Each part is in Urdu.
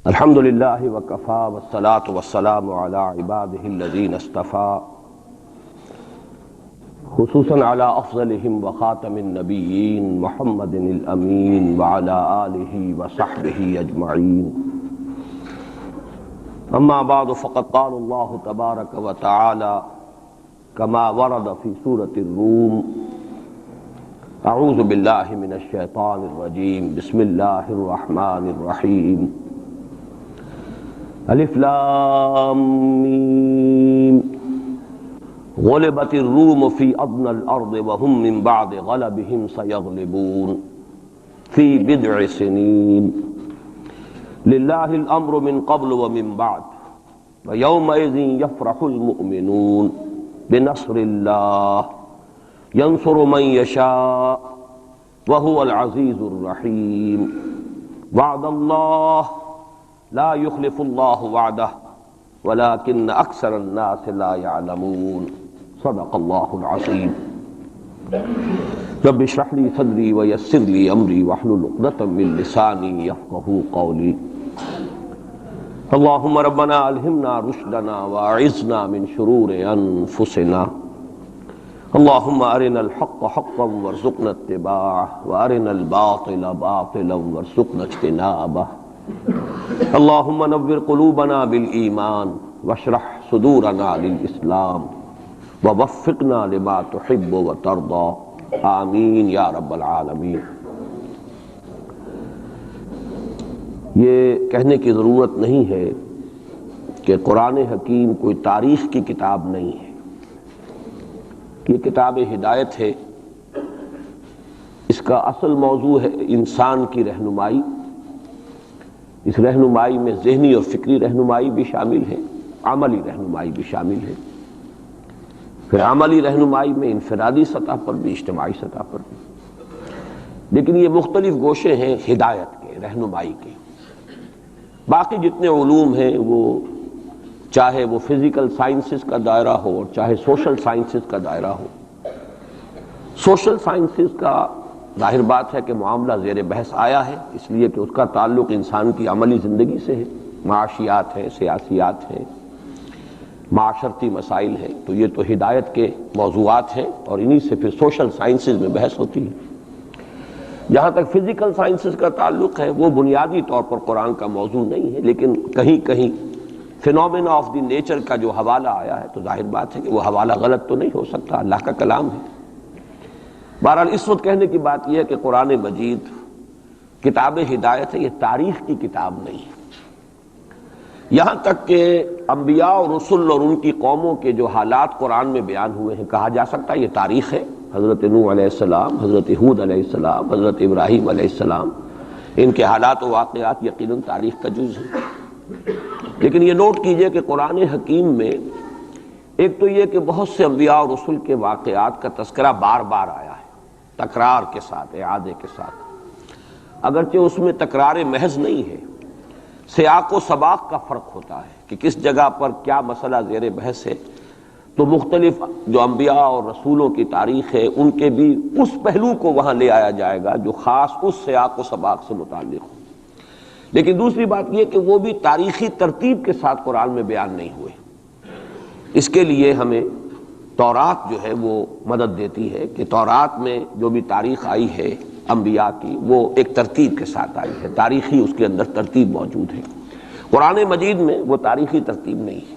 الحمد للہ وکفا والصلاة والسلام علی عباده الذین اصطفى خصوصا علی افضلهم وخاتم النبیین محمد الامین وعلی آلہ وصحبہ اجمعین اما بعد فقد قال اللہ تبارک وتعالی كما ورد في سورة الروم اعوذ باللہ من الشیطان الرجیم بسم اللہ الرحمن الرحیم الف لام میم غلبت الروم في ادنى الارض وهم من بعد غلبهم سيغلبون في بضع سنين لله الامر من قبل ومن بعد ويومئذ يفرح المؤمنون بنصر الله ينصر من يشاء وهو العزيز الرحيم وعد الله لا يخلف الله وعده ولكن اکثر الناس لا يعلمون صدق الله العظيم رب اشرح لي صدري ويسر لي امري واحلل عقدة من لساني يفقهوا قولي اللهم ربنا الهمنا رشدنا واعذنا من شرور انفسنا اللهم ارنا الحق حقا وارزقنا اتباعه وارنا الباطل باطلا وارزقنا اجتنابه اللهم نور قلوبنا بالایمان واشرح صدورنا للاسلام ووفقنا لما تحب وترضى آمین یا رب العالمین۔ یہ کہنے کی ضرورت نہیں ہے کہ قرآن حکیم کوئی تاریخ کی کتاب نہیں ہے، یہ کتاب ہدایت ہے۔ اس کا اصل موضوع ہے انسان کی رہنمائی۔ اس رہنمائی میں ذہنی اور فکری رہنمائی بھی شامل ہے، عملی رہنمائی بھی شامل ہے۔ پھر عملی رہنمائی میں انفرادی سطح پر بھی، اجتماعی سطح پر بھی، لیکن یہ مختلف گوشے ہیں ہدایت کے، رہنمائی کے۔ باقی جتنے علوم ہیں وہ چاہے وہ فزیکل سائنسز کا دائرہ ہو اور چاہے سوشل سائنسز کا دائرہ ہو۔ سوشل سائنسز کا ظاہر بات ہے کہ معاملہ زیر بحث آیا ہے، اس لیے کہ اس کا تعلق انسان کی عملی زندگی سے ہے، معاشیات ہیں، سیاسیات ہیں، معاشرتی مسائل ہیں، تو یہ تو ہدایت کے موضوعات ہیں اور انہی سے پھر سوشل سائنسز میں بحث ہوتی ہے۔ جہاں تک فزیکل سائنسز کا تعلق ہے وہ بنیادی طور پر قرآن کا موضوع نہیں ہے، لیکن کہیں کہیں فینومینا آف دی نیچر کا جو حوالہ آیا ہے تو ظاہر بات ہے کہ وہ حوالہ غلط تو نہیں ہو سکتا، اللہ کا کلام ہے۔ بہرحال اس وقت کہنے کی بات یہ ہے کہ قرآن مجید کتاب ہدایت ہے، یہ تاریخ کی کتاب نہیں ہے۔ یہاں تک کہ انبیاء اور رسل اور ان کی قوموں کے جو حالات قرآن میں بیان ہوئے ہیں، کہا جا سکتا ہے یہ تاریخ ہے۔ حضرت نوح علیہ السلام، حضرت ہود علیہ السلام، حضرت ابراہیم علیہ السلام، ان کے حالات و واقعات یقیناً تاریخ کا جز ہیں۔ لیکن یہ نوٹ کیجئے کہ قرآن حکیم میں ایک تو یہ کہ بہت سے انبیاء اور رسل کے واقعات کا تذکرہ بار بار آیا ہے، تکرار کے ساتھ، اعادے کے ساتھ، اگرچہ اس میں تکرار محض نہیں ہے، سیاق و سباق کا فرق ہوتا ہے کہ کس جگہ پر کیا مسئلہ زیر بحث ہے، تو مختلف جو انبیاء اور رسولوں کی تاریخ ہے ان کے بھی اس پہلو کو وہاں لے آیا جائے گا جو خاص اس سیاق و سباق سے متعلق ہو۔ لیکن دوسری بات یہ کہ وہ بھی تاریخی ترتیب کے ساتھ قرآن میں بیان نہیں ہوئے۔ اس کے لیے ہمیں تورات جو ہے وہ مدد دیتی ہے کہ تورات میں جو بھی تاریخ آئی ہے انبیاء کی وہ ایک ترتیب کے ساتھ آئی ہے، تاریخی اس کے اندر ترتیب موجود ہے۔ قرآن مجید میں وہ تاریخی ترتیب نہیں ہے۔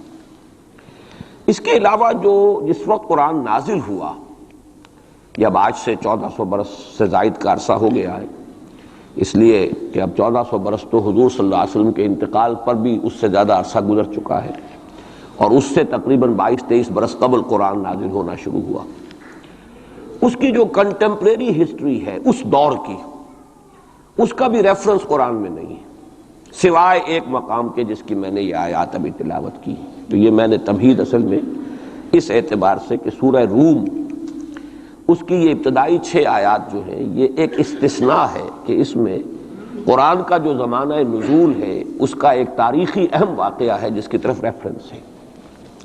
اس کے علاوہ جس وقت قرآن نازل ہوا، یہ اب آج سے 1400 برس سے زائد کا عرصہ ہو گیا ہے، اس لیے کہ اب 1400 برس تو حضور صلی اللہ علیہ وسلم کے انتقال پر بھی اس سے زیادہ عرصہ گزر چکا ہے، اور اس سے تقریباً 22-23 برس قبل قرآن نازل ہونا شروع ہوا۔ اس کی جو کنٹمپریری ہسٹری ہے اس دور کی، اس کا بھی ریفرنس قرآن میں نہیں ہے، سوائے ایک مقام کے جس کی میں نے یہ آیات ابھی تلاوت کی۔ تو یہ میں نے تمہید اصل میں اس اعتبار سے کہ سورہ روم، اس کی یہ ابتدائی 6 آیات جو ہیں یہ ایک استثناء ہے کہ اس میں قرآن کا جو زمانہ نزول ہے اس کا ایک تاریخی اہم واقعہ ہے جس کی طرف ریفرنس ہے،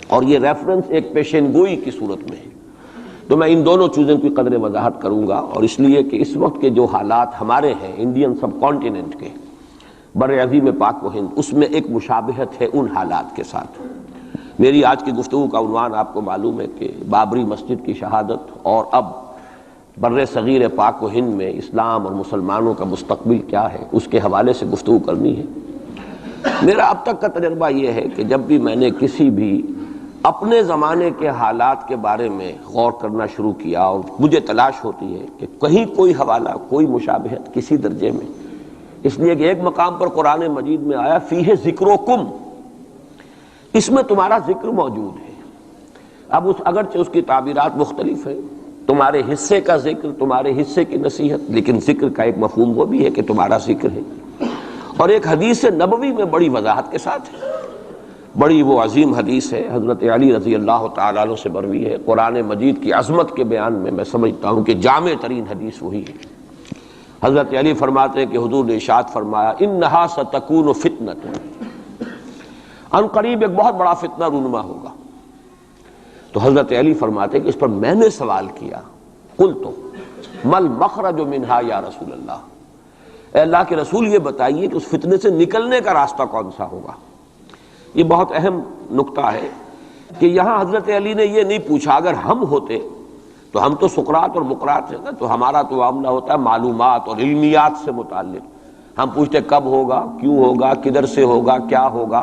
اور یہ ریفرنس ایک پیشین گوئی کی صورت میں ہے۔ تو میں ان دونوں چیزوں کی قدر وضاحت کروں گا، اور اس لیے کہ اس وقت کے جو حالات ہمارے ہیں انڈین سب کانٹیننٹ کے، بر عظیم پاک و ہند، اس میں ایک مشابہت ہے ان حالات کے ساتھ۔ میری آج کی گفتگو کا عنوان آپ کو معلوم ہے کہ بابری مسجد کی شہادت اور اب بر صغیر پاک و ہند میں اسلام اور مسلمانوں کا مستقبل کیا ہے، اس کے حوالے سے گفتگو کرنی ہے۔ میرا اب تک کا تجربہ یہ ہے کہ جب بھی میں نے کسی بھی اپنے زمانے کے حالات کے بارے میں غور کرنا شروع کیا اور مجھے تلاش ہوتی ہے کہ کہیں کوئی حوالہ، کوئی مشابہت کسی درجے میں، اس لیے کہ ایک مقام پر قرآن مجید میں آیا فیہ ذکرکم، اس میں تمہارا ذکر موجود ہے۔ اب اگرچہ اس کی تعبیرات مختلف ہیں، تمہارے حصے کا ذکر، تمہارے حصے کی نصیحت، لیکن ذکر کا ایک مفہوم وہ بھی ہے کہ تمہارا ذکر ہے۔ اور ایک حدیث نبوی میں بڑی وضاحت کے ساتھ ہے، بڑی وہ عظیم حدیث ہے، حضرت علی رضی اللہ تعالیٰ عنہ سے مروی ہے۔ قرآن مجید کی عظمت کے بیان میں سمجھتا ہوں کہ جامع ترین حدیث وہی ہے۔ حضرت علی فرماتے ہیں کہ حضور نے ارشاد فرمایا انہا ستکون فتنۃ، ان قریب ایک بہت بڑا فتنہ رونما ہوگا۔ تو حضرت علی فرماتے ہیں کہ اس پر میں نے سوال کیا، قلت مل مخرج منہا یا رسول اللہ، اے اللہ کے رسول یہ بتائیے کہ اس فتنے سے نکلنے کا راستہ کون سا ہوگا۔ یہ بہت اہم نکتہ ہے کہ یہاں حضرت علی نے یہ نہیں پوچھا، اگر ہم ہوتے تو ہم تو سقراط اور مقراط ہیں نا، تو ہمارا تو معاملہ ہوتا ہے معلومات اور علمیات سے متعلق، ہم پوچھتے کب ہوگا، کیوں ہوگا، کدھر سے ہوگا، کیا ہوگا۔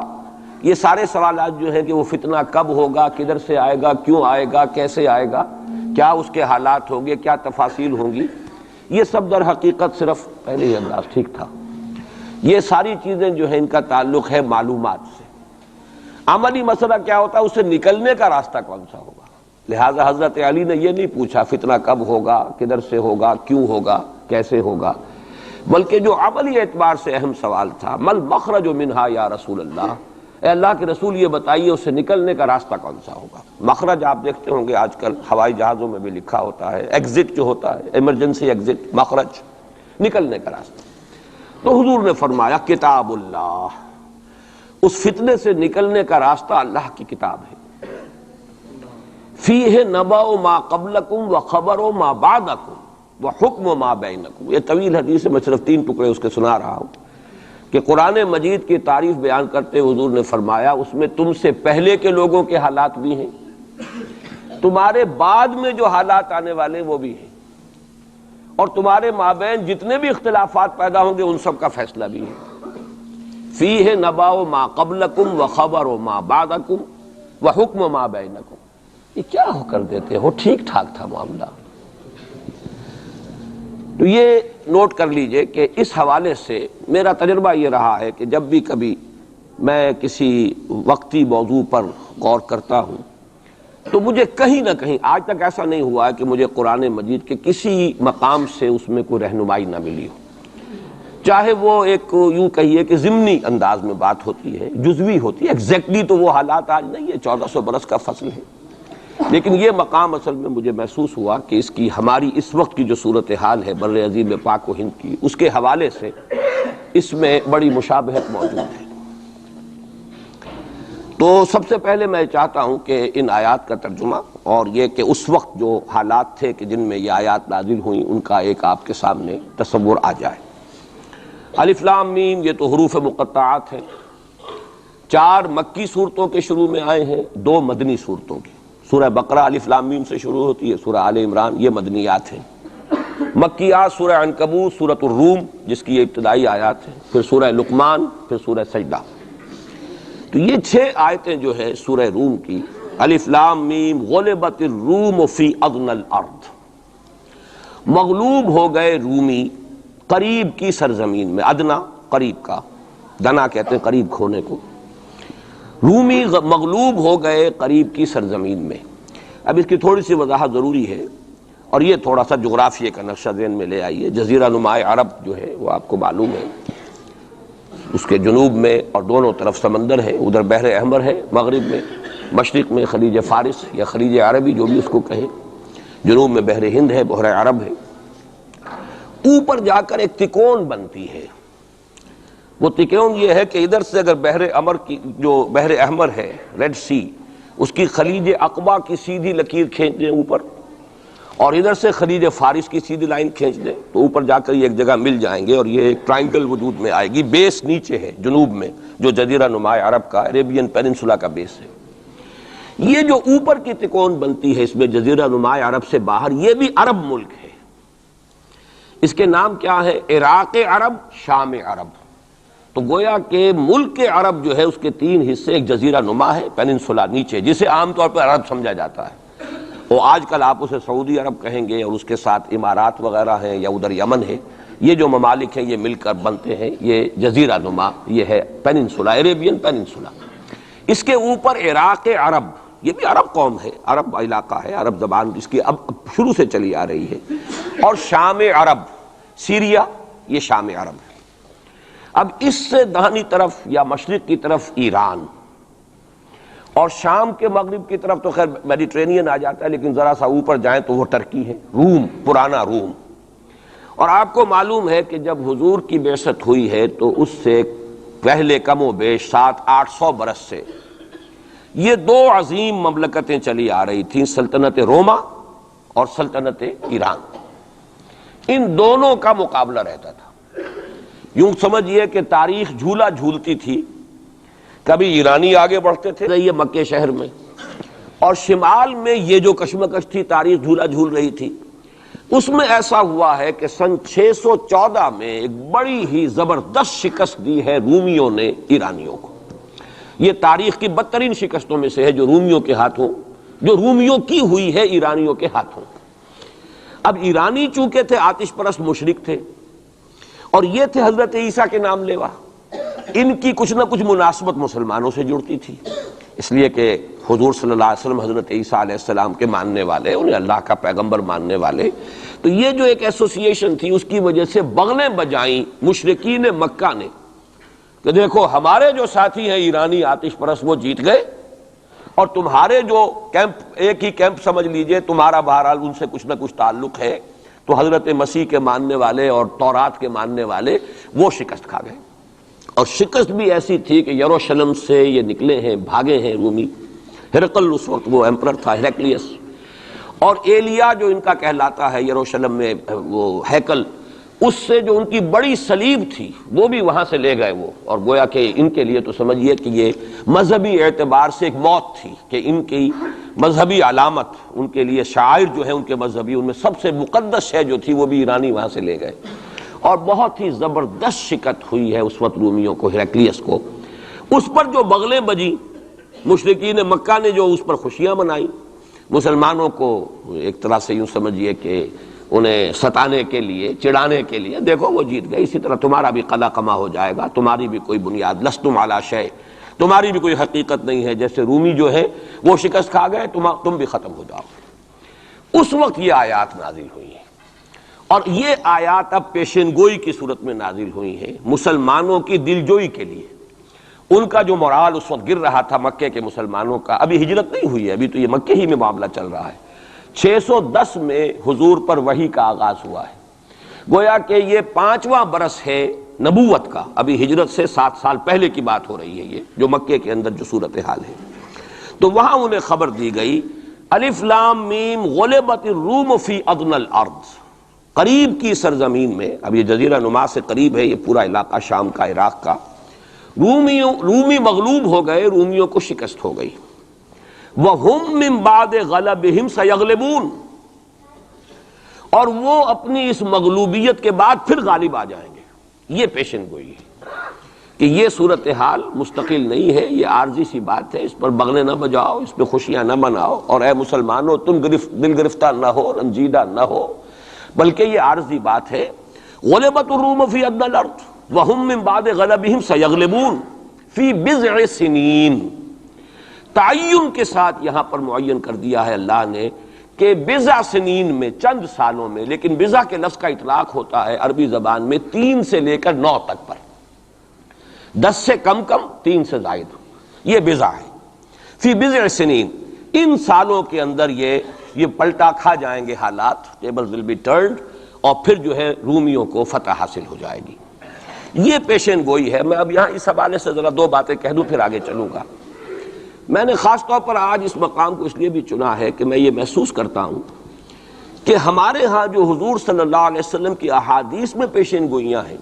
یہ سارے سوالات جو ہیں کہ وہ فتنہ کب ہوگا، کدھر سے آئے گا، کیوں آئے گا، کیسے آئے گا، کیا اس کے حالات ہوں گے، کیا تفاصیل ہوں گی، یہ سب در حقیقت صرف پہلے ہی انداز ٹھیک تھا۔ یہ ساری چیزیں جو ہیں ان کا تعلق ہے معلومات سے۔ عملی مسئلہ کیا ہوتا ہے، اس سے نکلنے کا راستہ کون سا ہوگا۔ لہٰذا حضرت علی نے یہ نہیں پوچھا فتنہ کب ہوگا، کدھر سے ہوگا، کیوں ہوگا، کیسے ہوگا، بلکہ جو عملی اعتبار سے اہم سوال تھا مل مخرج منہا یا رسول اللہ، اے اللہ کے رسول یہ بتائیے اس سے نکلنے کا راستہ کون سا ہوگا۔ مخرج آپ دیکھتے ہوں گے آج کل ہوائی جہازوں میں بھی لکھا ہوتا ہے، ایگزٹ جو ہوتا ہے، ایمرجنسی ایگزٹ، مخرج، نکلنے کا راستہ۔ تو حضور نے فرمایا کتاب اللہ، اس فتنے سے نکلنے کا راستہ اللہ کی کتاب ہے۔ فیہ نبأ ما قبلکم وخبر ما بعدکم وحکم ما بینکم۔ یہ طویل حدیث ہے، میں صرف 3 ٹکڑے اس کے سنا رہا ہوں کہ قرآن مجید کی تعریف بیان کرتے حضور نے فرمایا اس میں تم سے پہلے کے لوگوں کے حالات بھی ہیں، تمہارے بعد میں جو حالات آنے والے وہ بھی ہیں، اور تمہارے مابین جتنے بھی اختلافات پیدا ہوں گے ان سب کا فیصلہ بھی ہے۔ فیہ نبأ ما قبلکم وخبر ما بعدکم وحکم ما بینکم۔ یہ کیا ہو کر دیتے ہو، ٹھیک ٹھاک تھا معاملہ۔ تو یہ نوٹ کر لیجئے کہ اس حوالے سے میرا تجربہ یہ رہا ہے کہ جب بھی کبھی میں کسی وقتی موضوع پر غور کرتا ہوں تو مجھے کہیں نہ کہیں، آج تک ایسا نہیں ہوا ہے کہ مجھے قرآن مجید کے کسی مقام سے اس میں کوئی رہنمائی نہ ملی ہو، چاہے وہ ایک یوں کہیے کہ ضمنی انداز میں بات ہوتی ہے، جزوی ہوتی ہے، ایگزیکٹلی تو وہ حالات آج نہیں ہے، 1400 برس کا فصل ہے، لیکن یہ مقام اصل میں مجھے محسوس ہوا کہ اس کی ہماری اس وقت کی جو صورتحال ہے بر عظیم پاک و ہند کی، اس کے حوالے سے اس میں بڑی مشابہت موجود ہے۔ تو سب سے پہلے میں چاہتا ہوں کہ ان آیات کا ترجمہ اور یہ کہ اس وقت جو حالات تھے کہ جن میں یہ آیات نازل ہوئیں ان کا ایک آپ کے سامنے تصور آ جائے۔ الف لام میم، یہ تو حروف مقطعات ہیں، 4 مکی صورتوں کے شروع میں آئے ہیں، 2 مدنی صورتوں کی۔ سورہ بقرہ الف لام میم سے شروع ہوتی ہے، سورہ آل عمران یہ مدنیات ہیں۔ مکیات سورہ عنکبوت، سورۃ الروم جس کی یہ ابتدائی آیات ہیں، پھر سورہ لقمان، پھر سورہ سجدہ۔ تو یہ 6 آیتیں جو ہے سورہ روم کی، الف لام میم غلبت الروم فی ادنی الارض، مغلوب ہو گئے رومی قریب کی سرزمین میں، ادنا قریب کا، دنا کہتے ہیں قریب کھونے کو، رومی مغلوب ہو گئے قریب کی سرزمین میں۔ اب اس کی تھوڑی سی وضاحت ضروری ہے، اور یہ تھوڑا سا جغرافیے کا نقشہ ذہن میں لے آئیے۔ جزیرہ نما عرب جو ہے وہ آپ کو معلوم ہے، اس کے جنوب میں اور دونوں طرف سمندر ہے، ادھر بحر احمر ہے مغرب میں، مشرق میں خلیج فارس یا خلیج عربی جو بھی اس کو کہیں، جنوب میں بحر ہند ہے، بحر عرب ہے۔ اوپر جا کر ایک تکون بنتی ہے، وہ تکون یہ ہے کہ ادھر سے اگر بحر احمر کی جو بحر احمر ہے، ریڈ سی، اس کی خلیج عقبہ کی سیدھی لکیر کھینچ دیں اوپر، اور ادھر سے خلیج فارس کی سیدھی لائن کھینچ دیں تو اوپر جا کر یہ ایک جگہ مل جائیں گے اور یہ ایک ٹرائنگل وجود میں آئے گی. بیس نیچے ہے جنوب میں جو جزیرہ نما عرب کا عربین پیننسولا کا بیس ہے. یہ جو اوپر کی تکون بنتی ہے اس میں جزیرہ نما عرب سے باہر، یہ بھی عرب ملک ہے. اس کے نام کیا ہے؟ عراق عرب، شام عرب. تو گویا کہ ملک عرب جو ہے اس کے 3 حصے، ایک جزیرہ نما ہے پیننسولا نیچے جسے عام طور پر عرب سمجھا جاتا ہے، اور آج کل آپ اسے سعودی عرب کہیں گے، اور اس کے ساتھ امارات وغیرہ ہیں یا ادھر یمن ہے. یہ جو ممالک ہیں یہ مل کر بنتے ہیں یہ جزیرہ نما، یہ ہے پیننسولا، عربین پیننسولا. اس کے اوپر عراق عرب، یہ بھی عرب قوم ہے، عرب علاقہ ہے، عرب زبان اس کی اب شروع سے چلی آ رہی ہے. اور شام عرب، سیریا، یہ شام عرب ہے. اب اس سے داہنی طرف یا مشرق کی طرف ایران، اور شام کے مغرب کی طرف تو خیر میڈیٹرینین آ جاتا ہے، لیکن ذرا سا اوپر جائیں تو وہ ترکی ہے، روم، پرانا روم. اور آپ کو معلوم ہے کہ جب حضور کی بعثت ہوئی ہے تو اس سے پہلے کم و بیش 700-800 برس سے یہ 2 عظیم مملکتیں چلی آ رہی تھیں، سلطنت روما اور سلطنت ایران. ان دونوں کا مقابلہ رہتا تھا. یوں سمجھئے کہ تاریخ جھولا جھولتی تھی، کبھی ایرانی آگے بڑھتے تھے یہ مکے شہر میں، اور شمال میں یہ جو کشمکش تھی تاریخ جھولا جھول رہی تھی. اس میں ایسا ہوا ہے کہ سن 614 میں ایک بڑی ہی زبردست شکست دی ہے رومیوں نے ایرانیوں کو. یہ تاریخ کی بدترین شکستوں میں سے ہے جو رومیوں کے ہاتھوں، جو رومیوں کی ہوئی ہے ایرانیوں کے ہاتھوں. اب ایرانی چونکہ تھے آتش پرست مشرک تھے، اور یہ تھے حضرت عیسیٰ کے نام لیوا، ان کی کچھ نہ کچھ مناسبت مسلمانوں سے جڑتی تھی، اس لیے کہ حضور صلی اللہ علیہ وسلم حضرت عیسیٰ علیہ السلام کے ماننے والے، انہیں اللہ کا پیغمبر ماننے والے. تو یہ جو ایک ایسوسییشن تھی اس کی وجہ سے بغلیں بجائیں مشرکین مکہ نے کہ دیکھو ہمارے جو ساتھی ہیں ایرانی آتش پرست وہ جیت گئے، اور تمہارے جو کیمپ، ایک ہی کیمپ سمجھ لیجئے، تمہارا بہرحال ان سے کچھ نہ کچھ تعلق ہے. تو حضرت مسیح کے ماننے والے اور تورات کے ماننے والے وہ شکست کھا گئے. اور شکست بھی ایسی تھی کہ یروشلم سے یہ نکلے ہیں، بھاگے ہیں رومی. ہرقل اس وقت وہ ایمپرر تھا، ہیرکلیس، اور ایلیا جو ان کا کہلاتا ہے یروشلم میں وہ ہیکل، اس سے جو ان کی بڑی صلیب تھی وہ بھی وہاں سے لے گئے وہ. اور گویا کہ ان کے لیے تو سمجھیے کہ یہ مذہبی اعتبار سے ایک موت تھی کہ ان کی مذہبی علامت، ان کے لیے شاعر جو ہیں ان کے مذہبی، ان میں سب سے مقدس شے جو تھی وہ بھی ایرانی وہاں سے لے گئے. اور بہت ہی زبردست شکست ہوئی ہے اس وقت رومیوں کو، ہیرکلیس کو. اس پر جو بغلیں بجی مشرکین مکہ نے جو اس پر خوشیاں منائی، مسلمانوں کو ایک طرح سے یوں سمجھیے کہ انہیں ستانے کے لیے، چڑھانے کے لیے، دیکھو وہ جیت گئے، اسی طرح تمہارا بھی قلع قما ہو جائے گا، تمہاری بھی کوئی بنیاد، لستم علی شیء، تمہاری بھی کوئی حقیقت نہیں ہے، جیسے رومی جو ہے وہ شکست کھا گئے، تم بھی ختم ہو جاؤ. اس وقت یہ آیات نازل ہوئی ہیں، اور یہ آیات اب پیشن گوئی کی صورت میں نازل ہوئی ہیں مسلمانوں کی دلجوئی کے لیے. ان کا جو مورال اس وقت گر رہا تھا مکے کے مسلمانوں کا، ابھی ہجرت نہیں ہوئی ہے، ابھی تو یہ مکے ہی میں معاملہ چل رہا ہے. 610 میں حضور پر وحی کا آغاز ہوا ہے، گویا کہ یہ 5واں برس ہے نبوت کا، ابھی ہجرت سے 7 سال پہلے کی بات ہو رہی ہے یہ جو مکے کے اندر جو صورتحال ہے. تو وہاں انہیں خبر دی گئی، الف لام میم غلبت الروم فی ادنی الارض، قریب کی سرزمین میں، اب یہ جزیرہ نما سے قریب ہے یہ پورا علاقہ شام کا، عراق کا، رومی مغلوب ہو گئے، رومیوں کو شکست ہو گئی. وَهُمْ مِنْ بَعْدِ غَلَبِهِمْ سَيَغْلِبُونَ، اور وہ اپنی اس مغلوبیت کے بعد پھر غالب آ جائیں گے. یہ پیشن گوئی ہے کہ یہ صورتحال مستقل نہیں ہے، یہ عارضی سی بات ہے، اس پر بغلیں نہ بجاؤ، اس پہ خوشیاں نہ مناؤ، اور اے مسلمانوں تم دل گرفتہ نہ ہو، رنجیدہ نہ ہو، بلکہ یہ عارضی بات ہے. غلبت الروم فی ادنی الارض وَهُمْ مِنْ بَعْدِ غَلَبِهِمْ سَيَغْلِبُونَ فِي بِضْعِ سِنِينَ. تعین کے ساتھ یہاں پر معین کر دیا ہے اللہ نے کہ بضع سنین میں، چند سالوں میں، لیکن بضع کے لفظ کا اطلاق ہوتا ہے عربی زبان میں 3 سے لے کر 9 تک پر، 10 سے کم 3 سے زائد، یہ بضع ہے. فی بضع سنین، ان سالوں کے اندر یہ پلٹا کھا جائیں گے حالات، ٹیبل ول بی ٹرنڈ، اور پھر جو ہے رومیوں کو فتح حاصل ہو جائے گی. یہ پیشن گوئی ہے. میں اب یہاں اس حوالے سے ذرا 2 باتیں کہہ دوں پھر آگے چلوں گا. میں نے خاص طور پر آج اس مقام کو اس لیے بھی چنا ہے کہ میں یہ محسوس کرتا ہوں کہ ہمارے ہاں جو حضور صلی اللہ علیہ وسلم کی احادیث میں پیشین گوئیاں ہیں،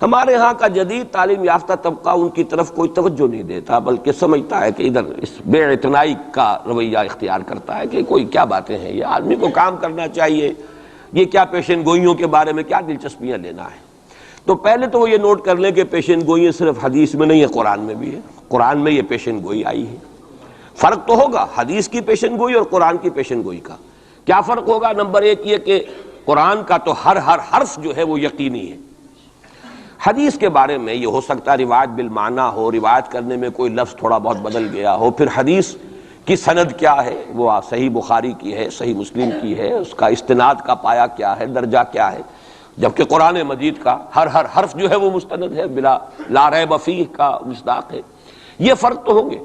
ہمارے ہاں کا جدید تعلیم یافتہ طبقہ ان کی طرف کوئی توجہ نہیں دیتا، بلکہ سمجھتا ہے کہ ادھر اس بے اعتنائی کا رویہ اختیار کرتا ہے کہ کوئی کیا باتیں ہیں، یہ آدمی کو کام کرنا چاہیے، یہ کیا پیشین گوئیوں کے بارے میں کیا دلچسپیاں لینا ہے۔ تو پہلے تو وہ یہ نوٹ کر لیں کہ پیشین گوئی صرف حدیث میں نہیں ہے، قرآن میں بھی ہے، قرآن میں یہ پیشین گوئی آئی ہے۔ فرق تو ہوگا حدیث کی پیشین گوئی اور قرآن کی پیشین گوئی کا۔ کیا فرق ہوگا؟ نمبر ایک یہ کہ قرآن کا تو ہر حرف جو ہے وہ یقینی ہے۔ حدیث کے بارے میں یہ ہو سکتا ہے روایت بالمعنی ہو، روایت کرنے میں کوئی لفظ تھوڑا بہت بدل گیا ہو، پھر حدیث کی سند کیا ہے، وہ صحیح بخاری کی ہے، صحیح مسلم کی ہے، اس کا استناد کا پایا کیا ہے، درجہ کیا ہے، جبکہ قرآن مجید کا ہر حرف جو ہے وہ مستند ہے، بلا لا ریب فیہ کا مصداق ہے۔ یہ فرق تو ہوں گے۔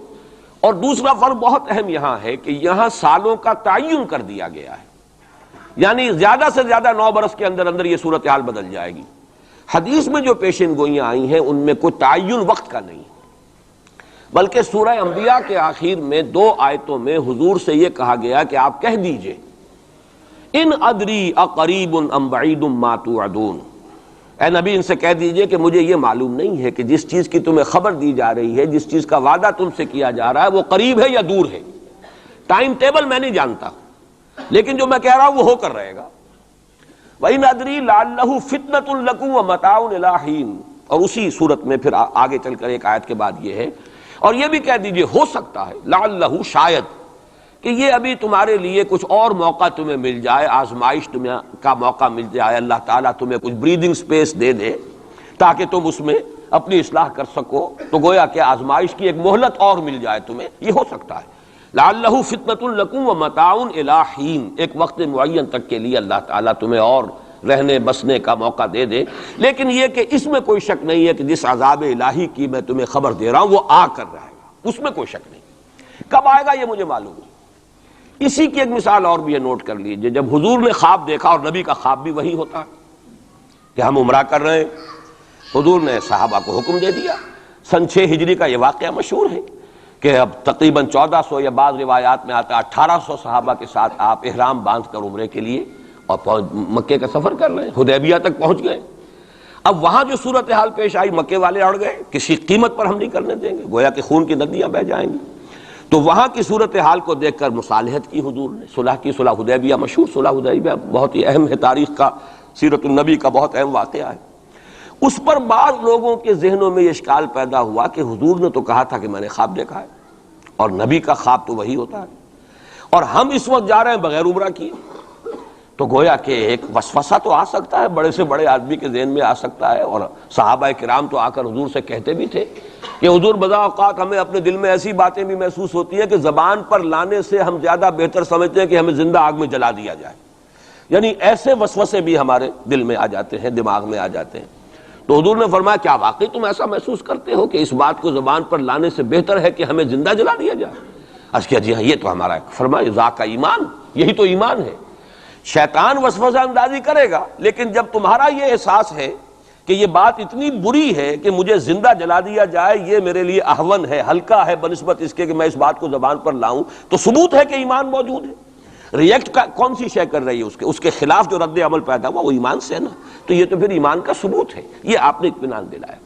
اور دوسرا فرق بہت اہم یہاں ہے کہ یہاں سالوں کا تعین کر دیا گیا ہے، یعنی زیادہ سے زیادہ 9 برس کے اندر اندر یہ صورتحال بدل جائے گی۔ حدیث میں جو پیشین گوئیاں آئی ہیں ان میں کوئی تعین وقت کا نہیں، بلکہ سورہ انبیاء کے آخر میں 2 آیتوں میں حضور سے یہ کہا گیا کہ آپ کہہ دیجئے ان ادری اقریب ام بعید ما توعدون، اے نبی ان سے کہہ دیجئے کہ مجھے یہ معلوم نہیں ہے کہ جس چیز کی تمہیں خبر دی جا رہی ہے، جس چیز کا وعدہ تم سے کیا جا رہا ہے وہ قریب ہے یا دور ہے، ٹائم ٹیبل میں نہیں جانتا، لیکن جو میں کہہ رہا ہوں وہ ہو کر رہے گا۔ وَإِنْ أَدْرِي لَعَلَّهُ فِتْنَةٌ لَكُمْ وَمَتَاعٌ إِلَىٰ حِينٍ، اور اسی صورت میں پھر آگے چل کر ایک آیت کے بعد یہ ہے، اور یہ بھی کہہ دیجئے ہو سکتا ہے لعلہ شاید کہ یہ ابھی تمہارے لیے کچھ اور موقع تمہیں مل جائے، آزمائش تمہیں کا موقع مل جائے، اللہ تعالیٰ تمہیں کچھ بریدنگ سپیس دے دے تاکہ تم اس میں اپنی اصلاح کر سکو، تو گویا کہ آزمائش کی ایک مہلت اور مل جائے تمہیں، یہ ہو سکتا ہے۔ لعلہ فتنة لکم ومتاع الی حین، ایک وقت معین تک کے لیے اللہ تعالیٰ تمہیں اور رہنے بسنے کا موقع دے دے، لیکن یہ کہ اس میں کوئی شک نہیں ہے کہ جس عذاب الہی کی میں تمہیں خبر دے رہا ہوں وہ آ کر رہے گا، اس میں کوئی شک نہیں، کب آئے گا یہ مجھے معلوم نہیں۔ اسی کی ایک مثال اور بھی ہے، نوٹ کر لیجئے، جب حضور نے خواب دیکھا، اور نبی کا خواب بھی وہی ہوتا ہے کہ ہم عمرہ کر رہے ہیں، حضور نے صحابہ کو حکم دے دیا۔ سن 6 ہجری کا یہ واقعہ مشہور ہے کہ اب تقریباً 1400 یا بعض روایات میں آتا ہے 1800 صحابہ کے ساتھ آپ احرام باندھ کر عمرے کے لیے اور مکے کا سفر کر رہے ہیں، حدیبیہ تک پہنچ گئے۔ اب وہاں جو صورتحال پیش آئی، مکے والے اڑ گئے، کسی قیمت پر ہم نہیں کرنے دیں گے، گویا کہ خون کی ندیاں بہہ جائیں گی۔ تو وہاں کی صورتحال کو دیکھ کر مصالحت کی حضور نے، صلح کی، صلح حدیبیہ مشہور صلح حدیبیہ بہت ہی اہم ہے، تاریخ کا، سیرت النبی کا بہت اہم واقعہ ہے۔ اس پر بعض لوگوں کے ذہنوں میں یہ اشکال پیدا ہوا کہ حضور نے تو کہا تھا کہ میں نے خواب دیکھا ہے، اور نبی کا خواب تو وہی ہوتا ہے، اور ہم اس وقت جا رہے ہیں بغیر عمرہ کیے، تو گویا کہ ایک وسوسہ تو آ سکتا ہے، بڑے سے بڑے آدمی کے ذہن میں آ سکتا ہے۔ اور صحابہ کرام تو آ کر حضور سے کہتے بھی تھے کہ حضور بذا اوقات ہمیں اپنے دل میں ایسی باتیں بھی محسوس ہوتی ہیں کہ زبان پر لانے سے ہم زیادہ بہتر سمجھتے ہیں کہ ہمیں زندہ آگ میں جلا دیا جائے، یعنی ایسے وسوسے بھی ہمارے دل میں آ جاتے ہیں، دماغ میں آ جاتے ہیں۔ تو حضور نے فرمایا کیا واقعی تم ایسا محسوس کرتے ہو کہ اس بات کو زبان پر لانے سے بہتر ہے کہ ہمیں زندہ جلا دیا جائے؟ عرض کیا جی ہاں، یہ تو ہمارا فرمایا ذاک ایمان، یہی تو ایمان ہے۔ شیطان وسوسہ اندازی کرے گا، لیکن جب تمہارا یہ احساس ہے کہ یہ بات اتنی بری ہے کہ مجھے زندہ جلا دیا جائے، یہ میرے لیے اہون ہے، ہلکا ہے بنسبت اس کے کہ میں اس بات کو زبان پر لاؤں، تو ثبوت ہے کہ ایمان موجود ہے۔ ریئیکٹ کون سی شے کر رہی ہے اس کے خلاف جو رد عمل پیدا ہوا وہ ایمان سے ہے نا، تو یہ تو پھر ایمان کا ثبوت ہے، یہ آپ نے اطمینان دلایا۔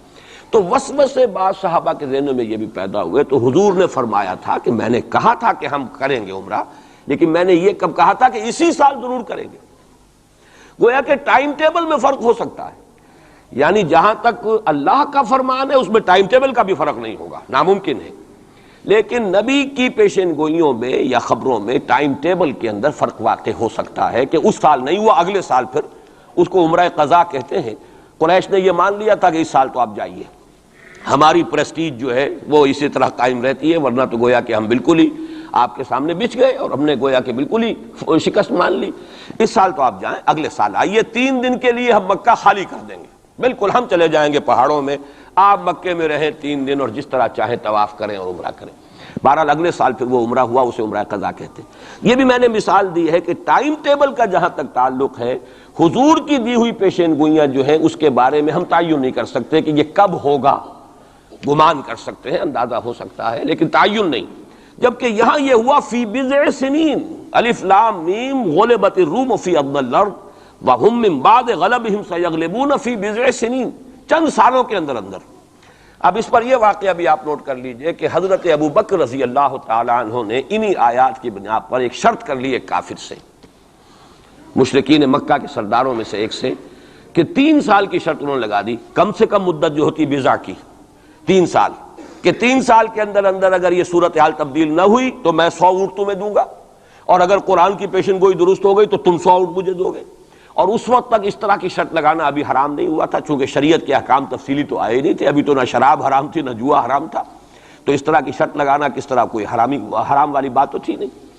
تو وسوسے بعض صحابہ کے ذہنوں میں یہ بھی پیدا ہوئے، تو حضور نے فرمایا تھا کہ میں نے کہا تھا کہ ہم کریں گے عمرہ، لیکن میں نے یہ کب کہا تھا کہ اسی سال ضرور کریں گے۔ گویا کہ ٹائم ٹیبل میں فرق ہو سکتا ہے، یعنی جہاں تک اللہ کا فرمان ہے اس میں ٹائم ٹیبل کا بھی فرق نہیں ہوگا، ناممکن ہے، لیکن نبی کی پیشین گوئیوں میں یا خبروں میں ٹائم ٹیبل کے اندر فرق واقع ہو سکتا ہے کہ اس سال نہیں ہوا، اگلے سال پھر اس کو عمرہ قضا کہتے ہیں۔ قریش نے یہ مان لیا تھا کہ اس سال تو آپ جائیے، ہماری پریسٹیج جو ہے وہ اسی طرح قائم رہتی ہے، ورنہ تو گویا کہ ہم بالکل ہی آپ کے سامنے بچ گئے اور ہم نے گویا کہ بالکل ہی شکست مان لی۔ اس سال تو آپ جائیں، اگلے سال آئیے، 3 دن کے لیے ہم مکہ خالی کر دیں گے، بالکل ہم چلے جائیں گے پہاڑوں میں، آپ مکے میں رہیں 3 دن اور جس طرح چاہیں طواف کریں اور عمرہ کریں۔ بہرحال اگلے سال پھر وہ عمرہ ہوا، اسے عمرہ قضا کہتے ہیں۔ یہ بھی میں نے مثال دی ہے کہ ٹائم ٹیبل کا جہاں تک تعلق ہے، حضور کی دی ہوئی پیشین گوئیاں جو ہیں اس کے بارے میں ہم تعین نہیں کر سکتے کہ یہ کب ہوگا، گمان کر سکتے ہیں، اندازہ ہو سکتا ہے، لیکن تعین نہیں۔ جبکہ یہاں یہ ہوا فی بضع سنین، الف لام میم غلبت الروم فی ادنی الارض وہم من بعد غلبہم سیغلبون فی بضع سنین، چند سالوں کے اندر اندر۔ اب اس پر یہ واقعہ بھی آپ نوٹ کر لیجئے کہ حضرت ابو بکر رضی اللہ تعالی عنہ نے انہی آیات کی بنا پر ایک شرط کر لی ایک کافر سے، مشرکین مکہ کے سرداروں میں سے ایک سے، کہ 3 سال کی شرط انہوں نے لگا دی، کم سے کم مدت جو ہوتی بضع کی 3 سال، کہ 3 سال کے اندر اندر اگر یہ صورتحال تبدیل نہ ہوئی تو میں 100 اونٹ تمہیں دوں گا، اور اگر قرآن کی پیشن گوئی درست ہو گئی تو تم 100 اونٹ مجھے دو گے۔ اور اس وقت تک اس طرح کی شرط لگانا ابھی حرام نہیں ہوا تھا، چونکہ شریعت کے احکام تفصیلی تو آئے نہیں تھے، ابھی تو نہ شراب حرام تھی نہ جوا حرام تھا، تو اس طرح کی شرط لگانا کس طرح کوئی حرام والی بات تو تھی نہیں۔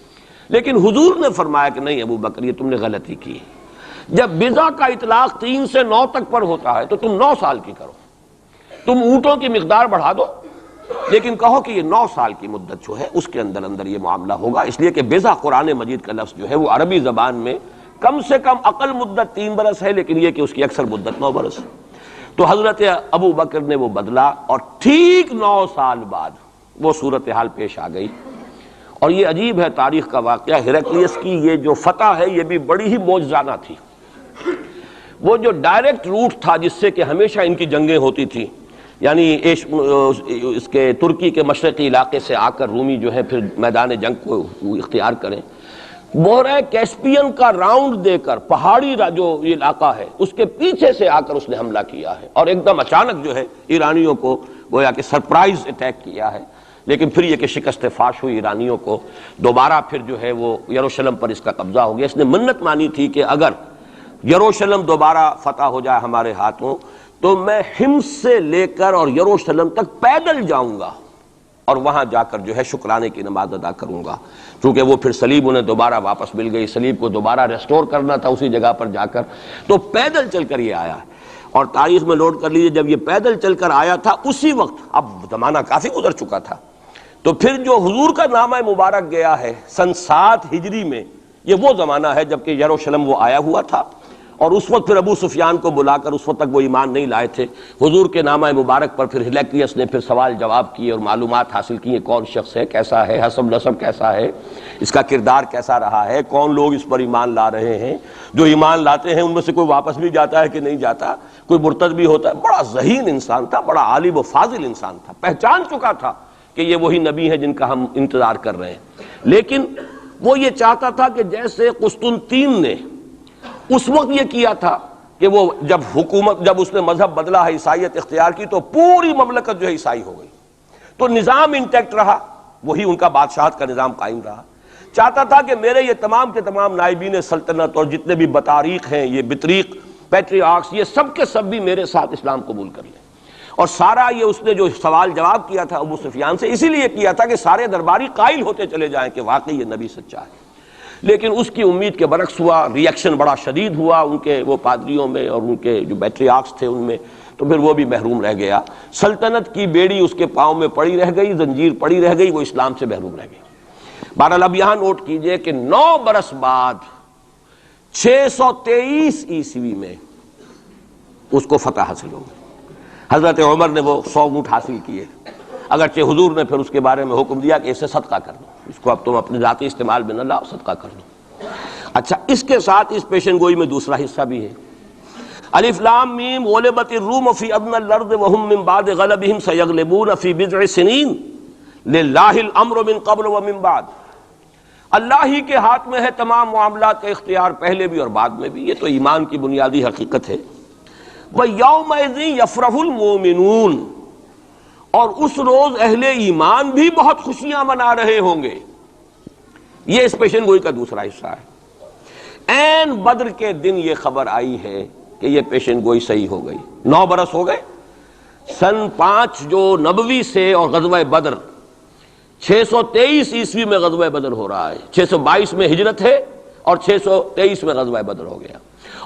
لیکن حضور نے فرمایا کہ نہیں ابو بکر، یہ تم نے غلطی کی، جب بضع کا اطلاق 3 سے 9 تک پر ہوتا ہے تو تم 9 سال کی کرو، تم اونٹوں کی مقدار بڑھا دو، لیکن کہو کہ یہ 9 سال کی مدت جو ہے اس کے اندر اندر یہ معاملہ ہوگا، اس لیے کہ بضع قرآن مجید کا لفظ جو ہے وہ عربی زبان میں کم سے کم اقل مدت 3 برس ہے، لیکن یہ کہ اس کی اکثر مدت 9 برس ہے۔ تو حضرت ابو بکر نے وہ بدلا، اور ٹھیک 9 سال بعد وہ صورتحال پیش آ گئی۔ اور یہ عجیب ہے تاریخ کا واقعہ، ہرقلیس کی یہ جو فتح ہے یہ بھی بڑی ہی معجزانہ تھی۔ وہ جو ڈائریکٹ روٹ تھا جس سے کہ ہمیشہ ان کی جنگیں ہوتی تھی، یعنی اس کے ترکی کے مشرقی علاقے سے آ کر رومی جو ہے پھر میدان جنگ کو اختیار کریں، بحیرہ کیسپین کا راؤنڈ دے کر پہاڑی جو یہ علاقہ ہے اس کے پیچھے سے آ کر اس نے حملہ کیا ہے، اور ایک دم اچانک جو ہے ایرانیوں کو گویا کہ سرپرائز اٹیک کیا ہے۔ لیکن پھر یہ کہ شکست فاش ہوئی ایرانیوں کو، دوبارہ پھر جو ہے وہ یروشلم پر اس کا قبضہ ہو گیا۔ اس نے منت مانی تھی کہ اگر یروشلم دوبارہ فتح ہو جائے ہمارے ہاتھوں تو میں حمص سے لے کر اور یروشلم تک پیدل جاؤں گا، اور وہاں جا کر جو ہے شکرانے کی نماز ادا کروں گا، چونکہ وہ پھر صلیب انہیں دوبارہ واپس مل گئی، صلیب کو دوبارہ ریسٹور کرنا تھا اسی جگہ پر جا کر، تو پیدل چل کر یہ آیا ہے۔ اور تاریخ میں نوٹ کر لیجئے جب یہ پیدل چل کر آیا تھا اسی وقت، اب زمانہ کافی گزر چکا تھا، تو پھر جو حضور کا نامہ مبارک گیا ہے سن 7 ہجری میں، یہ وہ زمانہ ہے جب کہ یروشلم وہ آیا ہوا تھا، اور اس وقت پھر ابو سفیان کو بلا کر، اس وقت تک وہ ایمان نہیں لائے تھے، حضور کے نامہ مبارک پر پھر ہرقلیس نے پھر سوال جواب کیے اور معلومات حاصل کی، کون شخص ہے، کیسا ہے، حسب نسب کیسا ہے، اس کا کردار کیسا رہا ہے، کون لوگ اس پر ایمان لا رہے ہیں، جو ایمان لاتے ہیں ان میں سے کوئی واپس بھی جاتا ہے کہ نہیں جاتا، کوئی مرتد بھی ہوتا ہے۔ بڑا ذہین انسان تھا، بڑا عالم و فاضل انسان تھا، پہچان چکا تھا کہ یہ وہی نبی ہیں جن کا ہم انتظار کر رہے ہیں۔ لیکن وہ یہ چاہتا تھا کہ جیسے قسطنطین نے اس وقت یہ کیا تھا کہ وہ جب اس نے مذہب بدلا ہے، عیسائیت اختیار کی، تو پوری مملکت جو ہے عیسائی ہو گئی، تو نظام انٹیکٹ رہا، وہی ان کا بادشاہت کا نظام قائم رہا۔ چاہتا تھا کہ میرے یہ تمام کے تمام نائبین سلطنت اور جتنے بھی بطاریق ہیں، یہ بطریق پیٹریارکس، یہ سب کے سب بھی میرے ساتھ اسلام قبول کر لیں۔ اور سارا یہ اس نے جو سوال جواب کیا تھا ابو سفیان سے، اسی لیے کیا تھا کہ سارے درباری قائل ہوتے چلے جائیں کہ واقعی یہ نبی سچا ہے۔ لیکن اس کی امید کے برعکس ہوا، ریئیکشن بڑا شدید ہوا ان کے وہ پادریوں میں اور ان کے جو پیٹریارکس تھے ان میں، تو پھر وہ بھی محروم رہ گیا، سلطنت کی بیڑی اس کے پاؤں میں پڑی رہ گئی، زنجیر پڑی رہ گئی، وہ اسلام سے محروم رہ گئی۔ بہرحال اب یہاں نوٹ کیجئے کہ 9 برس بعد 623 عیسوی میں اس کو فتح حاصل ہو گئی۔ حضرت عمر نے وہ 100 اونٹ حاصل کیے، اگرچہ حضور نے پھر اس کے بارے میں حکم دیا کہ اسے صدقہ کر دو، اس کو اب تم اپنے ذاتی استعمال میں نہ لاؤ، صدقہ کر دو۔ اچھا، اس کے ساتھ اس پیشن گوئی میں دوسرا حصہ بھی ہے، الف لام میم غلبت الروم فی ادنی الارض وهم من بعد غلبهم سیغلبون فی بضع سنین للہ الامر من قبل ومن بعد۔ اللہ ہی کے ہاتھ میں ہے تمام معاملات کا اختیار، پہلے بھی اور بعد میں بھی، یہ تو ایمان کی بنیادی حقیقت ہے۔ وَيَوْمَئِذٍ يَفْرَحُ الْمُؤْمِنُونَ، اور اس روز اہل ایمان بھی بہت خوشیاں منا رہے ہوں گے۔ یہ اس پیشن گوئی کا دوسرا حصہ ہے۔ عین بدر کے دن یہ خبر آئی ہے کہ یہ پیشن گوئی صحیح ہو گئی۔ 9 برس ہو گئے، سن 5 جو نبوی سے اور غزوہ بدر 623 عیسوی میں غزوہ بدر ہو رہا ہے، 622 میں ہجرت ہے اور 623 میں غزوہ بدر ہو گیا۔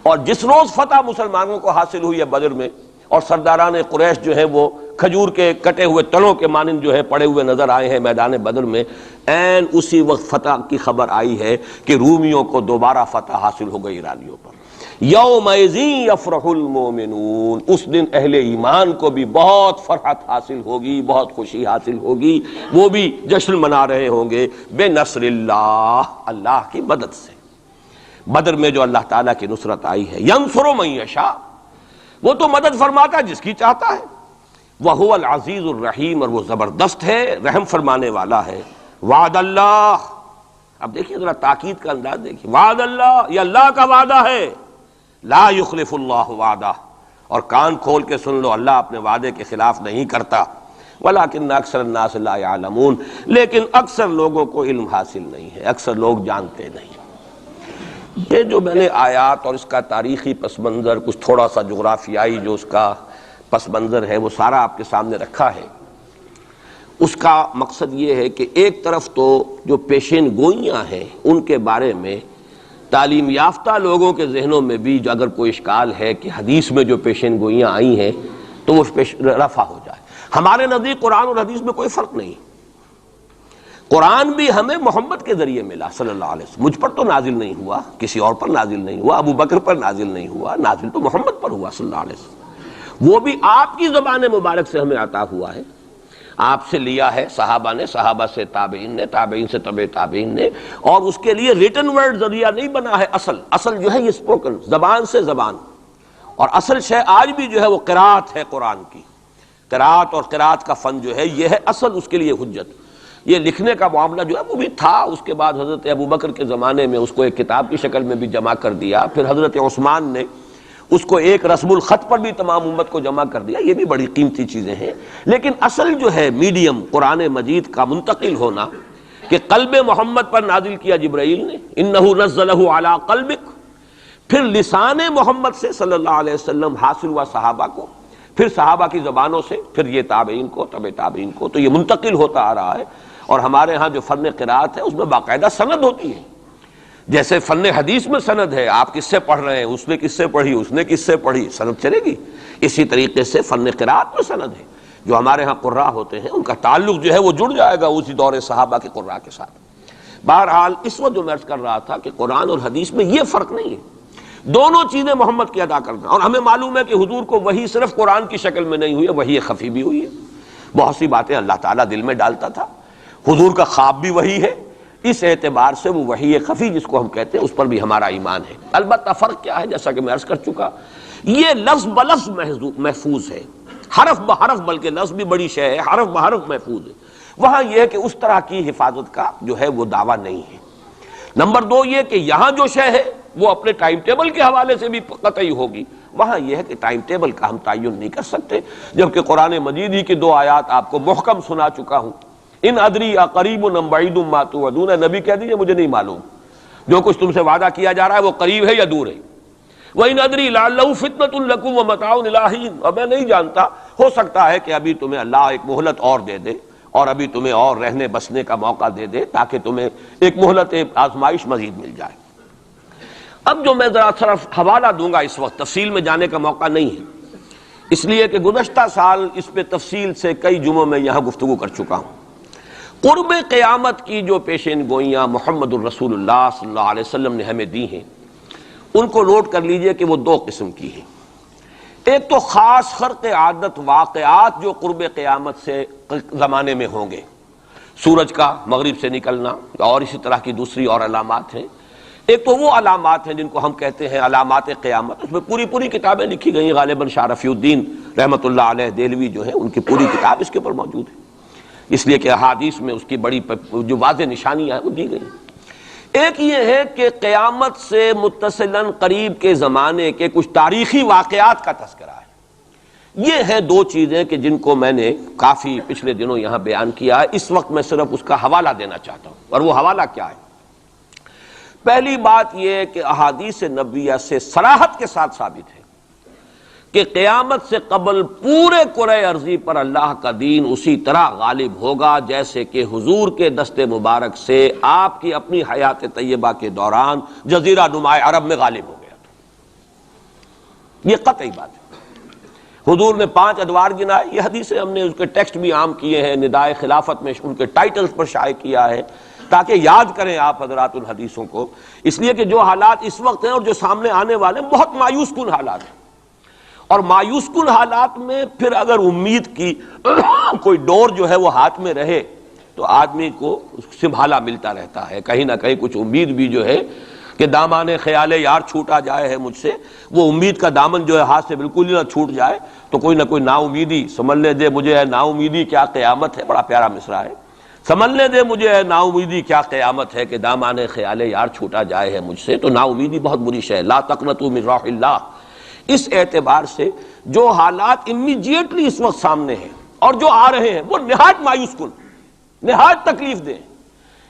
اور جس روز فتح مسلمانوں کو حاصل ہوئی ہے بدر میں، اور سرداران قریش جو ہیں وہ کھجور کے کٹے ہوئے تنوں کے مانند جو ہے پڑے ہوئے نظر آئے ہیں میدان بدر میں، عین اسی وقت فتح کی خبر آئی ہے کہ رومیوں کو دوبارہ فتح حاصل ہو گئی ایرانیوں پر۔ یومئذ یفرح المؤمنون، اس دن اہل ایمان کو بھی بہت فرحت حاصل ہوگی، بہت خوشی حاصل ہوگی، وہ بھی جشن منا رہے ہوں گے بنصر اللہ، اللہ کی مدد سے۔ بدر میں جو اللہ تعالیٰ کی نصرت آئی ہے، ینصر من یشاء، وہ تو مدد فرماتا ہے جس کی چاہتا ہے، وہو العزیز الرحیم، اور وہ زبردست ہے، رحم فرمانے والا ہے۔ وعد اللہ، اب دیکھیے ذرا تاکید کا انداز دیکھیے، وعد اللہ، یہ اللہ کا وعدہ ہے، لا یخلف اللہ وعدہ، اور کان کھول کے سن لو، اللہ اپنے وعدے کے خلاف نہیں کرتا۔ ولکن اکثر الناس لا یعلمون، لیکن اکثر لوگوں کو علم حاصل نہیں ہے، اکثر لوگ جانتے نہیں۔ یہ جو میں نے آیات اور اس کا تاریخی پس منظر، کچھ تھوڑا سا جغرافیائی جو اس کا پس منظر ہے، وہ سارا آپ کے سامنے رکھا ہے۔ اس کا مقصد یہ ہے کہ ایک طرف تو جو پیشین گوئیاں ہیں ان کے بارے میں تعلیم یافتہ لوگوں کے ذہنوں میں بھی جو اگر کوئی اشکال ہے کہ حدیث میں جو پیشین گوئیاں آئی ہیں تو وہ رفع ہو جائے۔ ہمارے نزدیک قرآن اور حدیث میں کوئی فرق نہیں، قرآن بھی ہمیں محمد کے ذریعے ملا صلی اللہ علیہ وسلم، مجھ پر تو نازل نہیں ہوا، کسی اور پر نازل نہیں ہوا، ابو بکر پر نازل نہیں ہوا، نازل تو محمد پر ہوا صلی اللہ علیہ وسلم، وہ بھی آپ کی زبان مبارک سے ہمیں عطا ہوا ہے، آپ سے لیا ہے صحابہ نے، صحابہ سے تابعین نے، تابعین سے تبع تابعین نے، اور اس کے لیے ریٹن ورڈ ذریعہ نہیں بنا ہے، اصل جو ہے یہ اسپوکن، زبان سے زبان، اور اصل شے آج بھی جو ہے وہ قرات ہے قرآن کی، قرات اور قرات کا فن جو ہے یہ ہے اصل اس کے لیے حجت۔ یہ لکھنے کا معاملہ جو ہے وہ بھی تھا، اس کے بعد حضرت ابو بکر کے زمانے میں اس کو ایک کتاب کی شکل میں بھی جمع کر دیا، پھر حضرت عثمان نے اس کو ایک رسم الخط پر بھی تمام امت کو جمع کر دیا، یہ بھی بڑی قیمتی چیزیں ہیں۔ لیکن اصل جو ہے میڈیم قرآن مجید کا منتقل ہونا کہ قلب محمد پر نازل کیا جبرائیل نے، انہ نزلہ علی قلبک، پھر لسان محمد سے صلی اللہ علیہ وسلم حاصل ہوا صحابہ کو، پھر صحابہ کی زبانوں سے، پھر یہ تابعین کو، تبع تابعین کو، تو یہ منتقل ہوتا آ رہا ہے۔ اور ہمارے ہاں جو فن قرات ہے اس میں باقاعدہ سند ہوتی ہے، جیسے فن حدیث میں سند ہے، آپ کس سے پڑھ رہے ہیں، اس نے کس سے پڑھی، اس نے کس سے پڑھی، سند چلے گی۔ اسی طریقے سے فن قرات میں سند ہے، جو ہمارے ہاں قراء ہوتے ہیں ان کا تعلق جو ہے وہ جڑ جائے گا اسی دور صحابہ کے قراء کے ساتھ۔ بہرحال اس وقت جو میں عرض کر رہا تھا کہ قرآن اور حدیث میں یہ فرق نہیں ہے، دونوں چیزیں محمد کی ادا کرنا، اور ہمیں معلوم ہے کہ حضور کو وحی صرف قرآن کی شکل میں نہیں ہوئی ہے، وحی خفی بھی ہوئی ہے، بہت سی باتیں اللہ تعالیٰ دل میں ڈالتا تھا، حضور کا خواب بھی وحی ہے، اس اعتبار سے وہ وحی خفی جس کو ہم کہتے ہیں اس پر بھی ہمارا ایمان ہے۔ البتہ فرق کیا ہے، جیسا کہ میں عرض کر چکا، یہ لفظ بلفظ محفوظ ہے، حرف بحرف، بلکہ لفظ بھی بڑی شے ہے، حرف بحرف محفوظ ہے، وہاں یہ ہے کہ اس طرح کی حفاظت کا جو ہے وہ دعویٰ نہیں ہے۔ نمبر دو یہ کہ یہاں جو شے ہے وہ اپنے ٹائم ٹیبل کے حوالے سے بھی قطعی ہوگی، وہاں یہ ہے کہ ٹائم ٹیبل کا ہم تعین نہیں کر سکتے، جبکہ قرآن مجید ہی کی دو آیات آپ کو محکم سنا چکا ہوں، ان ادری اقریب ام بعید ما توعدون، نبی کہہ دیجیے مجھے نہیں معلوم جو کچھ تم سے وعدہ کیا جا رہا ہے وہ قریب ہے یا دور ہے، وَإِنْ أَدْرِي لَعَلَّهُ فِتْنَةٌ لَكُمْ وَمَتَاعٌ إِلَىٰ حِينٍ، اور میں نہیں جانتا، ہو سکتا ہے کہ ابھی تمہیں اللہ ایک مہلت اور دے دے، اور ابھی تمہیں اور رہنے بسنے کا موقع دے دے، تاکہ تمہیں ایک مہلت آزمائش مزید مل جائے۔ اب جو میں ذرا صرف حوالہ دوں گا، اس وقت تفصیل میں جانے کا موقع نہیں ہے، اس لیے کہ گزشتہ سال اس پہ تفصیل سے کئی جمعوں میں یہاں گفتگو کر چکا ہوں۔ قرب قیامت کی جو پیشین گوئیاں محمد الرسول اللہ صلی اللہ علیہ وسلم نے ہمیں دی ہیں، ان کو نوٹ کر لیجئے کہ وہ دو قسم کی ہیں۔ ایک تو خاص خرق عادت واقعات جو قرب قیامت سے زمانے میں ہوں گے، سورج کا مغرب سے نکلنا اور اسی طرح کی دوسری اور علامات ہیں۔ ایک تو وہ علامات ہیں جن کو ہم کہتے ہیں علامات قیامت، اس میں پوری کتابیں لکھی گئی ہیں، غالباً شاہ رفیع الدین رحمۃ اللہ علیہ دہلوی جو ہیں ان کی پوری کتاب اس کے اوپر موجود ہے، اس لیے کہ احادیث میں اس کی بڑی جو واضح نشانیاں ہیں وہ دی گئی۔ ایک یہ ہے کہ قیامت سے متصلاً قریب کے زمانے کے کچھ تاریخی واقعات کا تذکرہ ہے۔ یہ ہیں دو چیزیں کہ جن کو میں نے کافی پچھلے دنوں یہاں بیان کیا ہے، اس وقت میں صرف اس کا حوالہ دینا چاہتا ہوں، اور وہ حوالہ کیا ہے؟ پہلی بات یہ ہے کہ احادیث نبویہ سے صراحت کے ساتھ ثابت ہے کہ قیامت سے قبل پورے کرۂ ارضی پر اللہ کا دین اسی طرح غالب ہوگا جیسے کہ حضور کے دست مبارک سے آپ کی اپنی حیات طیبہ کے دوران جزیرہ نما عرب میں غالب ہو گیا تھا۔ یہ قطعی بات ہے۔ حضور نے 5 ادوار گنائے، یہ حدیثیں ہم نے اس کے ٹیکسٹ بھی عام کیے ہیں، ندائے خلافت میں ان کے ٹائٹلز پر شائع کیا ہے تاکہ یاد کریں آپ حضرات ان حدیثوں کو، اس لیے کہ جو حالات اس وقت ہیں اور جو سامنے آنے والے ہیں بہت مایوس کن حالات ہیں، اور مایوس کن حالات میں پھر اگر امید کی کوئی ڈور جو ہے وہ ہاتھ میں رہے تو آدمی کو سنبھالا ملتا رہتا ہے، کہیں نہ کہیں کچھ امید بھی جو ہے کہ دامان خیال یار چھوٹا جائے ہے مجھ سے، وہ امید کا دامن جو ہے ہاتھ سے بالکل ہی نہ چھوٹ جائے تو کوئی نہ کوئی نا امیدی سنبھلنے دے مجھے ہے نا امیدی کیا قیامت ہے، بڑا پیارا مصرع ہے، سنبھلنے دے مجھے ہے نا امیدی کیا قیامت ہے کہ دامان خیال یار چھوٹا جائے ہے مجھ سے، تو نا امیدی بہت بری شے ہے، لا تقنطوا من رحمۃ اللہ۔ اس اعتبار سے جو حالات امیڈیٹلی اس وقت سامنے ہیں اور جو آ رہے ہیں وہ نہایت مایوس کن، نہایت تکلیف دہ،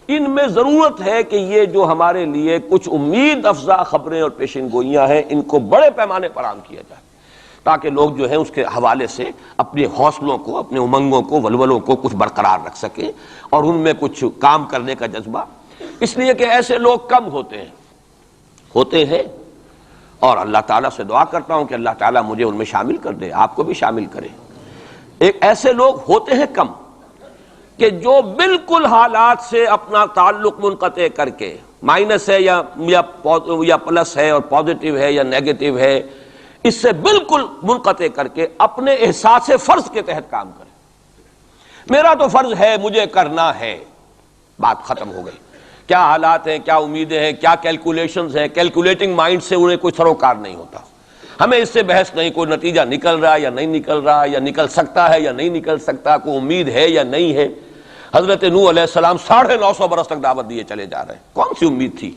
ان میں ضرورت ہے کہ یہ جو ہمارے لیے کچھ امید افزا خبریں اور پیشن گوئیاں ہیں ان کو بڑے پیمانے پر عام کیا جائے، تاکہ لوگ جو ہیں اس کے حوالے سے اپنے حوصلوں کو، اپنے امنگوں کو، ولولوں کو کچھ برقرار رکھ سکیں اور ان میں کچھ کام کرنے کا جذبہ، اس لیے کہ ایسے لوگ کم ہوتے ہیں اور اللہ تعالیٰ سے دعا کرتا ہوں کہ اللہ تعالیٰ مجھے ان میں شامل کر دے، آپ کو بھی شامل کرے۔ ایک ایسے لوگ ہوتے ہیں کم کہ جو بالکل حالات سے اپنا تعلق منقطع کر کے، مائنس ہے یا پلس ہے اور پازیٹیو ہے یا نیگیٹو ہے، اس سے بالکل منقطع کر کے اپنے احساس فرض کے تحت کام کرے، میرا تو فرض ہے مجھے کرنا ہے، بات ختم ہو گئی۔ کیا حالات ہیں، کیا امیدیں ہیں، کیا کیلکولیشنز ہیں، کیلکولیٹنگ مائنڈ سے انہیں کوئی سروکار نہیں ہوتا، ہمیں اس سے بحث نہیں، کوئی نتیجہ نکل رہا ہے یا نہیں نکل رہا یا نکل سکتا ہے یا نہیں نکل سکتا، کوئی امید ہے یا نہیں ہے۔ حضرت نوح علیہ السلام 950 برس تک دعوت دیے چلے جا رہے ہیں، کون سی امید تھی؟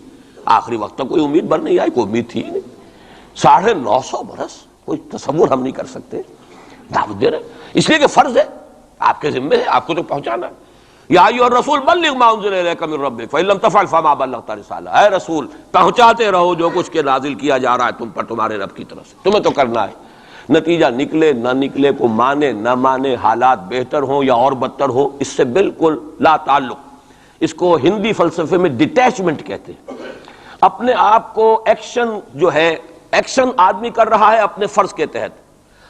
آخری وقت تک کوئی امید بر نہیں آئی، کوئی امید تھی نہیں، 950 برس کوئی تصور ہم نہیں کر سکتے دعوت دے رہے، اس لیے کہ فرض ہے، آپ کے ذمے ہے، آپ کو تو پہنچانا ہے۔ یا ایھا الرسول بلغ ما انزل الیک من ربک فإن لم تفعل فما بلغت رسالہ، اے رسول پہنچاتے رہو جو کچھ کے نازل کیا جا رہا ہے تم پر تمہارے رب کی طرف سے، تمہیں تو کرنا ہے، نتیجہ نکلے نہ نکلے، کو مانے نہ مانے، حالات بہتر ہوں یا اور بدتر ہو، اس سے بالکل لا تعلق۔ اس کو ہندی فلسفے میں ڈیٹیچمنٹ کہتے ہیں، اپنے آپ کو ایکشن جو ہے، ایکشن آدمی کر رہا ہے اپنے فرض کے تحت،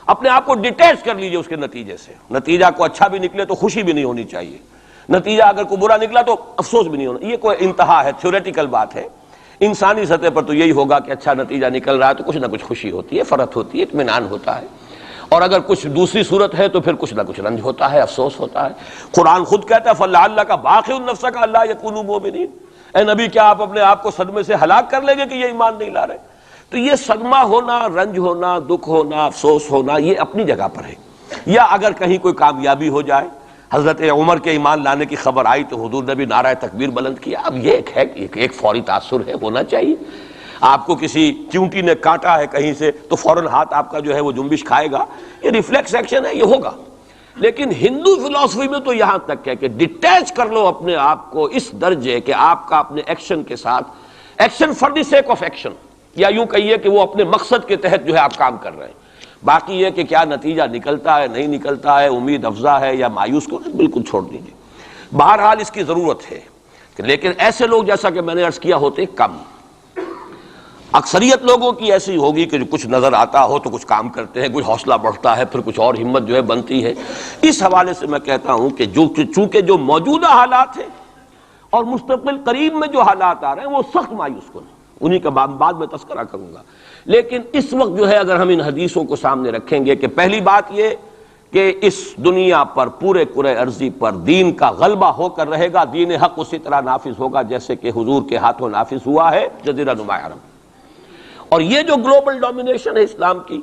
اپنے آپ کو ڈیٹیچ کر لیجئے اس کے نتیجے سے، نتیجہ کو اچھا بھی نکلے تو خوشی بھی نہیں ہونی چاہیے، نتیجہ اگر کوئی برا نکلا تو افسوس بھی نہیں ہونا، یہ کوئی انتہا ہے، تھیوریٹیکل بات ہے۔ انسانی سطح پر تو یہی ہوگا کہ اچھا نتیجہ نکل رہا ہے تو کچھ نہ کچھ خوشی ہوتی ہے، فرحت ہوتی ہے، اطمینان ہوتا ہے، اور اگر کچھ دوسری صورت ہے تو پھر کچھ نہ کچھ رنج ہوتا ہے، افسوس ہوتا ہے۔ قرآن خود کہتا ہے فَلَعَلَّكَ بَاخِعٌ نَفْسَكَ أَلَّا يَكُونُوا مُؤْمِنِينَ، اے نبی کیا آپ اپنے آپ کو صدمے سے ہلاک کر لیں گے کہ یہ ایمان نہیں لا رہے؟ تو یہ صدمہ ہونا، رنج ہونا، دکھ ہونا، افسوس ہونا، یہ اپنی جگہ پر ہے۔ یا اگر کہیں کوئی کامیابی ہو جائے، حضرت عمر کے ایمان لانے کی خبر آئی تو حضور نے بھی نعرہ تکبیر بلند کیا، اب یہ ایک فوری تاثر ہے، ہونا چاہیے۔ آپ کو کسی چونٹی نے کاٹا ہے کہیں سے تو فوراً ہاتھ آپ کا جو ہے وہ جنبش کھائے گا، یہ ریفلیکس ایکشن ہے، یہ ہوگا۔ لیکن ہندو فلسفی میں تو یہاں تک ہے کہ ڈیٹیچ کر لو اپنے آپ کو اس درجے کہ آپ کا اپنے ایکشن کے ساتھ، action for the sake of action, یا یوں کہیے کہ وہ اپنے مقصد کے تحت جو ہے آپ کام کر رہے ہیں، باقی یہ کہ کیا نتیجہ نکلتا ہے نہیں نکلتا ہے، امید افزا ہے یا مایوس کو بالکل چھوڑ دیجیے۔ بہرحال اس کی ضرورت ہے، لیکن ایسے لوگ جیسا کہ میں نے عرض کیا ہوتے کم، اکثریت لوگوں کی ایسی ہوگی کہ جو کچھ نظر آتا ہو تو کچھ کام کرتے ہیں، کچھ حوصلہ بڑھتا ہے، پھر کچھ اور ہمت جو ہے بنتی ہے۔ اس حوالے سے میں کہتا ہوں کہ چونکہ جو موجودہ حالات ہیں اور مستقبل قریب میں جو حالات آ رہے ہیں وہ سخت مایوس کن ہیں، انہی کا بعد میں تذکرہ کروں گا۔ لیکن اس وقت جو ہے اگر ہم ان حدیثوں کو سامنے رکھیں گے کہ پہلی بات یہ کہ اس دنیا پر پورے کرۂ ارضی پر دین کا غلبہ ہو کر رہے گا، دین حق اسی طرح نافذ ہوگا جیسے کہ حضور کے ہاتھوں نافذ ہوا ہے جزیرہ نما عرب۔ اور یہ جو گلوبل ڈومینیشن ہے اسلام کی،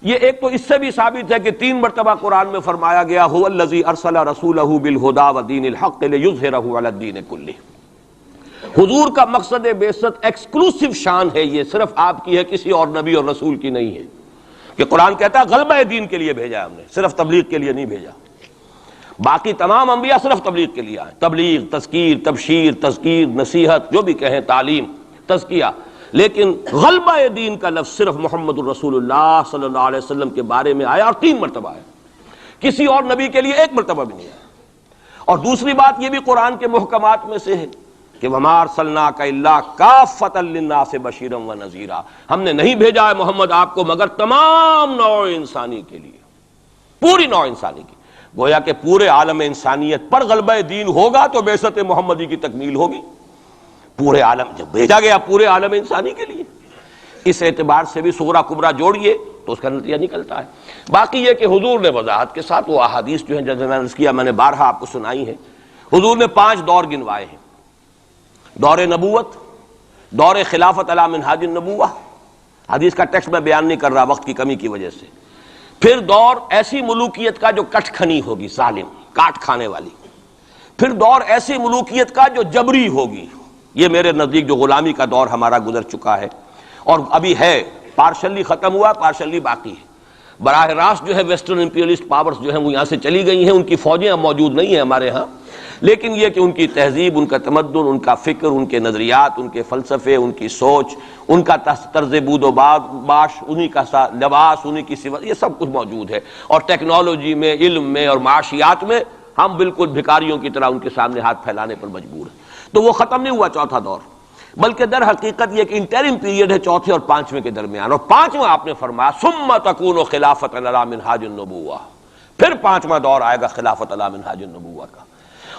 یہ ایک تو اس سے بھی ثابت ہے کہ 3 مرتبہ قرآن میں فرمایا گیا هو الذی ارسل رسولہ بالہدی ودین الحق لیظہرہ علی الدین کلہ۔ حضور کا مقصد بعثت ایکسکلوسیو شان ہے، یہ صرف آپ کی ہے، کسی اور نبی اور رسول کی نہیں ہے، کہ قرآن کہتا ہے غلبہ دین کے لیے بھیجا ہم نے، صرف تبلیغ کے لیے نہیں بھیجا۔ باقی تمام انبیاء صرف تبلیغ کے لیے آئے، تبلیغ، تذکیر، تبشیر، تذکیر، نصیحت، جو بھی کہیں، تعلیم، تزکیہ، لیکن غلبہ دین کا لفظ صرف محمد الرسول اللہ صلی اللہ علیہ وسلم کے بارے میں آیا اور 3 مرتبہ آیا، کسی اور نبی کے لیے 1 مرتبہ بھی نہیں آیا۔ اور دوسری بات یہ بھی قرآن کے محکمات میں سے ہے کہ وَمَا أَرْسَلْنَاكَ إِلَّا كَافَّةً لِلنَّاسِ بَشِيرًا وَنَذِيرًا، ہم نے نہیں بھیجا ہے محمد آپ کو مگر تمام نوع انسانی کے لیے، پوری نوع انسانی کی۔ گویا کہ پورے عالم انسانیت پر غلبہ دین ہوگا تو بعثت محمدی کی تکمیل ہوگی. پورے عالم جب بھیجا گیا پورے عالم انسانی کے لیے، اس اعتبار سے بھی صغرا کبرا جوڑیے تو اس کا نتیجہ نکلتا ہے. باقی یہ کہ حضور نے وضاحت کے ساتھ وہ احادیث جو ہیں جیسے میں نے عرض کیا، میں نے بارہا آپ کو سنائی ہیں. حضور نے 5 دور گنوائے ہیں: دور نبوت، دور خلافت علی منہاج النبوہ، حدیث کا ٹیکسٹ میں بیان نہیں کر رہا وقت کی کمی کی وجہ سے. پھر دور ایسی ملوکیت کا جو کٹ کھنی ہوگی، ظالم، کاٹ کھانے والی. پھر دور ایسی ملوکیت کا جو جبری ہوگی. یہ میرے نزدیک جو غلامی کا دور ہمارا گزر چکا ہے اور ابھی ہے، پارشلی ختم ہوا، پارشلی باقی ہے. براہ راست جو ہے ویسٹرن امپیریلسٹ پاورز جو ہیں وہ یہاں سے چلی گئی ہیں، ان کی فوجیں اب موجود نہیں ہیں ہمارے ہاں، لیکن یہ کہ ان کی تہذیب، ان کا تمدن، ان کا فکر، ان کے نظریات، ان کے فلسفے، ان کی سوچ، ان کا طرز بود و باش، انہی کا لباس، انہی کی صفت، یہ سب کچھ موجود ہے. اور ٹیکنالوجی میں، علم میں اور معاشیات میں ہم بالکل بھکاریوں کی طرح ان کے سامنے ہاتھ پھیلانے پر مجبور ہیں. تو وہ ختم نہیں ہوا چوتھا دور، بلکہ در حقیقت یہ کہ انٹرم پیریڈ ہے چوتھے اور 5ویں کے درمیان. اور 5واں آپ نے فرمایا ثم تکون خلافت علی منہاج النبوہ، پھر 5واں دور آئے گا خلافت علی منہاج النبوہ کا.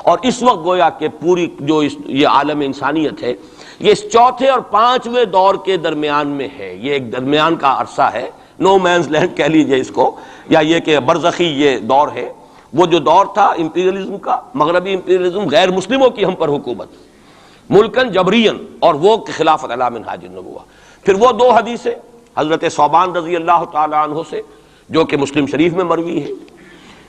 اور اس وقت گویا کہ پوری جو یہ عالم انسانیت ہے یہ اس چوتھے اور 5ویں دور کے درمیان میں ہے. یہ ایک درمیان کا عرصہ ہے، نو مینز لینڈ کہہ لیجئے اس کو، یا یہ کہ برزخی یہ دور ہے. وہ جو دور تھا امپیریلزم کا، مغربی امپیریلزم، غیر مسلموں کی ہم پر حکومت، ملکن جبرین، اور وہ خلافت علی منہاج النبوہ. پھر وہ 2 حدیثیں حضرت ثوبان رضی اللہ تعالی عنہ سے جو کہ مسلم شریف میں مروی ہے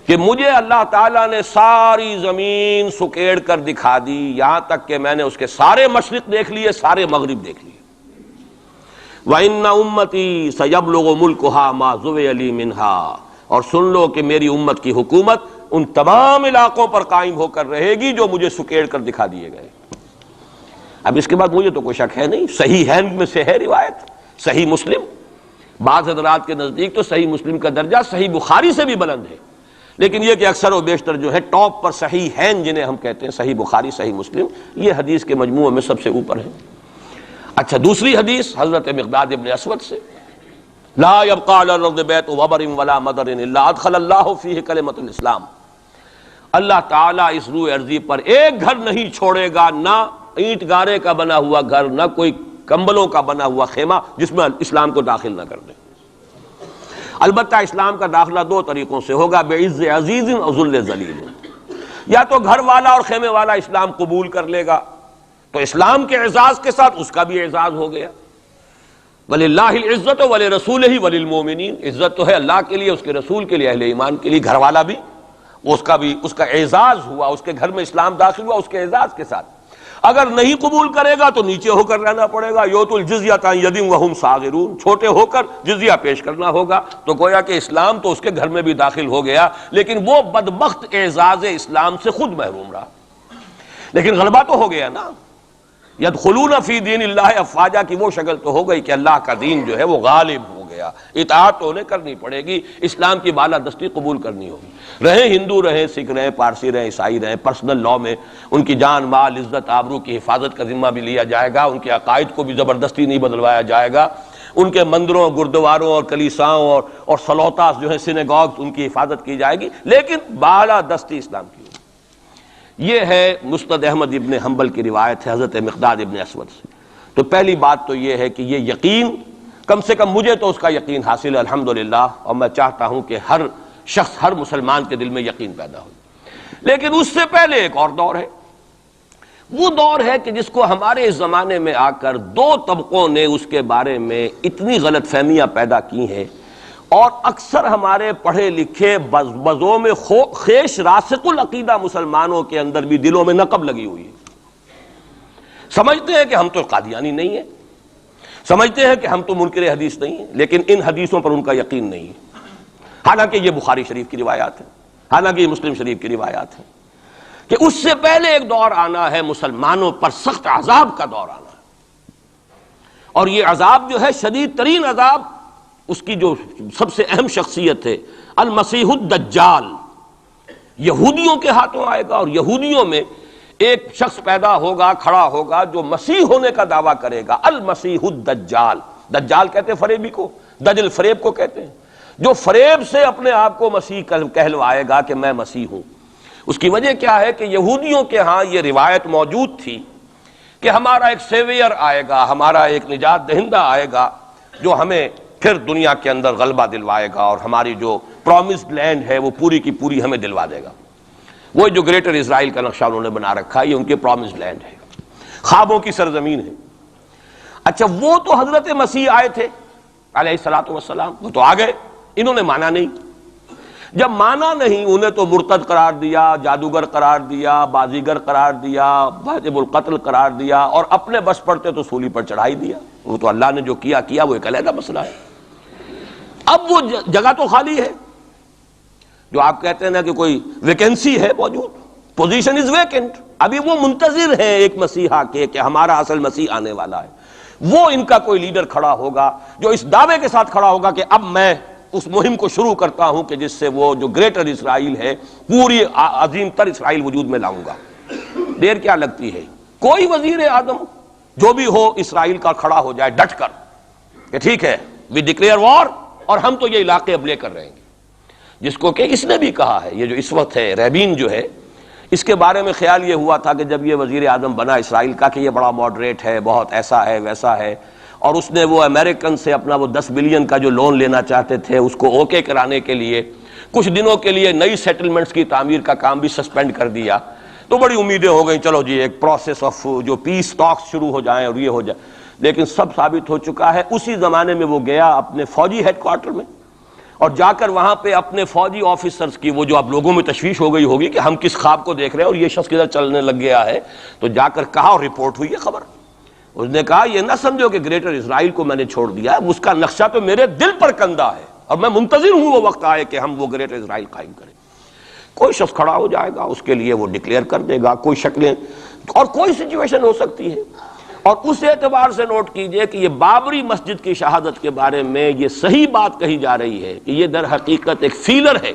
کہ مجھے اللہ تعالیٰ نے ساری زمین سکیڑ کر دکھا دی، یہاں تک کہ میں نے اس کے سارے مشرق دیکھ لیے، سارے مغرب دیکھ لیے. وَإِنَّ أُمَّتِي سَيَبْلُغُ مُلْكُهَا مَا زُوِيَ لِي مِنْهَا، اور سن لو کہ میری امت کی حکومت ان تمام علاقوں پر قائم ہو کر رہے گی جو مجھے سکیڑ کر دکھا دیے گئے. اب اس کے بعد مجھے تو کوئی شک ہے نہیں، صحیح ہے میں سے ہے روایت، صحیح مسلم. بعض حضرات کے نزدیک تو صحیح مسلم کا درجہ صحیح بخاری سے بھی بلند ہے، لیکن یہ کہ اکثر و بیشتر جو ہے ٹاپ پر صحیح ہیں جنہیں ہم کہتے ہیں صحیح بخاری، صحیح مسلم، یہ حدیث کے مجموعے میں سب سے اوپر ہے. اچھا، دوسری حدیث حضرت مقداد ابن اسود سے، لا يبقى على الارض بیت وبر ولا مدر الا ادخل اللہ فیہ کلمۃ الاسلام. اللہ تعالیٰ اس روح ارضی پر ایک گھر نہیں چھوڑے گا، نہ اینٹ گارے کا بنا ہوا گھر، نہ کوئی کمبلوں کا بنا ہوا خیمہ جس میں اسلام کو داخل نہ کر دیں. البتہ اسلام کا داخلہ 2 طریقوں سے ہوگا، بعز عزیز اور ذل ذلیل. یا تو گھر والا اور خیمے والا اسلام قبول کر لے گا تو اسلام کے اعزاز کے ساتھ اس کا بھی اعزاز ہو گیا. وَلِلَّهِ الْعِزَّةُ وَلِرَسُولِهِ وَلِلْمُؤْمِنِينَ، عزت تو ہے اللہ کے لیے، اس کے رسول کے لیے، اہل ایمان کے لیے. گھر والا بھی اس کا اعزاز ہوا، اس کے گھر میں اسلام داخل ہوا اس کے اعزاز کے ساتھ. اگر نہیں قبول کرے گا تو نیچے ہو کر رہنا پڑے گا. یؤتُ الْجِزْیَۃَ عَنْ یَدٍ وَهُمْ صَاغِرُونَ، چھوٹے ہو کر جزیہ پیش کرنا ہوگا. تو گویا کہ اسلام تو اس کے گھر میں بھی داخل ہو گیا، لیکن وہ بدبخت اعزاز اسلام سے خود محروم رہا. لیکن غلبہ تو ہو گیا نا. یدخلون فی دین اللہ افواجا کی وہ شکل تو ہو گئی کہ اللہ کا دین جو ہے وہ غالب ہو گیا. اطاعت تو انہیں کرنی پڑے گی، اسلام کی بالادستی قبول کرنی ہوگی. رہیں ہندو، رہیں سکھ، رہیں پارسی، رہیں عیسائی، رہیں پرسنل لا میں ان کی جان، مال، عزت، آبرو کی حفاظت کا ذمہ بھی لیا جائے گا. ان کے عقائد کو بھی زبردستی نہیں بدلوایا جائے گا. ان کے مندروں، گردواروں اور کلیساؤں اور سلوتاس جو ہیں سینیگاگز، ان کی حفاظت کی جائے گی، لیکن بالادستی اسلام کی. یہ ہے مسند احمد ابن حنبل کی روایت ہے حضرت مقداد ابن اسود سے. تو پہلی بات تو یہ ہے کہ یہ یقین، کم سے کم مجھے تو اس کا یقین حاصل ہے الحمدللہ، اور میں چاہتا ہوں کہ ہر شخص، ہر مسلمان کے دل میں یقین پیدا ہو. لیکن اس سے پہلے ایک اور دور ہے. وہ دور ہے کہ جس کو ہمارے اس زمانے میں آ کر 2 طبقوں نے اس کے بارے میں اتنی غلط فہمیاں پیدا کی ہیں، اور اکثر ہمارے پڑھے لکھے بزوں میں خیش راسخ العقیدہ مسلمانوں کے اندر بھی دلوں میں نقب لگی ہوئی ہے. سمجھتے ہیں کہ ہم تو قادیانی نہیں ہیں، سمجھتے ہیں کہ ہم تو منکر حدیث نہیں ہیں، لیکن ان حدیثوں پر ان کا یقین نہیں ہے. حالانکہ یہ بخاری شریف کی روایات ہیں، حالانکہ یہ مسلم شریف کی روایات ہیں کہ اس سے پہلے ایک دور آنا ہے، مسلمانوں پر سخت عذاب کا دور آنا ہے. اور یہ عذاب جو ہے شدید ترین عذاب، اس کی جو سب سے اہم شخصیت ہے المسیح الدجال، یہودیوں کے ہاتھوں آئے گا. اور یہودیوں میں ایک شخص پیدا ہوگا، کھڑا ہوگا، جو مسیح ہونے کا دعویٰ کرے گا. المسیح الدجال، دجال کہتے ہیں فریبی کو، دجل فریب کو کہتے ہیں. جو فریب سے اپنے آپ کو مسیح کہلوائے گا کہ میں مسیح ہوں. اس کی وجہ کیا ہے کہ یہودیوں کے ہاں یہ روایت موجود تھی کہ ہمارا ایک سیویئر آئے گا، ہمارا ایک نجات دہندہ آئے گا جو ہمیں پھر دنیا کے اندر غلبہ دلوائے گا اور ہماری جو پرومسڈ لینڈ ہے وہ پوری کی پوری ہمیں دلوا دے گا. وہ جو گریٹر اسرائیل کا نقشہ انہوں نے بنا رکھا ہے، یہ ان کے پرومسڈ لینڈ ہے، خوابوں کی سرزمین ہے. اچھا وہ تو حضرت مسیح آئے تھے علیہ الصلوۃ والسلام، وہ تو آ گئے، انہوں نے مانا نہیں. جب مانا نہیں، انہیں تو مرتد قرار دیا، جادوگر قرار دیا، بازیگر قرار دیا، واجب القتل قرار دیا، اور اپنے بس پڑتے تو سولی پر چڑھائی دیا. وہ تو اللہ نے جو کیا وہ ایک علیحدہ مسئلہ ہے. اب وہ جگہ تو خالی ہے جو آپ کہتے ہیں نا کہ کوئی ویکینسی ہے موجود، پوزیشن از ویکنٹ. ابھی وہ منتظر ہیں ایک مسیحا کے کہ ہمارا اصل مسیح آنے والا ہے. وہ ان کا کوئی لیڈر کھڑا ہوگا جو اس دعوے کے ساتھ کھڑا ہوگا کہ اب میں اس مہم کو شروع کرتا ہوں کہ جس سے وہ جو گریٹر اسرائیل ہے، پوری عظیم تر اسرائیل وجود میں لاؤں گا. دیر کیا لگتی ہے؟ کوئی وزیر اعظم جو بھی ہو اسرائیل کا کھڑا ہو جائے ڈٹ کر کہ ٹھیک ہے وی ڈکلیئر وار، اور ہم تو یہ علاقے اب لے کر رہیں گے. جس کو کہ اس نے بھی کہا ہے، یہ جو اس وقت ہے ریبین جو ہے، اس کے بارے میں خیال یہ ہوا تھا کہ جب یہ وزیر اعظم بنا اسرائیل کا کہ یہ بڑا ماڈریٹ ہے، بہت ایسا ہے ویسا ہے، اور اس نے وہ امریکن سے اپنا وہ 10 بلین کا جو لون لینا چاہتے تھے اس کو اوکے کرانے کے لیے کچھ دنوں کے لیے نئی سیٹلمنٹس کی تعمیر کا کام بھی سسپینڈ کر دیا. تو بڑی امیدیں ہو گئیں، چلو جی ایک پروسیس آف جو پیس ٹاکس شروع ہو جائیں اور یہ ہو جائے. لیکن سب ثابت ہو چکا ہے. اسی زمانے میں وہ گیا اپنے فوجی ہیڈ کوارٹر میں، اور جا کر وہاں پہ اپنے فوجی آفیسرز کی وہ جو اب لوگوں میں تشویش ہو گئی ہوگی کہ ہم کس خواب کو دیکھ رہے ہیں اور یہ شخص کدھر چلنے لگ گیا ہے، تو جا کر کہا اور رپورٹ ہوئی ہے خبر. اس نے کہا یہ نہ سمجھو کہ گریٹر اسرائیل کو میں نے چھوڑ دیا ہے، اس کا نقشہ تو میرے دل پر کندہ ہے اور میں منتظر ہوں وہ وقت آئے کہ ہم وہ گریٹر اسرائیل قائم کریں. کوئی شخص کھڑا ہو جائے گا، اس کے لیے وہ ڈکلیئر کر دے گا، کوئی شکلیں اور کوئی سچویشن ہو سکتی ہے. اور اس اعتبار سے نوٹ کیجئے کہ یہ بابری مسجد کی شہادت کے بارے میں یہ صحیح بات کہی جا رہی ہے کہ یہ در حقیقت ایک فیلر ہے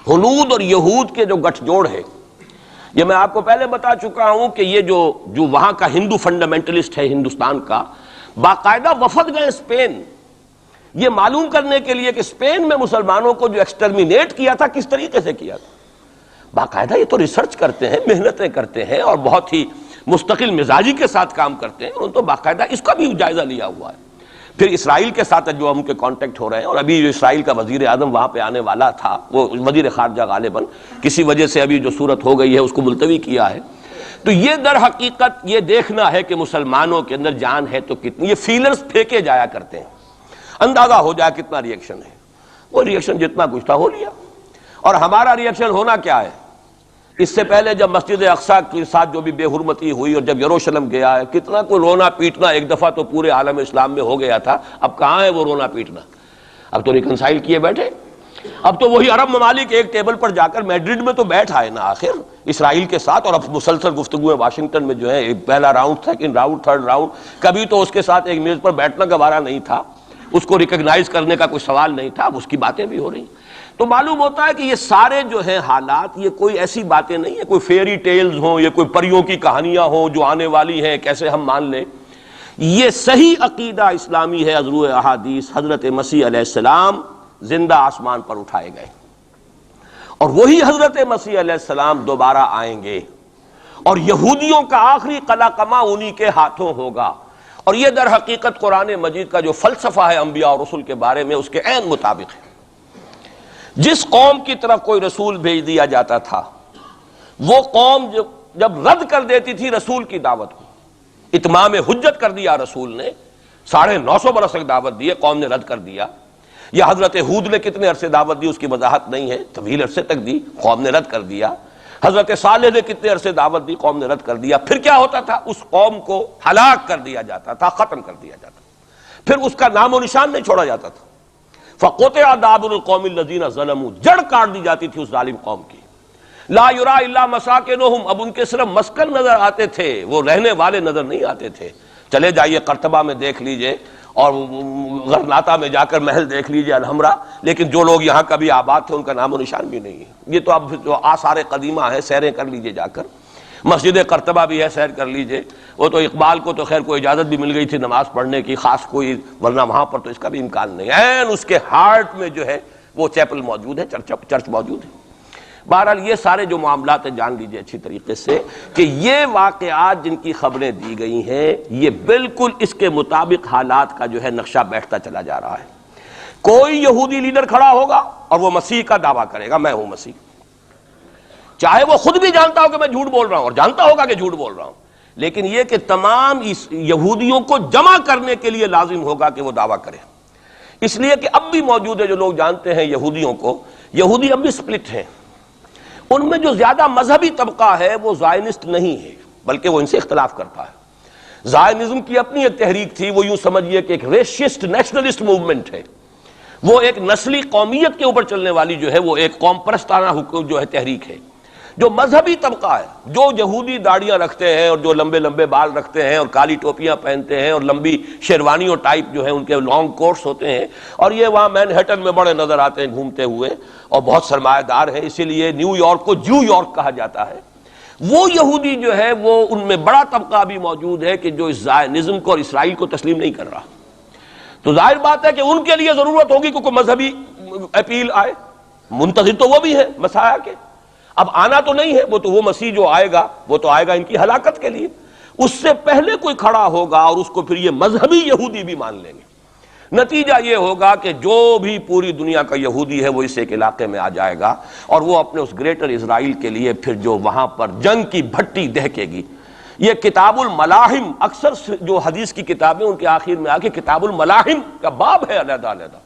ہنود اور یہود کے جو گٹھ جوڑ ہے. یہ میں آپ کو پہلے بتا چکا ہوں کہ یہ جو وہاں کا ہندو فنڈامنٹلسٹ ہے ہندوستان کا، باقاعدہ وفد گئے اسپین یہ معلوم کرنے کے لیے کہ اسپین میں مسلمانوں کو جو ایکسٹرمینیٹ کیا تھا کس طریقے سے کیا تھا. باقاعدہ یہ تو ریسرچ کرتے ہیں، محنتیں کرتے ہیں اور بہت ہی مستقل مزاجی کے ساتھ کام کرتے ہیں. انہوں نے تو باقاعدہ اس کا بھی جائزہ لیا ہوا ہے. پھر اسرائیل کے ساتھ جو ہم کے کانٹیکٹ ہو رہے ہیں، اور ابھی جو اسرائیل کا وزیر اعظم وہاں پہ آنے والا تھا، وہ وزیر خارجہ غالباً کسی وجہ سے ابھی جو صورت ہو گئی ہے اس کو ملتوی کیا ہے. تو یہ در حقیقت یہ دیکھنا ہے کہ مسلمانوں کے اندر جان ہے تو کتنی. یہ فیلرز پھینکے جایا کرتے ہیں، اندازہ ہو جائے کتنا ری ایکشن ہے. وہ ری ایکشن جتنا کچھ تھا ہو لیا. اور ہمارا ری ایکشن ہونا کیا ہے؟ اس سے پہلے جب مسجد اقصیٰ کے ساتھ جو بھی بے حرمتی ہوئی اور جب یروشلم گیا ہے، کتنا کوئی رونا پیٹنا ایک دفعہ تو پورے عالم اسلام میں ہو گیا تھا. اب کہاں ہے وہ رونا پیٹنا؟ اب تو ریکنسائل کیے بیٹھے. اب تو وہی عرب ممالک ایک ٹیبل پر جا کر میڈرڈ میں تو بیٹھ آئے نا آخر اسرائیل کے ساتھ، اور اب مسلسل گفتگویں واشنگٹن میں جو ہے، ایک پہلا round, second round, third round, کبھی تو اس کے ساتھ ایک میز پر بیٹھنا گوارا نہیں تھا، اس کو ریکگنائز کرنے کا کوئی سوال نہیں تھا. اب اس کی باتیں بھی ہو رہی. تو معلوم ہوتا ہے کہ یہ سارے جو ہیں حالات، یہ کوئی ایسی باتیں نہیں ہیں کوئی فیری ٹیلز ہوں، یہ کوئی پریوں کی کہانیاں ہوں جو آنے والی ہیں کیسے ہم مان لیں. یہ صحیح عقیدہ اسلامی ہے. از روئے احادیث حضرت مسیح علیہ السلام زندہ آسمان پر اٹھائے گئے، اور وہی حضرت مسیح علیہ السلام دوبارہ آئیں گے، اور یہودیوں کا آخری قلع قمع انہی کے ہاتھوں ہوگا. اور یہ در حقیقت قرآن مجید کا جو فلسفہ ہے انبیاء اور رسل کے بارے میں، اس کے عین مطابق ہے. جس قوم کی طرف کوئی رسول بھیج دیا جاتا تھا، وہ قوم جب رد کر دیتی تھی رسول کی دعوت کو، اتمام حجت کر دیا رسول نے، 950 برس تک دعوت دی، قوم نے رد کر دیا. یا حضرت ہود نے کتنے عرصے دعوت دی اس کی وضاحت نہیں ہے، طویل عرصے تک دی، قوم نے رد کر دیا. حضرت صالح نے کتنے عرصے دعوت دی، قوم نے رد کر دیا. پھر کیا ہوتا تھا؟ اس قوم کو ہلاک کر دیا جاتا تھا، ختم کر دیا جاتا تھا، پھر اس کا نام و نشان نہیں چھوڑا جاتا تھا. فَقُطِعَ دَابِرُ الْقَوْمِ الَّذِينَ ظَلَمُوا، جڑ کاٹ دی جاتی تھی اس ظالم قوم کی. لا یرا الا مساکنہم، اب ان کے صرف مسکن نظر آتے تھے، وہ رہنے والے نظر نہیں آتے تھے. چلے جائیے قرطبہ میں دیکھ لیجئے اور غرناطہ میں جا کر محل دیکھ لیجئے الحمرا، لیکن جو لوگ یہاں کبھی آباد تھے ان کا نام و نشان بھی نہیں ہے. یہ تو اب جو آثار قدیمہ ہیں، سیریں کر لیجئے جا کر. مسجد قرطبہ بھی ہے، سیر کر لیجئے، وہ تو اقبال کو تو خیر کوئی اجازت بھی مل گئی تھی نماز پڑھنے کی خاص کوئی، ورنہ وہاں پر تو اس کا بھی امکان نہیں ہے، اس کے ہارٹ میں جو ہے وہ چیپل موجود ہے، چرچ موجود ہے۔ بہرحال یہ سارے جو معاملات ہیں جان لیجئے اچھی طریقے سے کہ یہ واقعات جن کی خبریں دی گئی ہیں یہ بالکل اس کے مطابق حالات کا جو ہے نقشہ بیٹھتا چلا جا رہا ہے۔ کوئی یہودی لیڈر کھڑا ہوگا اور وہ مسیح کا دعویٰ کرے گا، میں ہوں مسیح، چاہے وہ خود بھی جانتا ہو کہ میں جھوٹ بول رہا ہوں اور جانتا ہوگا کہ جھوٹ بول رہا ہوں، لیکن یہ کہ تمام یہودیوں کو جمع کرنے کے لیے لازم ہوگا کہ وہ دعویٰ کرے۔ اس لیے کہ اب بھی موجود ہے، جو لوگ جانتے ہیں یہودیوں کو، یہودی اب بھی سپلٹ ہیں، ان میں جو زیادہ مذہبی طبقہ ہے وہ زائنسٹ نہیں ہے بلکہ وہ ان سے اختلاف کرتا ہے۔ زائنزم کی اپنی ایک تحریک تھی، وہ یوں سمجھیے کہ ایک ریشسٹ نیشنلسٹ موومنٹ ہے، وہ ایک نسلی قومیت کے اوپر چلنے والی جو ہے وہ ایک قوم پرستانہ جو ہے تحریک ہے۔ جو مذہبی طبقہ ہے، جو یہودی داڑیاں رکھتے ہیں اور جو لمبے لمبے بال رکھتے ہیں اور کالی ٹوپیاں پہنتے ہیں اور لمبی شیروانیوں ٹائپ جو ہے ان کے لانگ کوٹس ہوتے ہیں، اور یہ وہاں مینہٹن میں بڑے نظر آتے ہیں گھومتے ہوئے اور بہت سرمایہ دار ہیں، اسی لیے نیو یارک کو جو یارک کہا جاتا ہے، وہ یہودی جو ہے وہ ان میں بڑا طبقہ بھی موجود ہے کہ جو اس زائنزم کو اور اسرائیل کو تسلیم نہیں کر رہا۔ تو ظاہر بات ہے کہ ان کے لیے ضرورت ہوگی کہ کوئی مذہبی اپیل آئے، منتظر تو وہ بھی ہے مسیح کے، اب آنا تو نہیں ہے، وہ مسیح جو آئے گا وہ تو آئے گا ان کی ہلاکت کے لیے، اس سے پہلے کوئی کھڑا ہوگا اور اس کو پھر یہ مذہبی یہودی بھی مان لیں گے۔ نتیجہ یہ ہوگا کہ جو بھی پوری دنیا کا یہودی ہے وہ اس ایک علاقے میں آ جائے گا اور وہ اپنے اس گریٹر اسرائیل کے لیے پھر جو وہاں پر جنگ کی بھٹی دہکے گی۔ یہ کتاب الملاحم، اکثر جو حدیث کی کتابیں ان کے آخر میں آ کے کتاب الملاحم کا باب ہے علیحدہ علیحدہ،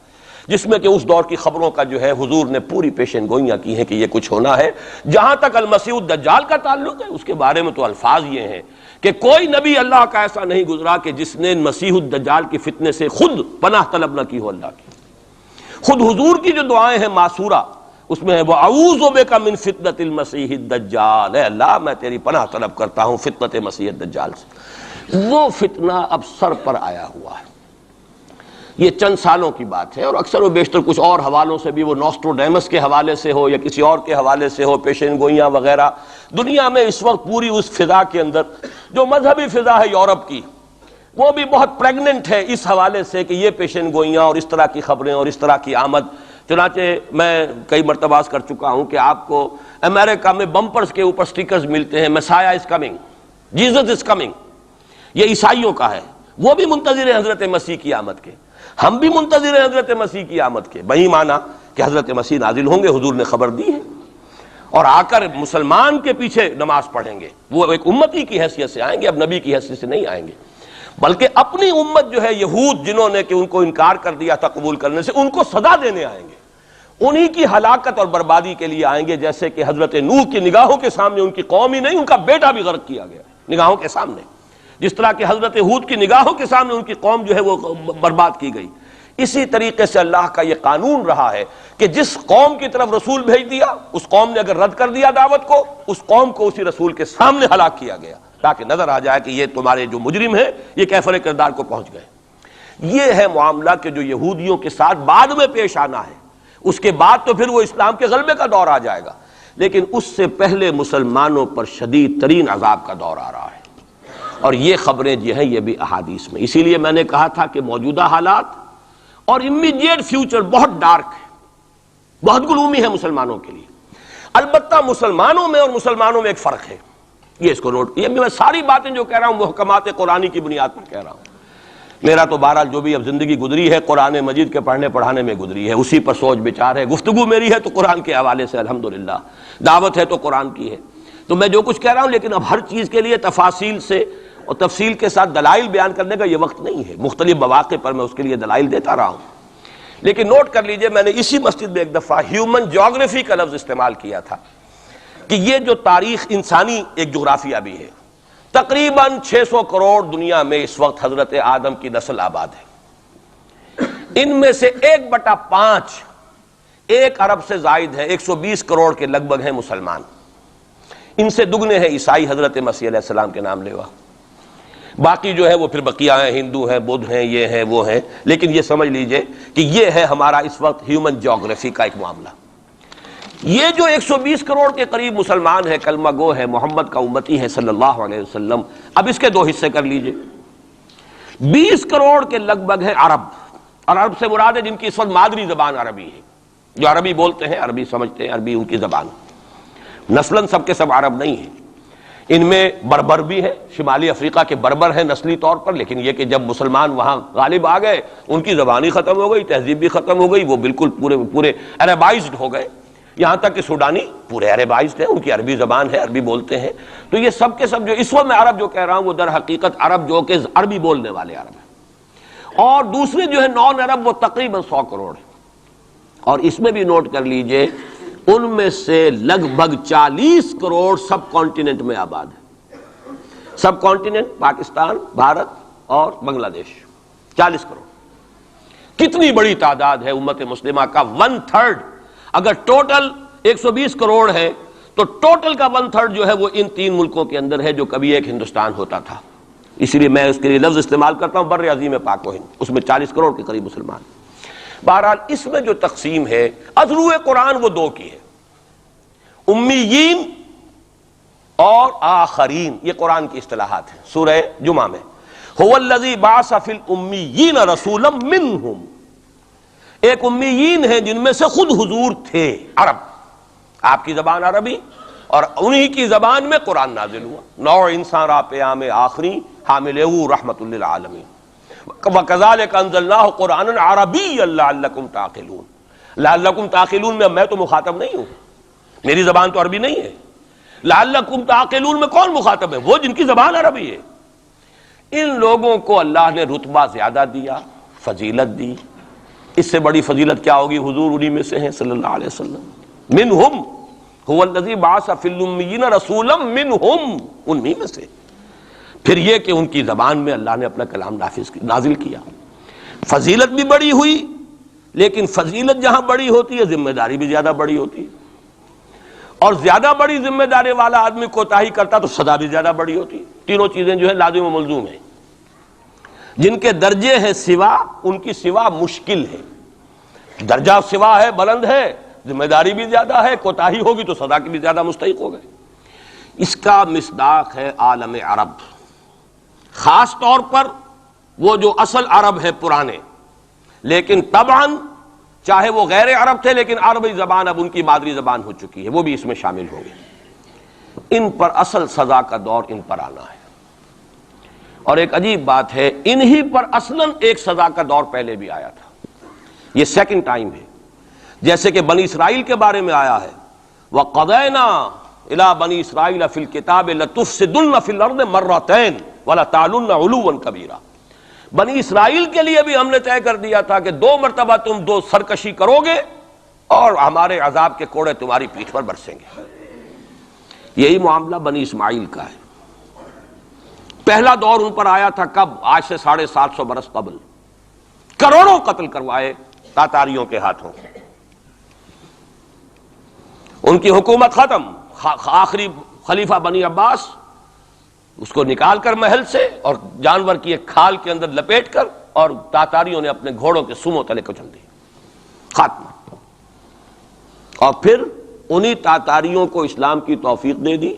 جس میں کہ اس دور کی خبروں کا جو ہے حضور نے پوری پیشن گوئیاں کی ہیں کہ یہ کچھ ہونا ہے۔ جہاں تک المسیح الدجال کا تعلق ہے اس کے بارے میں تو الفاظ یہ ہیں کہ کوئی نبی اللہ کا ایسا نہیں گزرا کہ جس نے مسیح الدجال کے فتنے سے خود پناہ طلب نہ کی ہو اللہ کی۔ خود حضور کی جو دعائیں ہیں معصورہ، اس میں ہے وَأَعُوذُ بِكَ مِن فِتْنَةِ الْمَسِيحِ الدَّجَّالِ، اے اللہ میں تیری پناہ طلب کرتا ہوں فتنت مسیح الدجال سے۔ وہ فتنہ اب سر پر آیا ہوا ہے، یہ چند سالوں کی بات ہے، اور اکثر و بیشتر کچھ اور حوالوں سے بھی، وہ نوسٹروڈیمس کے حوالے سے ہو یا کسی اور کے حوالے سے ہو، پیشین گوئیاں وغیرہ، دنیا میں اس وقت پوری اس فضا کے اندر جو مذہبی فضا ہے یورپ کی، وہ بھی بہت پریگننٹ ہے اس حوالے سے کہ یہ پیشین گوئیاں اور اس طرح کی خبریں اور اس طرح کی آمد۔ چنانچہ میں کئی مرتبہ کر چکا ہوں کہ آپ کو امریکہ میں بمپرز کے اوپر سٹیکرز ملتے ہیں، مسیح is coming, Jesus is coming, یہ عیسائیوں کا ہے، وہ بھی منتظر ہیں حضرت مسیح کی آمد کے، ہم بھی منتظر ہیں حضرت مسیح کی آمد کے، وہی مانا کہ حضرت مسیح نازل ہوں گے، حضور نے خبر دی ہے، اور آ کر مسلمان کے پیچھے نماز پڑھیں گے، وہ ایک امتی کی حیثیت سے آئیں گے، اب نبی کی حیثیت سے نہیں آئیں گے، بلکہ اپنی امت جو ہے یہود جنہوں نے کہ ان کو انکار کر دیا تھا قبول کرنے سے، ان کو سزا دینے آئیں گے، انہی کی ہلاکت اور بربادی کے لیے آئیں گے، جیسے کہ حضرت نوح کی نگاہوں کے سامنے ان کی قوم ہی نہیں ان کا بیٹا بھی غرق کیا گیا نگاہوں کے سامنے، جس طرح کہ حضرت ہود کی نگاہوں کے سامنے ان کی قوم جو ہے وہ برباد کی گئی۔ اسی طریقے سے اللہ کا یہ قانون رہا ہے کہ جس قوم کی طرف رسول بھیج دیا، اس قوم نے اگر رد کر دیا دعوت کو، اس قوم کو اسی رسول کے سامنے ہلاک کیا گیا، تاکہ نظر آ جائے کہ یہ تمہارے جو مجرم ہیں یہ کیفر کردار کو پہنچ گئے۔ یہ ہے معاملہ کہ جو یہودیوں کے ساتھ بعد میں پیش آنا ہے، اس کے بعد تو پھر وہ اسلام کے غلبے کا دور آ جائے گا، لیکن اس سے پہلے مسلمانوں پر شدید ترین عذاب کا دور آ رہا ہے، اور یہ خبریں جو ہیں یہ بھی احادیث میں۔ اسی لیے میں نے کہا تھا کہ موجودہ حالات اور امیڈیٹ فیوچر بہت ڈارک ہے، بہت گلومی ہے مسلمانوں کے لیے۔ البتہ مسلمانوں میں اور مسلمانوں میں ایک فرق ہے، یہ اس کو نوٹ، یہ میں ساری باتیں جو کہہ رہا ہوں محکمات قرآنی کی بنیاد پر کہہ رہا ہوں۔ میرا تو بہرحال جو بھی اب زندگی گزری ہے قرآن مجید کے پڑھنے پڑھانے میں گزری ہے، اسی پر سوچ بچار ہے، گفتگو میری ہے تو قرآن کے حوالے سے الحمدللہ، دعوت ہے تو قرآن کی ہے، تو میں جو کچھ کہہ رہا ہوں، لیکن اب ہر چیز کے لیے تفاصیل سے اور تفصیل کے ساتھ دلائل بیان کرنے کا یہ وقت نہیں ہے، مختلف مواقع پر میں اس کے لیے دلائل دیتا رہا ہوں۔ لیکن نوٹ کر لیجئے، میں نے اسی مسجد میں ایک دفعہ ہیومن جیوگرافی کا لفظ استعمال کیا تھا کہ یہ جو تاریخ انسانی ایک جغرافیہ بھی ہے، تقریباً 600 کروڑ دنیا میں اس وقت حضرت آدم کی نسل آباد ہے، ان میں سے 1/5 1 ارب سے زائد ہے، 120 کروڑ کے لگ بھگ ہیں مسلمان، ان سے دگنے ہیں عیسائی حضرت مسیح علیہ السلام کے نام لیوا، باقی جو ہے وہ پھر بقیہ ہیں، ہندو ہیں، بدھ ہیں، یہ ہیں وہ ہیں، لیکن یہ سمجھ لیجئے کہ یہ ہے ہمارا اس وقت ہیومن جیوگرافی کا ایک معاملہ۔ یہ جو 120 کروڑ کے قریب مسلمان ہے، کلمہ گو ہے، محمد کا امتی ہے صلی اللہ علیہ وسلم، اب اس کے دو حصے کر لیجئے۔ 20 کروڑ کے لگ بھگ ہے عرب، اور عرب سے مراد ہے جن کی اس وقت مادری زبان عربی ہے، جو عربی بولتے ہیں، عربی سمجھتے ہیں، عربی ان کی زبان۔ نسلاً سب کے سب عرب نہیں ہیں، ان میں بربر بھی ہے، شمالی افریقہ کے بربر ہیں نسلی طور پر، لیکن یہ کہ جب مسلمان وہاں غالب آ گئے ان کی زبان ہی ختم ہو گئی، تہذیب بھی ختم ہو گئی، وہ بالکل پورے عربائزڈ ہو گئے، یہاں تک کہ سوڈانی پورے عربائزڈ ہیں، ان کی عربی زبان ہے، عربی بولتے ہیں۔ تو یہ سب کے سب جو اس وقت میں عرب جو کہہ رہا ہوں وہ در حقیقت عرب جو کہ عربی بولنے والے عرب ہیں، اور دوسرے جو ہے نان عرب وہ تقریباً 100 کروڑ ہیں۔ اور اس میں بھی نوٹ کر لیجئے ان میں سے لگ بھگ 40 کروڑ سب کانٹیننٹ میں آباد ہے، سب کانٹیننٹ پاکستان، بھارت اور بنگلہ دیش، 40 کروڑ۔ کتنی بڑی تعداد ہے امت مسلمہ کا، 1/3۔ اگر ٹوٹل 120 کروڑ ہے تو ٹوٹل کا 1/3 جو ہے وہ ان 3 ملکوں کے اندر ہے جو کبھی ایک ہندوستان ہوتا تھا، اسی لیے میں اس کے لیے لفظ استعمال کرتا ہوں بر عظیم پاک و ہند، اس میں 40 کروڑ کے قریب مسلمان۔ بہرحال اس میں جو تقسیم ہے ازرو قرآن وہ دو کی ہے، امیین اور آخرین، یہ قرآن کی اصطلاحات ہیں سورہ جمعہ میں۔ هو الذی بعث فی الامیین رسولا منہم، ایک امیین ہیں جن میں سے خود حضور تھے، عرب، آپ کی زبان عربی، اور انہی کی زبان میں قرآن نازل ہوا۔ نوع انسان را پیام آخری حاملہ رحمت للعالمین، وَكَذَلِكَ أَنزَلْنَاهُ قُرْآنًا عَرَبِيًّا لَعَلَّكُمْ تَعْقِلُونَ، لَعَلَّكُمْ تَعْقِلُونَ میں تو مخاطب نہیں ہوں، میری زبان تو عربی نہیں ہے۔ لَعَلَّكُمْ تَعْقِلُونَ میں کون مخاطب ہے؟ وہ جن کی زبان عربی ہے۔ ان لوگوں کو اللہ نے رتبہ زیادہ دیا، فضیلت دی، اس سے بڑی فضیلت کیا ہوگی؟ حضور انہی میں سے ہیں صلی اللہ علیہ وسلم۔ منہم هو الذی بعث فی الامیین رسولا منہم، انہی میں سے۔ پھر یہ کہ ان کی زبان میں اللہ نے اپنا کلام نازل کیا، فضیلت بھی بڑی ہوئی، لیکن فضیلت جہاں بڑی ہوتی ہے ذمہ داری بھی زیادہ بڑی ہوتی ہے، اور زیادہ بڑی ذمہ داری والا آدمی کوتاہی کرتا تو سزا بھی زیادہ بڑی ہوتی ہے۔ تینوں چیزیں جو ہے لازم و ملزوم ہیں، جن کے درجے ہیں سوا، ان کی سوا مشکل ہے، درجہ سوا ہے، بلند ہے، ذمہ داری بھی زیادہ ہے، کوتاہی ہوگی تو سزا کی بھی زیادہ مستحق ہو گئے۔ اس کا مصداق ہے عالم عرب، خاص طور پر وہ جو اصل عرب ہے پرانے، لیکن طبعاً چاہے وہ غیر عرب تھے لیکن عربی زبان اب ان کی مادری زبان ہو چکی ہے، وہ بھی اس میں شامل ہو گئے۔ ان پر اصل سزا کا دور ان پر آنا ہے، اور ایک عجیب بات ہے، انہی پر اصلاً ایک سزا کا دور پہلے بھی آیا تھا، یہ سیکنڈ ٹائم ہے، جیسے کہ بنی اسرائیل کے بارے میں آیا ہے، وَقَضَيْنَا إِلَىٰ بَنِي إِسْرَائِيلَ فِي الْكِتَابِ لَتُفْسِدُنَّ فِي الْأَرْضِ مَرَّتَيْنِ وَلَتَعْلُنَّ عُلُوًّا كَبِيرًا، بنی اسرائیل کے لیے بھی ہم نے طے کر دیا تھا کہ 2 مرتبہ تم 2 سرکشی کرو گے اور ہمارے عذاب کے کوڑے تمہاری پیٹھ پر برسیں گے۔ یہی معاملہ بنی اسماعیل کا ہے۔ پہلا دور ان پر آیا تھا کب؟ آج سے 750 برس قبل، کروڑوں قتل کروائے تاتاریوں کے ہاتھوں، ان کی حکومت ختم، آخری خلیفہ بنی عباس اس کو نکال کر محل سے اور جانور کی ایک کھال کے اندر لپیٹ کر، اور تاتاریوں نے اپنے گھوڑوں کے سموں تلے کچل دی، خاتمہ۔ اور پھر انہی تاتاریوں کو اسلام کی توفیق دے دی،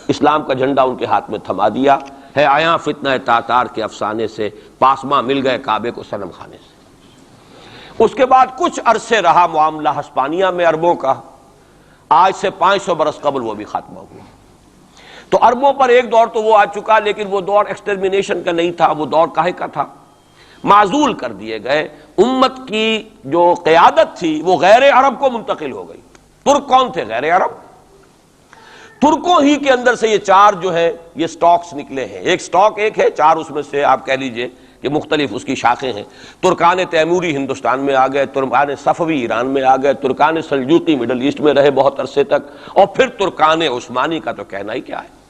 اسلام کا جھنڈا ان کے ہاتھ میں تھما دیا ہے، آیا فتنہ تاتار کے افسانے سے پاسماں مل گئے کعبے کو صنم خانے سے۔ اس کے بعد کچھ عرصے رہا معاملہ ہسپانیہ میں عربوں کا، آج سے 500 برس قبل وہ بھی خاتمہ ہوا۔ تو عربوں پر ایک دور تو وہ آ چکا، لیکن وہ دور ایکسٹرمینیشن کا نہیں تھا، وہ دور کاہے کا تھا؟ معزول کر دیے گئے، امت کی جو قیادت تھی وہ غیر عرب کو منتقل ہو گئی۔ ترک کون تھے؟ غیر عرب۔ ترکوں ہی کے اندر سے یہ 4 جو ہے یہ سٹاکس نکلے ہیں، ایک سٹاک ایک ہے، 4 اس میں سے آپ کہہ لیجئے کہ مختلف اس کی شاخیں ہیں۔ ترکان تیموری ہندوستان میں آ گئے، ترکان صفوی ایران میں آ گئے، ترکان سلجوقی مڈل ایسٹ میں رہے بہت عرصے تک، اور پھر ترکان عثمانی کا تو کہنا ہی کیا ہے،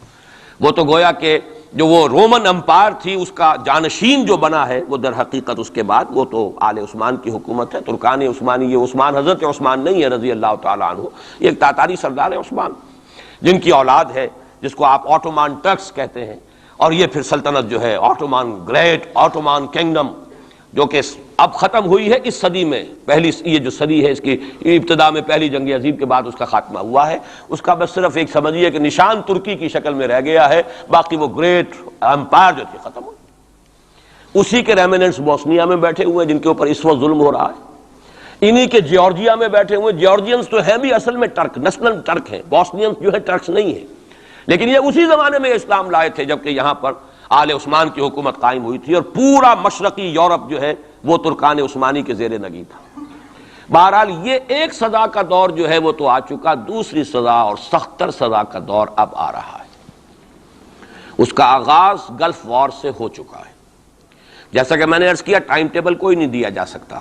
وہ تو گویا کہ جو وہ رومن امپائر تھی اس کا جانشین جو بنا ہے، وہ در حقیقت اس کے بعد وہ تو آل عثمان کی حکومت ہے۔ ترکان عثمانی، یہ عثمان حضرت عثمان نہیں ہے رضی اللہ تعالیٰ عنہ، یہ ایک تاتاری سردار ہے عثمان، جن کی اولاد ہے جس کو آپ آٹومان ٹرکس کہتے ہیں، اور یہ پھر سلطنت جو ہے آٹومان گریٹ آٹومان کنگڈم جو کہ اب ختم ہوئی ہے اس صدی میں، پہلی یہ جو صدی ہے اس کی ابتدا میں پہلی جنگ عظیم کے بعد اس کا خاتمہ ہوا ہے، اس کا بس صرف ایک سمجھیے کہ نشان ترکی کی شکل میں رہ گیا ہے، باقی وہ گریٹ امپائر جو تھی ختم ہوئی۔ اسی کے ریمیننٹس بوسنیا میں بیٹھے ہوئے جن کے اوپر اس وقت ظلم ہو رہا ہے، انہی کے جارجیا میں بیٹھے ہوئے، جارجینز تو ہیں بھی اصل میں ٹرک، نسلاً ٹرک ہیں، بوسنینز جو ہے ٹرکس نہیں ہیں، لیکن یہ اسی زمانے میں اسلام لائے تھے جبکہ یہاں پر آل عثمان کی حکومت قائم ہوئی تھی اور پورا مشرقی یورپ جو ہے وہ ترکان عثمانی کے زیر نگین تھا۔ بہرحال یہ ایک سزا کا دور جو ہے وہ تو آ چکا، دوسری سزا اور سختر سزا کا دور اب آ رہا ہے۔ اس کا آغاز گلف وار سے ہو چکا ہے۔ جیسا کہ میں نے عرض کیا، ٹائم ٹیبل کوئی نہیں دیا جا سکتا،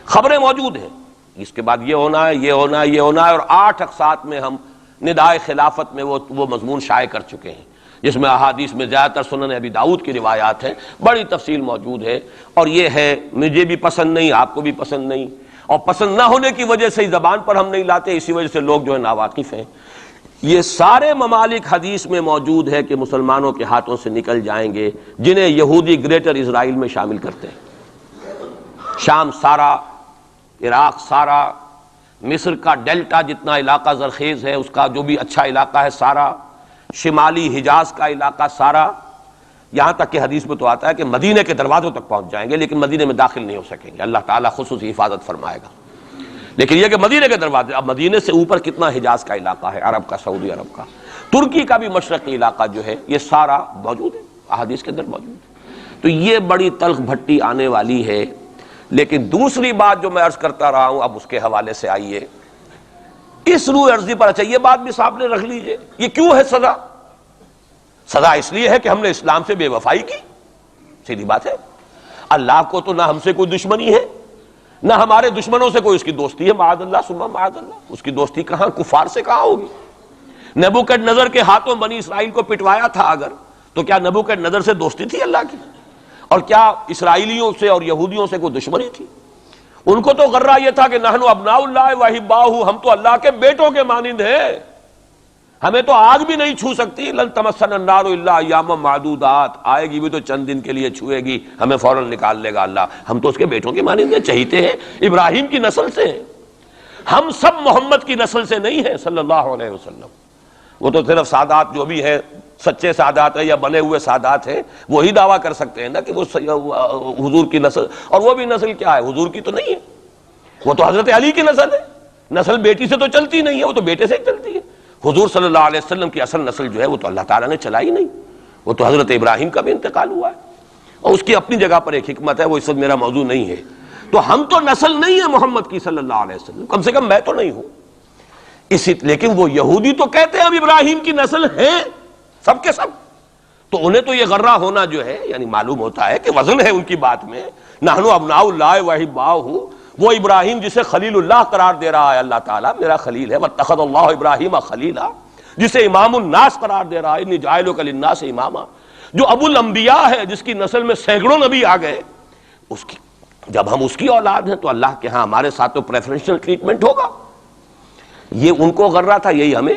خبریں موجود ہیں، اس کے بعد یہ ہونا ہے، یہ ہونا ہے، یہ ہونا ہے، اور 8 اقساط میں ہم ندائے خلافت میں وہ مضمون شائع کر چکے ہیں، جس میں احادیث میں زیادہ تر سنن ابی داؤد کی روایات ہیں، بڑی تفصیل موجود ہے، اور یہ ہے مجھے بھی پسند نہیں، آپ کو بھی پسند نہیں، اور پسند نہ ہونے کی وجہ سے زبان پر ہم نہیں لاتے، اسی وجہ سے لوگ جو ہے ناواقف ہیں۔ یہ سارے ممالک حدیث میں موجود ہے کہ مسلمانوں کے ہاتھوں سے نکل جائیں گے، جنہیں یہودی گریٹر اسرائیل میں شامل کرتے ہیں۔ شام سارا، عراق سارا، مصر کا ڈیلٹا جتنا علاقہ زرخیز ہے اس کا جو بھی اچھا علاقہ ہے سارا، شمالی حجاز کا علاقہ سارا، یہاں تک کہ حدیث میں تو آتا ہے کہ مدینے کے دروازوں تک پہنچ جائیں گے لیکن مدینے میں داخل نہیں ہو سکیں گے، اللہ تعالیٰ خصوصی حفاظت فرمائے گا۔ لیکن یہ کہ مدینے کے دروازے، اب مدینے سے اوپر کتنا حجاز کا علاقہ ہے، عرب کا، سعودی عرب کا، ترکی کا بھی مشرقی علاقہ جو ہے، یہ سارا موجود ہے، احادیث کے اندر موجود ہے۔ تو یہ بڑی تلخ بھٹی آنے والی ہے۔ لیکن دوسری بات جو میں عرض کرتا رہا ہوں، اب اس کے حوالے سے آئیے اس روح عرضی پر، اچھا یہ بات بھی سامنے رکھ لیجئے، یہ کیوں ہے سزا؟ سزا اس لیے ہے کہ ہم نے اسلام سے بے وفائی کی، سیدھی بات ہے۔ اللہ کو تو نہ ہم سے کوئی دشمنی ہے، نہ ہمارے دشمنوں سے کوئی اس کی دوستی ہے، معاذ اللہ ثم معاذ اللہ، اس کی دوستی کہاں، کفار سے کہاں ہوگی؟ نبوکدنضر کے ہاتھوں بنی اسرائیل کو پٹوایا تھا اگر، تو کیا نبوکدنضر سے دوستی تھی اللہ کی؟ اور کیا اسرائیلیوں سے اور یہودیوں سے کوئی دشمنی تھی؟ ان کو تو غرہ یہ تھا کہ نحن ابناء اللہ واحباؤہ، ہم تو اللہ کے بیٹوں کے مانند ہیں، ہمیں تو آگ بھی نہیں چھو سکتی، لن تمسنا النار الا ایاما معدودات، آئے گی بھی تو چند دن کے لیے چھوئے گی، ہمیں فوراً نکال لے گا اللہ، ہم تو اس کے بیٹوں کے مانند ہیں، چہیتے ہیں، ابراہیم کی نسل سے ہیں، ہم سب محمد کی نسل سے نہیں ہیں صلی اللہ علیہ وسلم۔ وہ تو صرف سادات جو بھی ہیں، سچے سادات ہیں یا بنے ہوئے سادات ہیں، وہی دعویٰ کر سکتے ہیں نا کہ وہ حضور کی نسل، اور وہ بھی نسل کیا ہے، حضور کی تو نہیں ہے، وہ تو حضرت علی کی نسل ہے، نسل بیٹی سے تو چلتی نہیں ہے، وہ تو بیٹے سے ہی چلتی ہے۔ حضور صلی اللہ علیہ وسلم کی اصل نسل جو ہے وہ تو اللہ تعالیٰ نے چلائی نہیں، وہ تو حضرت ابراہیم کا بھی انتقال ہوا ہے، اور اس کی اپنی جگہ پر ایک حکمت ہے، وہ اس وقت میرا موضوع نہیں ہے۔ تو ہم تو نسل نہیں ہے محمد کی صلی اللہ علیہ وسلم، کم سے کم میں تو نہیں ہوں اسی، لیکن وہ یہودی تو کہتے ہیں ہم ابراہیم کی نسل ہیں سب کے سب، تو انہیں تو یہ غرہ ہونا جو ہے، یعنی معلوم ہوتا ہے کہ وزن ہے ان کی بات میں، نحن ابناء اللہ واحباؤہ، وہ ابراہیم جسے خلیل اللہ قرار دے رہا ہے اللہ تعالیٰ، میرا خلیل ہے، واتخذ اللہ ابراہیم خلیلا، جسے امام الناس قرار دے رہا ہے، انی جاعلک للناس اماما، جو ابو الانبیاء ہے، جس کی نسل میں سینکڑوں نبی آ گئے، اس کی جب ہم اس کی اولاد ہیں تو اللہ کے ہاں ہمارے ساتھ تو پریفرنشل ٹریٹمنٹ ہوگا۔ یہ ان کو غرہ تھا، یہی ہمیں۔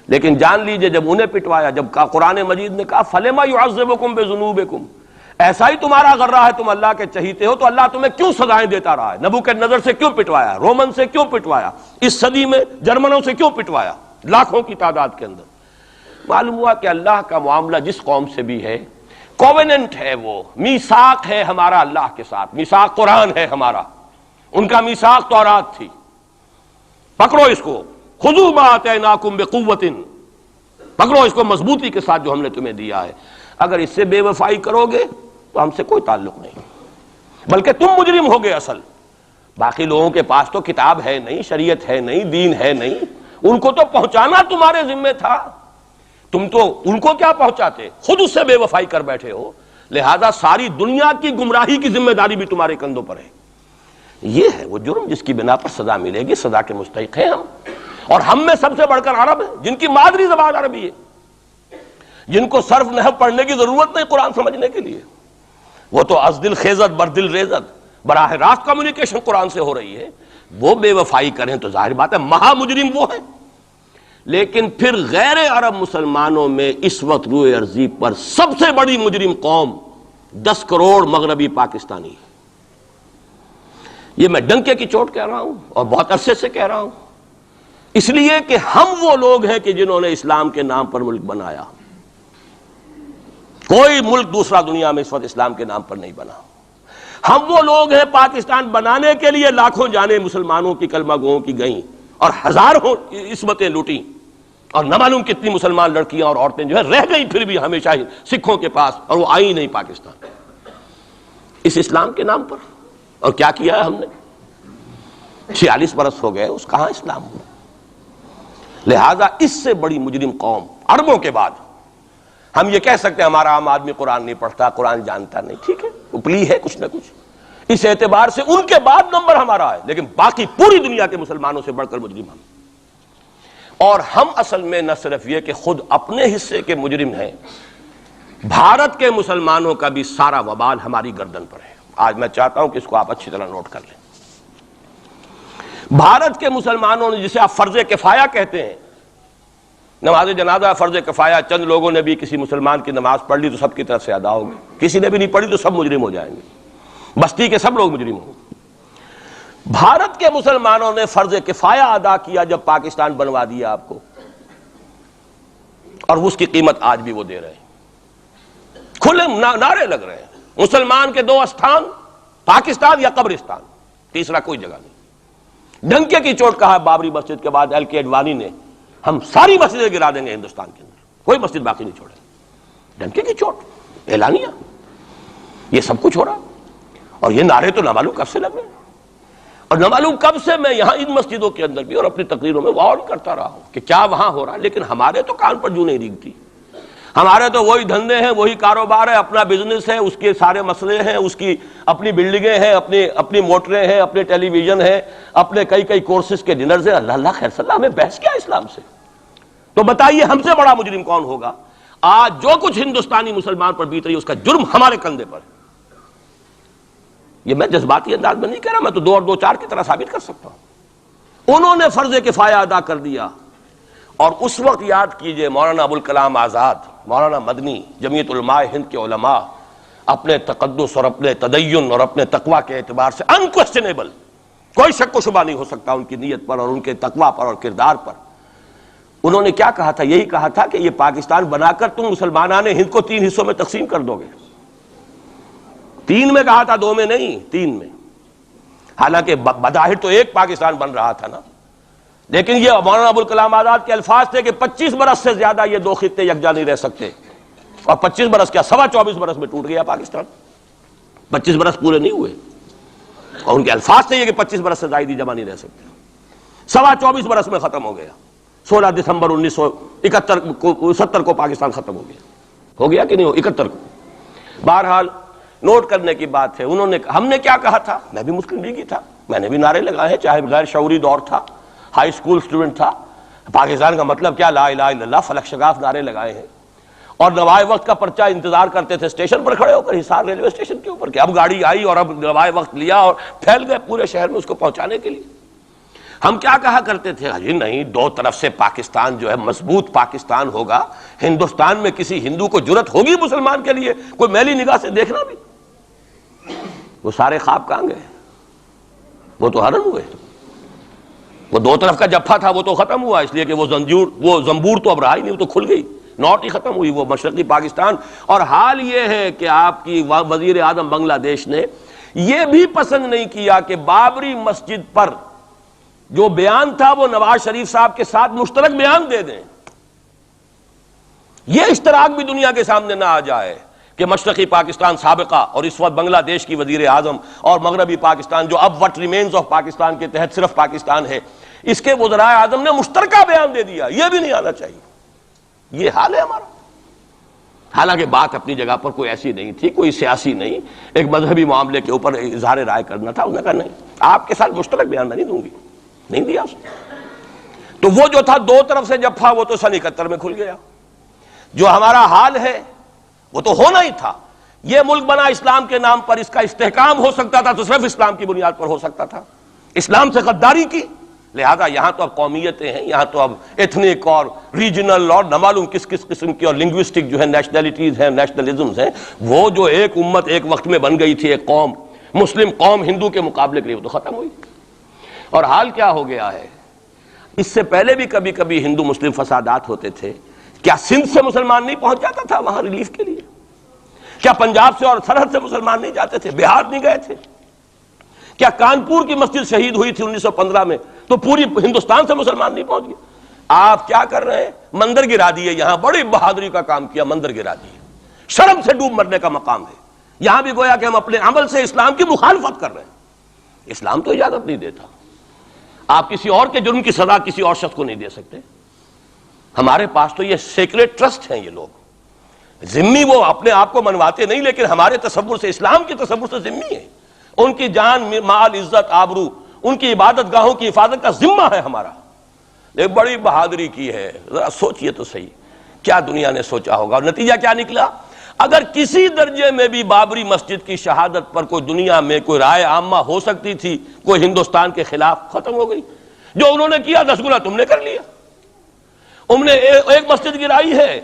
لیکن جان لیجئے جب انہیں پٹوایا، جب قرآن مجید نے کہا فَلِمَ يُعَذِّبُكُم بِذُنُوبِكُم، ایسا ہی تمہارا غرہ ہے، تم اللہ کے چہیتے ہو تو اللہ تمہیں کیوں سزائیں دیتا رہا ہے؟ نبوکدنضر سے کیوں پٹوایا، رومن سے کیوں پٹوایا، اس صدی میں جرمنوں سے کیوں پٹوایا، لاکھوں کی تعداد کے اندر؟ معلوم ہوا کہ اللہ کا معاملہ جس قوم سے بھی ہے، کووننٹ ہے، وہ میثاق ہے ہمارا اللہ کے ساتھ، میثاق قرآن ہے ہمارا، ان کا میثاق تورات تھی، پکڑو اس کو، خذوا ما آتیناکم بقوۃ، پکڑو اس کو مضبوطی کے ساتھ جو ہم نے تمہیں دیا ہے، اگر اس سے بے وفائی کرو گے تو ہم سے کوئی تعلق نہیں، بلکہ تم مجرم ہوگے اصل۔ باقی لوگوں کے پاس تو کتاب ہے نہیں، شریعت ہے نہیں، دین ہے نہیں، ان کو تو پہنچانا تمہارے ذمہ تھا، تم تو ان کو کیا پہنچاتے، خود اس سے بے وفائی کر بیٹھے ہو، لہذا ساری دنیا کی گمراہی کی ذمہ داری بھی تمہارے کندھوں پر ہے۔ یہ ہے وہ جرم جس کی بنا پر سزا ملے گی، سزا کے مستحق ہیں ہم، اور ہم میں سب سے بڑھ کر عرب ہیں جن کی مادری زبان عربی ہے، جن کو صرف نحو پڑھنے کی ضرورت نہیں قرآن سمجھنے کے لیے، وہ تو از دل خیزت بر دل ریزت، براہ راست کمیونیکیشن قرآن سے ہو رہی ہے، وہ بے وفائی کریں تو ظاہر بات ہے مہا مجرم وہ ہیں۔ لیکن پھر غیر عرب مسلمانوں میں اس وقت روئے ارضی پر سب سے بڑی مجرم قوم 10 کروڑ مغربی پاکستانی. یہ میں ڈنکے کی چوٹ کہہ رہا ہوں اور بہت عرصے سے کہہ رہا ہوں، اس لیے کہ ہم وہ لوگ ہیں کہ جنہوں نے اسلام کے نام پر ملک بنایا. کوئی ملک دوسرا دنیا میں اس وقت اسلام کے نام پر نہیں بنا. ہم وہ لوگ ہیں پاکستان بنانے کے لیے لاکھوں جانیں مسلمانوں کی کلمہ گوؤں کی گئیں اور ہزاروں عصمتیں لوٹیں، اور نہ معلوم کتنی مسلمان لڑکیاں اور عورتیں جو ہے رہ گئیں پھر بھی ہمیشہ ہی سکھوں کے پاس، اور وہ آئی نہیں پاکستان اس اسلام کے نام پر. اور کیا کیا ہے ہم نے؟ 46 برس ہو گئے، اس کہاں اسلام ہوا. لہذا اس سے بڑی مجرم قوم عربوں کے بعد ہم یہ کہہ سکتے ہیں ہمارا عام آدمی قرآن نہیں پڑھتا، قرآن جانتا نہیں، ٹھیک ہے، اپلی ہے کچھ نہ کچھ، اس اعتبار سے ان کے بعد نمبر ہمارا ہے، لیکن باقی پوری دنیا کے مسلمانوں سے بڑھ کر مجرم ہم. اور ہم اصل میں نہ صرف یہ کہ خود اپنے حصے کے مجرم ہیں، بھارت کے مسلمانوں کا بھی سارا وبال ہماری گردن پر ہے. آج میں چاہتا ہوں کہ اس کو آپ اچھی طرح نوٹ کر لیں. بھارت کے مسلمانوں نے، جسے آپ فرض کفایہ کہتے ہیں، نماز جنازہ فرض کفایہ، چند لوگوں نے بھی کسی مسلمان کی نماز پڑھ لی تو سب کی طرف سے ادا ہوگی، کسی نے بھی نہیں پڑھی تو سب مجرم ہو جائیں گے، بستی کے سب لوگ مجرم ہوں گے. بھارت کے مسلمانوں نے فرض کفایہ ادا کیا جب پاکستان بنوا دیا آپ کو، اور اس کی قیمت آج بھی وہ دے رہے ہیں. کھلے نعرے لگ رہے ہیں، مسلمان کے 2 استھان، پاکستان یا قبرستان، تیسرا کوئی جگہ نہیں. ڈنکے کی چوٹ کہا بابری مسجد کے بعد LK اڈوانی نے، ہم ساری مسجدیں گرا دیں گے ہندوستان کے اندر، کوئی مسجد باقی نہیں چھوڑے. ڈنکے کی چوٹ، اعلانیہ، یہ سب کچھ ہو رہا. اور یہ نعرے تو نہ معلوم کب سے لگ رہے ہیں، اور نہ معلوم کب سے میں یہاں ان مسجدوں کے اندر بھی اور اپنی تقریروں میں وارن کرتا رہا ہوں کہ کیا وہاں ہو رہا ہے، لیکن ہمارے تو کان پر جوں نہیں ریگتی. ہمارے تو وہی دھندے ہیں، وہی کاروبار ہے، اپنا بزنس ہے، اس کے سارے مسئلے ہیں، اس کی اپنی بلڈنگیں ہیں، اپنی موٹریں ہیں، اپنے ٹیلی ویژن ہیں، اپنے کئی کورسز کے ڈنرز ہیں. اللہ خیر صلی اللہ، ہمیں بحث کیا اسلام سے؟ تو بتائیے ہم سے بڑا مجرم کون ہوگا؟ آج جو کچھ ہندوستانی مسلمان پر بیت رہی ہے اس کا جرم ہمارے کندھے پر ہے. یہ میں جذباتی انداز میں نہیں کہہ رہا، میں تو 2 اور 2 4 کی طرح ثابت کر سکتا ہوں. انہوں نے فرض کفایہ ادا کر دیا. اور اس وقت یاد کیجئے مولانا ابوالکلام آزاد، مولانا مدنی، جمعیت علماء ہند کے علماء اپنے تقدس اور اپنے تدین اور اپنے تقوی کے اعتبار سے انکویسچنیبل، کوئی شک و شبہ نہیں ہو سکتا ان کی نیت پر اور ان کے تقوی پر اور کردار پر. انہوں نے کیا کہا تھا؟ یہی کہا تھا کہ یہ پاکستان بنا کر تم مسلمانان ہند کو 3 حصوں میں تقسیم کر دو گے. 3 میں کہا تھا، 2 میں نہیں، 3 میں. حالانکہ بظاہر تو ایک پاکستان بن رہا تھا نا، لیکن یہ مولانا ابوالکلام آزاد کے الفاظ تھے کہ 25 برس سے زیادہ یہ 2 خطے یکجا نہیں رہ سکتے. اور 25 برس کیا، 24.25 برس میں ٹوٹ گیا پاکستان. 25 برس پورے نہیں ہوئے، اور ان کے الفاظ تھے یہ کہ 25 برس سے زائد جمع نہیں رہ سکتے. 24.25 برس میں ختم ہو گیا. 16 دسمبر 1970 کو پاکستان ختم ہو گیا کہ نہیں ہو 71 کو. بہرحال نوٹ کرنے کی بات ہے. انہوں نے، ہم نے کیا کہا تھا؟ میں بھی مسلم لیگی تھا، میں نے بھی نعرے لگائے ہیں، چاہے غیر شعوری دور تھا، ہائی اسکول اسٹوڈنٹ تھا. پاکستان کا مطلب کیا، لا الہ الا اللہ، فلک شگاف نعرے لگائے ہیں. اور نوائے وقت کا پرچہ انتظار کرتے تھے اسٹیشن پر کھڑے ہو کر، حصار ریلوے اسٹیشن کے اوپر، کہ اب گاڑی آئی اور اب نوائے وقت لیا اور پھیل گئے پورے شہر میں اس کو پہنچانے کے لیے. ہم کیا کہا کرتے تھے؟ جی نہیں، 2 طرف سے پاکستان جو ہے مضبوط پاکستان ہوگا. ہندوستان میں کسی ہندو کو جرت ہوگی مسلمان کے لیے کوئی میلی نگاہ سے دیکھنا بھی؟ وہ سارے خواب کہاں گئے؟ وہ تو حرم ہوئے. وہ 2 طرف کا جفا تھا وہ تو ختم ہوا، اس لیے کہ وہ زنبور تو اب رہا ہی نہیں، وہ تو کھل گئی، نوٹ ہی ختم ہوئی وہ مشرقی پاکستان. اور حال یہ ہے کہ آپ کی وزیر اعظم بنگلہ دیش نے یہ بھی پسند نہیں کیا کہ بابری مسجد پر جو بیان تھا وہ نواز شریف صاحب کے ساتھ مشترک بیان دے دیں. یہ اشتراک بھی دنیا کے سامنے نہ آ جائے کہ مشرقی پاکستان سابقہ اور اس وقت بنگلہ دیش کی وزیر اعظم اور مغربی پاکستان جو اب وٹ ریمینز آف پاکستان کے تحت صرف پاکستان ہے، اس کے وزراء اعظم نے مشترکہ بیان دے دیا. یہ بھی نہیں آنا چاہیے. یہ حال ہے ہمارا. حالانکہ بات اپنی جگہ پر کوئی ایسی نہیں تھی، کوئی سیاسی نہیں، ایک مذہبی معاملے کے اوپر اظہار رائے کرنا تھا. انہوں نے کہا نہیں، آپ کے ساتھ مشترک بیان میں نہیں دوں گی، نہیں دیا اس نے. تو وہ جو تھا 2 طرف سے جفا وہ تو سن 71 میں کھل گیا. جو ہمارا حال ہے وہ تو ہونا ہی تھا. یہ ملک بنا اسلام کے نام پر، اس کا استحکام ہو سکتا تھا تو صرف اسلام کی بنیاد پر ہو سکتا تھا. اسلام سے غداری کی، لہذا یہاں تو اب قومیتیں ہیں، یہاں تو اب ایتھنک اور ریجنل اور نہ معلوم کس کس قسم کی اور لنگوسٹک جو ہے نیشنلٹیز ہیں، نیشنلزمز ہیں، وہ جو ایک امت ایک وقت میں بن گئی تھی، ایک قوم مسلم قوم ہندو کے مقابلے کے لیے، وہ تو ختم ہوئی۔ اور حال کیا ہو گیا ہے، اس سے پہلے بھی کبھی کبھی ہندو مسلم فسادات ہوتے تھے، کیا سندھ سے مسلمان نہیں پہنچ جاتا تھا وہاں ریلیف کے لیے؟ کیا پنجاب سے اور سرحد سے مسلمان نہیں جاتے تھے؟ بہار نہیں گئے تھے؟ کیا کانپور کی مسجد شہید ہوئی تھی 1915 میں تو پوری ہندوستان سے مسلمان نہیں پہنچ گئے؟ آپ کیا کر رہے ہیں؟ مندر گرا دیے، یہاں بڑی بہادری کا کام کیا، مندر گرا دیے، شرم سے ڈوب مرنے کا مقام ہے۔ یہاں بھی گویا کہ ہم اپنے عمل سے اسلام کی مخالفت کر رہے ہیں، اسلام تو اجازت نہیں دیتا۔ آپ کسی اور کے جرم کی سزا کسی اور شخص کو نہیں دے سکتے۔ ہمارے پاس تو یہ سیکریٹ ٹرسٹ ہیں، یہ لوگ ذمہ وہ اپنے آپ کو منواتے نہیں، لیکن ہمارے تصور سے، اسلام کے تصور سے ذمہ ہیں۔ ان کی جان، مال، عزت، آبرو، ان کی عبادت گاہوں کی حفاظت کا ذمہ ہے ہمارا۔ ایک بڑی بہادری کی ہے، ذرا سوچئے تو صحیح کیا دنیا نے سوچا ہوگا، اور نتیجہ کیا نکلا؟ اگر کسی درجے میں بھی بابری مسجد کی شہادت پر کوئی دنیا میں کوئی رائے عامہ ہو سکتی تھی کوئی ہندوستان کے خلاف، ختم ہو گئی۔ جو انہوں نے کیا 10 گنا تم نے کر لیا۔ انہوں نے ایک مسجد گرائی ہے،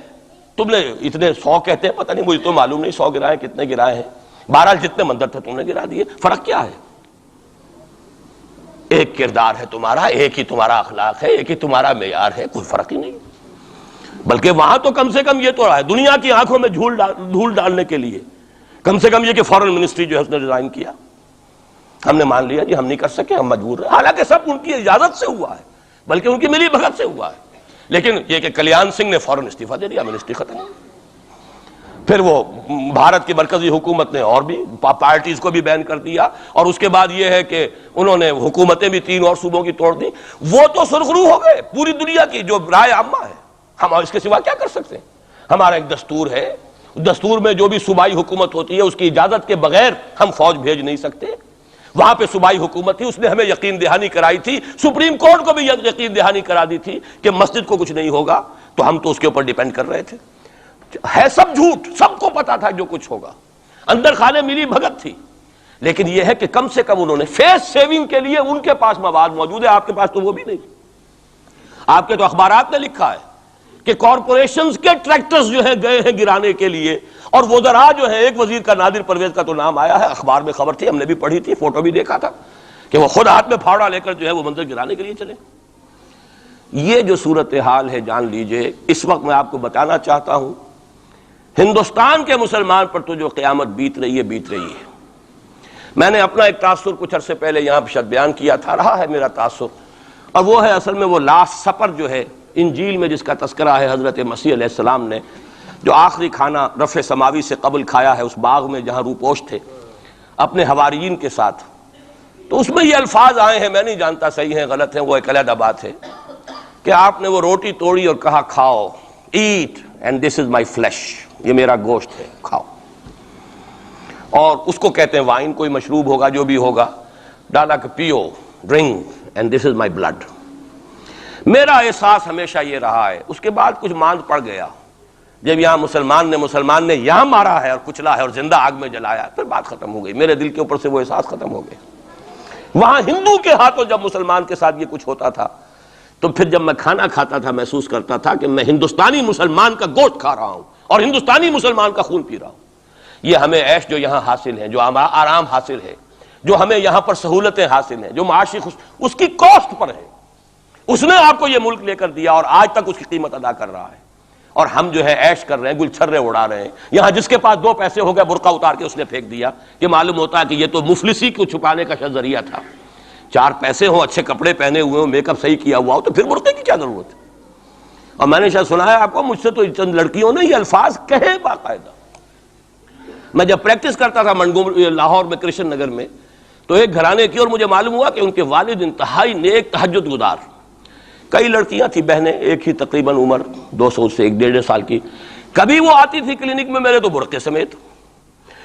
تم نے اتنے 100 کہتے ہیں، پتہ نہیں، مجھے تو معلوم نہیں 100 گرائے کتنے گرائے ہیں، بہرحال جتنے مندر تھے تم نے گرا دیے۔ فرق کیا ہے؟ ایک کردار ہے تمہارا، ایک ہی تمہارا اخلاق ہے، ایک ہی تمہارا معیار ہے، کوئی فرق ہی نہیں۔ بلکہ وہاں تو کم سے کم یہ تو ہے، دنیا کی آنکھوں میں دھول ڈالنے کے لیے کم سے کم یہ کہ فورن منسٹری جو ہے اس نے ریزائن کیا، ہم نے مان لیا جی ہم نہیں کر سکے، ہم مجبور ہیں، حالانکہ سب ان کی اجازت سے ہوا ہے، بلکہ ان کی ملی بھگت سے ہوا ہے۔ لیکن یہ کہ کلیان سنگھ نے فوراً استعفیٰ دے دیا، منسٹری ختم۔ پھر وہ بھارت کی مرکزی حکومت نے اور بھی پارٹیز کو بھی بین کر دیا، اور اس کے بعد یہ ہے کہ انہوں نے حکومتیں بھی 3 اور صوبوں کی توڑ دی۔ وہ تو سرخرو ہو گئے پوری دنیا کی جو رائے عامہ ہے، ہم اس کے سوا کیا کر سکتے ہیں؟ ہمارا ایک دستور ہے، دستور میں جو بھی صوبائی حکومت ہوتی ہے اس کی اجازت کے بغیر ہم فوج بھیج نہیں سکتے۔ وہاں پہ صوبائی حکومت تھی، اس نے ہمیں یقین دہانی کرائی تھی، سپریم کورٹ کو بھی یقین دہانی کرا دی تھی کہ مسجد کو کچھ نہیں ہوگا، تو ہم تو اس کے اوپر ڈیپینڈ کر رہے تھے۔ ہے سب جھوٹ، سب کو پتا تھا جو کچھ ہوگا، اندر خانے ملی بھگت تھی، لیکن یہ ہے کہ کم سے کم انہوں نے فیس سیونگ کے لیے ان کے پاس مواد موجود ہے، آپ کے پاس تو وہ بھی نہیں۔ آپ کے تو اخبارات نے لکھا ہے کہ کارپوریشنز کے ٹریکٹرز جو ہیں گئے ہیں گرانے کے لیے، اور وزراء جو ہیں، ایک وزیر کا نادر پرویز کا تو نام آیا ہے، اخبار میں خبر تھی، ہم نے بھی پڑھی تھی، فوٹو بھی دیکھا تھا کہ وہ خود ہاتھ میں پھاوڑا لے کر جو ہے وہ منظر گرانے کے لیے چلے۔ یہ جو صورتحال ہے جان لیجئے، اس وقت میں آپ کو بتانا چاہتا ہوں ہندوستان کے مسلمان پر تو جو قیامت بیت رہی ہے۔ میں نے اپنا ایک تاثر کچھ عرصے پہلے یہاں شد بیان کیا تھا، رہا ہے میرا تاثر، اور وہ ہے اصل میں وہ لاسٹ سپر جو ہے انجیل میں جس کا تذکرہ ہے حضرت مسیح علیہ السلام نے جو آخری کھانا رفع سماوی سے قبل کھایا ہے اس باغ میں جہاں روپوش تھے اپنے حواریین کے ساتھ۔ تو اس میں یہ الفاظ آئے ہیں، میں نہیں جانتا صحیح ہیں غلط ہیں، وہ ایک علیحدہ بات ہے، کہ آپ نے وہ روٹی توڑی اور کہا کھاؤ، eat and this is my flesh, یہ میرا گوشت ہے، کھاؤ۔ اور اس کو کہتے ہیں وائن، کوئی مشروب ہوگا جو بھی ہوگا، ڈالا کہ پیو، drink and this is my blood. میرا احساس ہمیشہ یہ رہا ہے، اس کے بعد کچھ ماند پڑ گیا، جب یہاں مسلمان نے یہاں مارا ہے اور کچلا ہے اور زندہ آگ میں جلایا، پھر بات ختم ہو گئی، میرے دل کے اوپر سے وہ احساس ختم ہو گیا۔ وہاں ہندو کے ہاتھوں جب مسلمان کے ساتھ یہ کچھ ہوتا تھا تو پھر جب میں کھانا کھاتا تھا محسوس کرتا تھا کہ میں ہندوستانی مسلمان کا گوشت کھا رہا ہوں اور ہندوستانی مسلمان کا خون پی رہا ہوں۔ یہ ہمیں عیش جو یہاں حاصل ہیں، جو آرام حاصل ہے، جو ہمیں یہاں پر سہولتیں حاصل ہیں، جو معاشی اس کی کاسٹ پر ہے۔ اس نے آپ کو یہ ملک لے کر دیا اور آج تک اس کی قیمت ادا کر رہا ہے، اور ہم جو ہے عیش کر رہے ہیں، گل چھرے اڑا رہے ہیں۔ یہاں جس کے پاس 2 پیسے ہو گئے برقع اتار کے اس نے پھینک دیا، کہ معلوم ہوتا ہے کہ یہ تو مفلسی کو چھپانے کا ذریعہ تھا۔ 4 پیسے ہوں، اچھے کپڑے پہنے ہوئے ہوں، میک اپ صحیح کیا ہوا ہو، تو پھر برقعے کی کیا ضرورت ہے؟ اور میں نے شاید سنا ہے آپ کو، مجھ سے تو چند لڑکیوں نے یہ الفاظ کہے باقاعدہ۔ میں جب پریکٹس کرتا تھا لاہور میں کرشن نگر میں، تو ایک گھرانے کی، اور مجھے معلوم ہوا کہ ان کے والد انتہائی نیک تہجد گزار، کئی لڑکیاں تھیں بہنیں، ایک ہی تقریباً عمر 200 سے 1.5 سال کی، کبھی وہ آتی تھی کلینک میں میرے تو برقعے سمیت،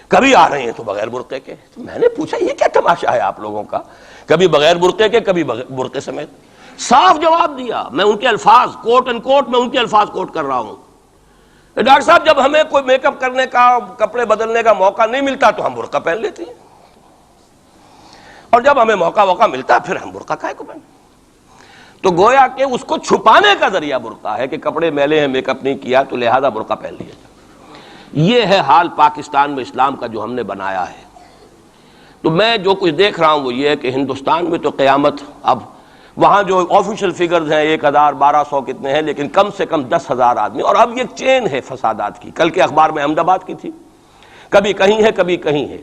کبھی آ رہے ہیں تو بغیر برقعے کے۔ تو میں نے پوچھا یہ کیا تماشا ہے آپ لوگوں کا، کبھی بغیر برقعے کے کبھی برقعے سمیت۔ صاف جواب دیا، میں ان کے الفاظ کوٹ اینڈ کوٹ میں ان کے الفاظ کوٹ کر رہا ہوں، ڈاکٹر صاحب جب ہمیں کوئی میک اپ کرنے کا، کپڑے بدلنے کا موقع نہیں ملتا تو ہم برقع پہن لیتے ہیں، اور جب ہمیں موقع ملتا پھر ہم برقع کائے کو پہن۔ تو گویا کہ اس کو چھپانے کا ذریعہ برقع ہے کہ کپڑے میلے ہیں، میک اپ نہیں کیا تو لہذا برقع پہن لیا جائے۔ یہ ہے حال پاکستان میں اسلام کا جو ہم نے بنایا ہے۔ تو میں جو کچھ دیکھ رہا ہوں وہ یہ ہے کہ ہندوستان میں تو قیامت، اب وہاں جو آفیشیل فگرز ہیں 1000 1200 کتنے ہیں، لیکن کم سے کم 10,000 آدمی، اور اب یہ چین ہے فسادات کی۔ کل کے اخبار میں احمد آباد کی تھی، کبھی کہیں ہے کبھی کہیں ہے،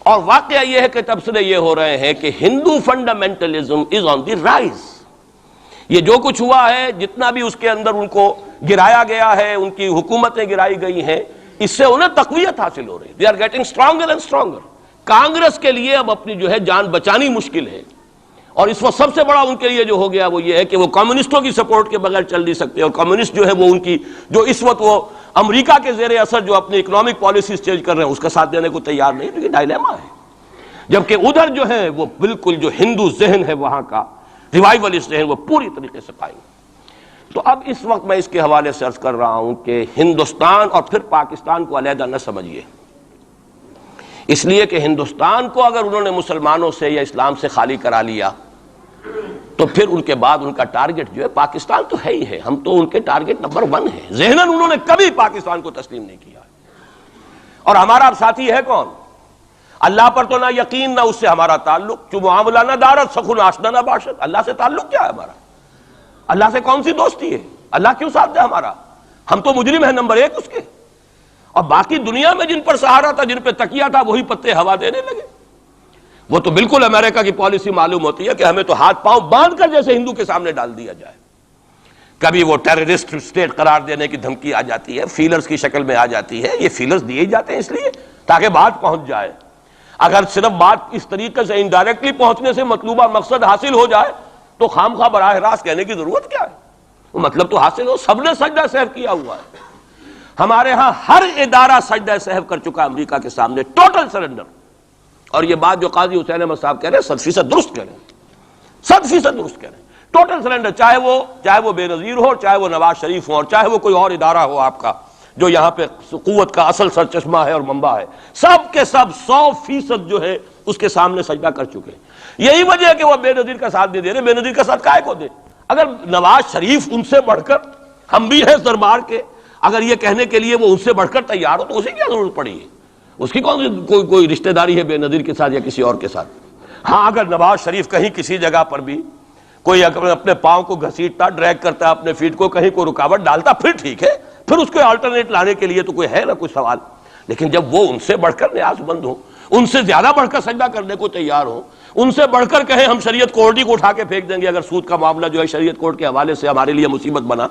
اور واقعہ یہ ہے کہ تبصرے یہ ہو رہے ہیں کہ ہندو فنڈامنٹلزم از آن دی رائز۔ یہ جو کچھ ہوا ہے، جتنا بھی اس کے اندر ان کو گرایا گیا ہے، ان کی حکومتیں گرائی گئی ہیں، اس سے انہیں تقویت حاصل ہو رہی ہے۔ They are getting stronger and stronger. Congress کے لیے اب اپنی جو ہے جان بچانی مشکل ہے، اور اس وقت سب سے بڑا ان کے لیے جو ہو گیا وہ یہ ہے کہ وہ کمیونسٹوں کی سپورٹ کے بغیر چل نہیں سکتے، اور کمیونسٹ جو ہے وہ ان کی جو اس وقت وہ امریکہ کے زیر اثر جو اپنی اکنامک پالیسیز چینج کر رہے ہیں اس کا ساتھ دینے کو تیار نہیں۔ تو یہ ڈائلیما ہے، جبکہ ادھر جو ہے وہ بالکل جو ہندو ذہن ہے وہاں کا ریوائولسٹ ذہن وہ پوری طریقے سے قائم۔ تو اب اس وقت میں اس کے حوالے سے عرض کر رہا ہوں کہ ہندوستان اور پھر پاکستان کو علیحدہ نہ سمجھیے، اس لیے کہ ہندوستان کو اگر انہوں نے مسلمانوں سے یا اسلام سے خالی کرا لیا تو پھر ان کے بعد ان کا ٹارگٹ جو ہے پاکستان تو ہے ہی ہے، ہم تو ان کے ٹارگٹ نمبر 1 ہیں۔ ذہناً انہوں نے کبھی پاکستان کو تسلیم نہیں کیا، اور ہمارا اب ساتھی ہے کون؟ اللہ پر تو نہ یقین نہ اس سے ہمارا تعلق، جو معاملہ نہ دارت سخن آشنا نہ باشد۔ اللہ سے تعلق کیا ہے ہمارا؟ اللہ سے کون سی دوستی ہے؟ اللہ کیوں ساتھ دے ہمارا؟ ہم تو مجرم ہیں نمبر 1 اس کے، اور باقی دنیا میں جن پر سہارا تھا، جن پہ تکیہ تھا، وہی پتے ہوا دینے لگے۔ وہ تو بالکل امریکہ کی پالیسی معلوم ہوتی ہے کہ ہمیں تو ہاتھ پاؤں باندھ کر جیسے ہندو کے سامنے ڈال دیا جائے۔ کبھی وہ ٹیررسٹ اسٹیٹ قرار دینے کی دھمکی آ جاتی ہے، فیلرز کی شکل میں آ جاتی ہے۔ یہ فیلرز دیے جاتے ہیں اس لیے تاکہ بات پہنچ جائے۔ اگر صرف بات اس طریقے سے انڈائریکٹلی پہنچنے سے مطلوبہ مقصد حاصل ہو جائے تو خام خواہ براہ راست کہنے کی ضرورت کیا ہے؟ وہ مطلب تو حاصل ہو۔ سب نے سجدہ سہو کیا ہوا ہے، ہمارے ہاں ہر ادارہ سجدہ سہو کر چکا امریکہ کے سامنے، ٹوٹل سرنڈر۔ اور یہ بات جو قاضی حسین احمد صاحب کہہ رہے ہیں 100% درست کہہ رہے ہیں، 100% درست کہہ رہے ہیں۔ ٹوٹل سرنڈر، چاہے وہ بے نظیر ہو، چاہے وہ نواز شریف ہو، اور چاہے وہ کوئی اور ادارہ ہو آپ کا جو یہاں پہ قوت کا اصل سرچشمہ ہے اور منبع ہے، سب کے سب 100% جو ہے اس کے سامنے سجدہ کر چکے ہیں۔ یہی وجہ ہے کہ وہ بے نظیر کا ساتھ نہیں دے رہے۔ بے نظیر کا ساتھ کائے کو دے؟ اگر نواز شریف ان سے بڑھ کر، ہم بھی ہیں دربار کے، اگر یہ کہنے کے لیے وہ ان سے بڑھ کر تیار ہو تو اسے کیا ضرورت پڑی ہے؟ اس کی کون سی کوئی رشتہ داری ہے بے نظیر کے ساتھ یا کسی اور کے ساتھ؟ ہاں، اگر نواز شریف کہیں کسی جگہ پر بھی کوئی اپنے پاؤں کو گھسیٹتا، ڈریگ کرتا ہے اپنے فیٹ کو، کہیں کوئی رکاوٹ ڈالتا، پھر ٹھیک ہے، پھر اس کو آلٹرنیٹ لانے کے لیے تو کوئی ہے نہ کوئی سوال۔ لیکن جب وہ ان سے بڑھ کر نیاز مند ہوں، ان سے زیادہ بڑھ کر سجدہ کرنے کو تیار ہوں، ان سے بڑھ کر کہیں ہم شریعت کورٹ ہی کو اٹھا کے پھینک دیں گے اگر سود کا معاملہ جو ہے شریعت کورٹ کے حوالے سے ہمارے لیے مصیبت بنا،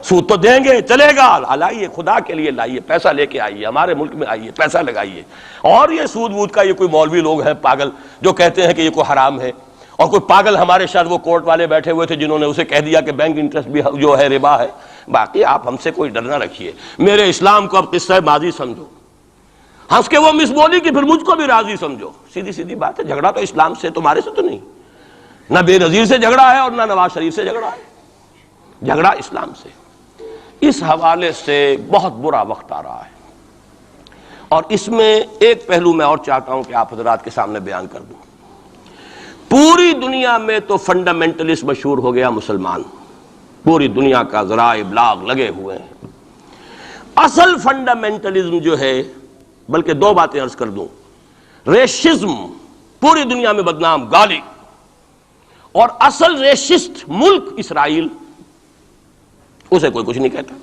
سود تو دیں گے، چلے گا، لائیے، خدا کے لیے لائیے، پیسہ لے کے آئیے، ہمارے ملک میں آئیے، پیسہ لگائیے۔ اور یہ سود وود کا یہ کوئی مولوی لوگ ہیں پاگل جو کہتے ہیں کہ یہ کوئی حرام ہے، اور کوئی پاگل ہمارے شاید وہ کورٹ والے بیٹھے ہوئے تھے جنہوں نے اسے کہہ دیا کہ بینک انٹرسٹ بھی جو ہے ربا ہے۔ باقی آپ ہم سے کوئی ڈر نہ رکھیے، میرے اسلام کو اب قصہ ماضی سمجھو، ہنس کے وہ مس بولی کہ پھر مجھ کو بھی راضی سمجھو۔ سیدھی بات ہے، جھگڑا تو اسلام سے تمہارے سے تو نہیں، نہ بے نظیر سے جھگڑا ہے اور نہ نواز شریف سے جھگڑا ہے، جھگڑا اسلام سے۔ اس حوالے سے بہت برا وقت آ رہا ہے، اور اس میں ایک پہلو میں اور چاہتا ہوں کہ آپ حضرات کے سامنے بیان کر دوں۔ پوری دنیا میں تو فنڈامنٹلسٹ مشہور ہو گیا مسلمان، پوری دنیا کا ذرائع ابلاغ لگے ہوئے ہیں۔ اصل فنڈامنٹلزم جو ہے، بلکہ 2 باتیں عرض کر دوں، ریشزم پوری دنیا میں بدنام، گالی، اور اصل ریشسٹ ملک اسرائیل، اسے کوئی کچھ نہیں کہتا،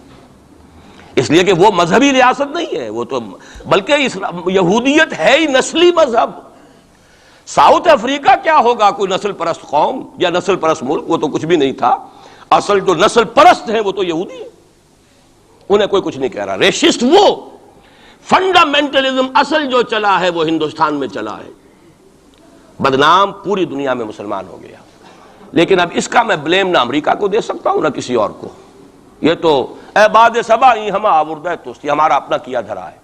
اس لیے کہ وہ مذہبی ریاست نہیں ہے، وہ تو بلکہ یہودیت ہے ہی نسلی مذہب۔ ساؤتھ افریقہ کیا ہوگا کوئی نسل پرست قوم یا نسل پرست ملک؟ وہ تو کچھ بھی نہیں تھا۔ اصل جو نسل پرست ہیں وہ تو یہودی ہیں، انہیں کوئی کچھ نہیں کہہ رہا۔ ریشسٹ وہ فنڈامنٹلزم اصل جو چلا ہے وہ ہندوستان میں چلا ہے، بدنام پوری دنیا میں مسلمان ہو گیا۔ لیکن اب اس کا میں بلیم نہ امریکہ کو دے سکتا ہوں نہ کسی اور کو، یہ تو اے باد سبا ہم آوردہ توستی، ہمارا اپنا کیا دھرا ہے۔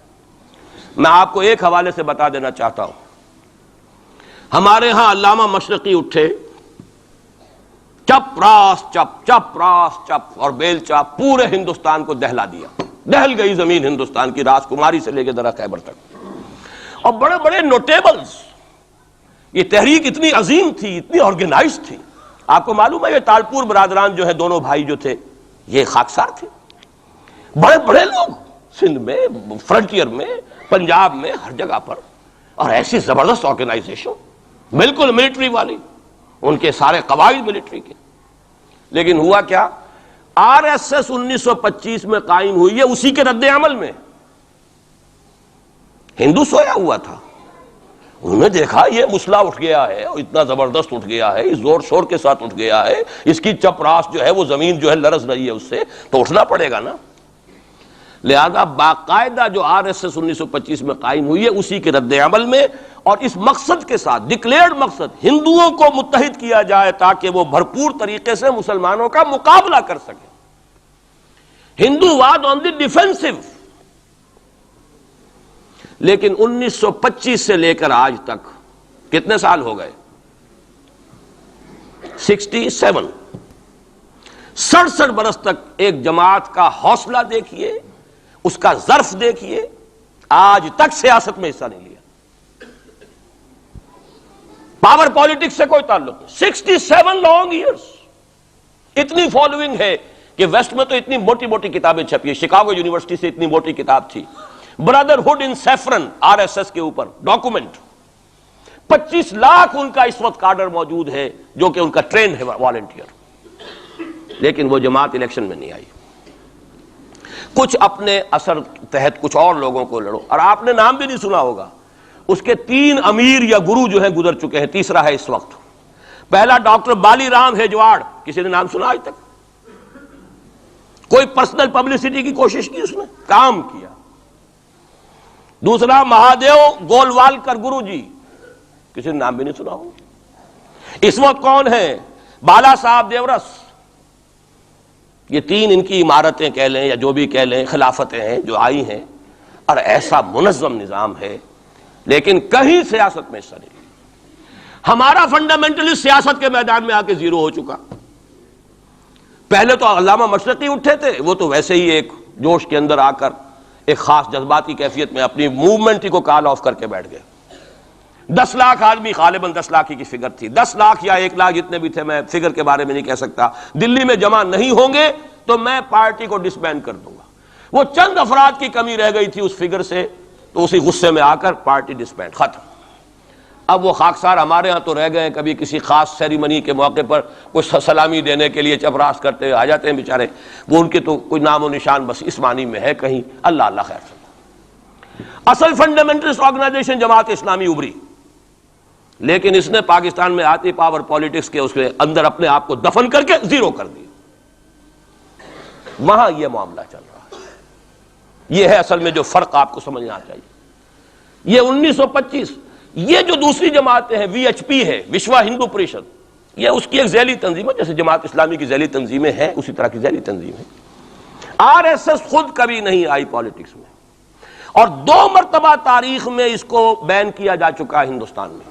میں آپ کو ایک حوالے سے بتا دینا چاہتا ہوں، ہمارے ہاں علامہ مشرقی اٹھے، چپ راس چپ، چپ راس چپ، اور بیل چاپ پورے ہندوستان کو دہلا دیا، دہل گئی زمین ہندوستان کی، راس کماری سے لے کے درہ خیبر تک، اور بڑے بڑے نوٹیبلز۔ یہ تحریک اتنی عظیم تھی، اتنی آرگنائز تھی، آپ کو معلوم ہے یہ تالپور برادران جو ہے دونوں بھائی جو تھے یہ خاکسار تھے، بڑے بڑے لوگ سندھ میں، فرنٹیئر میں، پنجاب میں، ہر جگہ پر، اور ایسی زبردست آرگنائزیشن بالکل ملٹری والی، ان کے سارے قواعد ملٹری کے. لیکن ہوا کیا؟ آر ایس ایس 1925 میں قائم ہوئی ہے، اسی کے رد عمل میں. ہندو سویا ہوا تھا، انہوں نے دیکھا یہ مسئلہ اٹھ گیا ہے، اتنا زبردست اٹھ گیا ہے، اس زور شور کے ساتھ اٹھ گیا ہے، اس کی چپراس جو ہے وہ زمین جو ہے لرز رہی ہے، اس سے تو اٹھنا پڑے گا نا. لہذا باقاعدہ جو آر ایس ایس 1925 میں قائم ہوئی ہے اسی کے رد عمل میں، اور اس مقصد کے ساتھ، ڈکلیئرڈ مقصد، ہندوؤں کو متحد کیا جائے تاکہ وہ بھرپور طریقے سے مسلمانوں کا مقابلہ کر سکیں. ہندو واد آن دی ڈیفینسو. لیکن 1925 سے لے کر آج تک کتنے سال ہو گئے؟ 67 برس تک ایک جماعت کا حوصلہ دیکھیے، اس کا ظرف دیکھیے، آج تک سیاست میں حصہ نہیں لیا. پاور پالیٹکس سے کوئی تعلق نہیں. 67 لانگ ایئرس. اتنی فالوئنگ ہے کہ ویسٹ میں تو اتنی موٹی موٹی کتابیں چھپی ہیں. شکاگو یونیورسٹی سے اتنی موٹی کتاب تھی، برادرہڈ ان سیفرن، آر ایس ایس کے اوپر ڈاکومنٹ. 25 لاکھ ان کا اس وقت کارڈر موجود ہے جو کہ ان کا ٹرینڈ ہے والنٹیئر. لیکن وہ جماعت الیکشن میں نہیں آئی. کچھ اپنے اثر تحت کچھ اور لوگوں کو لڑو، اور آپ نے نام بھی نہیں سنا ہوگا، اس کے 3 امیر یا گرو جو ہیں گزر چکے ہیں، تیسرا ہے اس وقت. پہلا ڈاکٹر بالی رام ہیجواڑ، کسی نے نام سنا آج تک؟ کوئی پرسنل پبلسٹی کی کوشش کی اس نے؟ کام کیا. دوسرا مہادیو گولوالکر گرو جی، کسی نے نام بھی نہیں سنا ہوگا. اس وقت کون ہیں؟ بالا صاحب دیورس. یہ 3 ان کی عمارتیں کہہ لیں یا جو بھی کہہ لیں، خلافتیں ہیں جو آئی ہیں، اور ایسا منظم نظام ہے، لیکن کہیں سیاست میں حصہ نہیں. ہمارا فنڈامنٹلسٹ سیاست کے میدان میں آ کے زیرو ہو چکا. پہلے تو علامہ مشرقی اٹھے تھے، وہ تو ویسے ہی ایک جوش کے اندر آ کر ایک خاص جذباتی کیفیت میں اپنی موومنٹ کو کال آف کر کے بیٹھ گئے. 10 لاکھ آدمی، غالباً 10 لاکھ کی فگر تھی، 10 لاکھ یا 1 لاکھ جتنے بھی تھے، میں فگر کے بارے میں نہیں کہہ سکتا، دلی میں جمع نہیں ہوں گے تو میں پارٹی کو ڈسبینڈ کر دوں گا. وہ چند افراد کی کمی رہ گئی تھی اس فگر سے، تو اسی غصے میں آ کر پارٹی ڈسبینڈ، ختم. اب وہ خاکسار ہمارے ہاں تو رہ گئے ہیں، کبھی کسی خاص سیریمنی کے موقع پر کچھ سلامی دینے کے لیے چپراس کرتے آ جاتے ہیں بیچارے. وہ ان کے تو کوئی نام و نشان بس اس معنی میں ہے کہیں. اللہ اللہ خیر سے. اصل فنڈامنٹلسٹ آرگنائزیشن جماعت اسلامی ابھری، لیکن اس نے پاکستان میں آتی پاور پالیٹکس کے اس کے اندر اپنے آپ کو دفن کر کے زیرو کر دیا. وہاں یہ معاملہ چل رہا ہے. یہ ہے اصل میں جو فرق آپ کو سمجھنا چاہیے. یہ 1925 یہ جو دوسری جماعتیں ہیں، وی ایچ پی ہے، وشوا ہندو پریشد، یہ اس کی ایک ذیلی تنظیم ہے، جیسے جماعت اسلامی کی ذیلی تنظیمیں ہیں اسی طرح کی ذیلی تنظیم ہے. آر ایس ایس خود کبھی نہیں آئی پالیٹکس میں، اور 2 مرتبہ تاریخ میں اس کو بین کیا جا چکا ہے ہندوستان میں.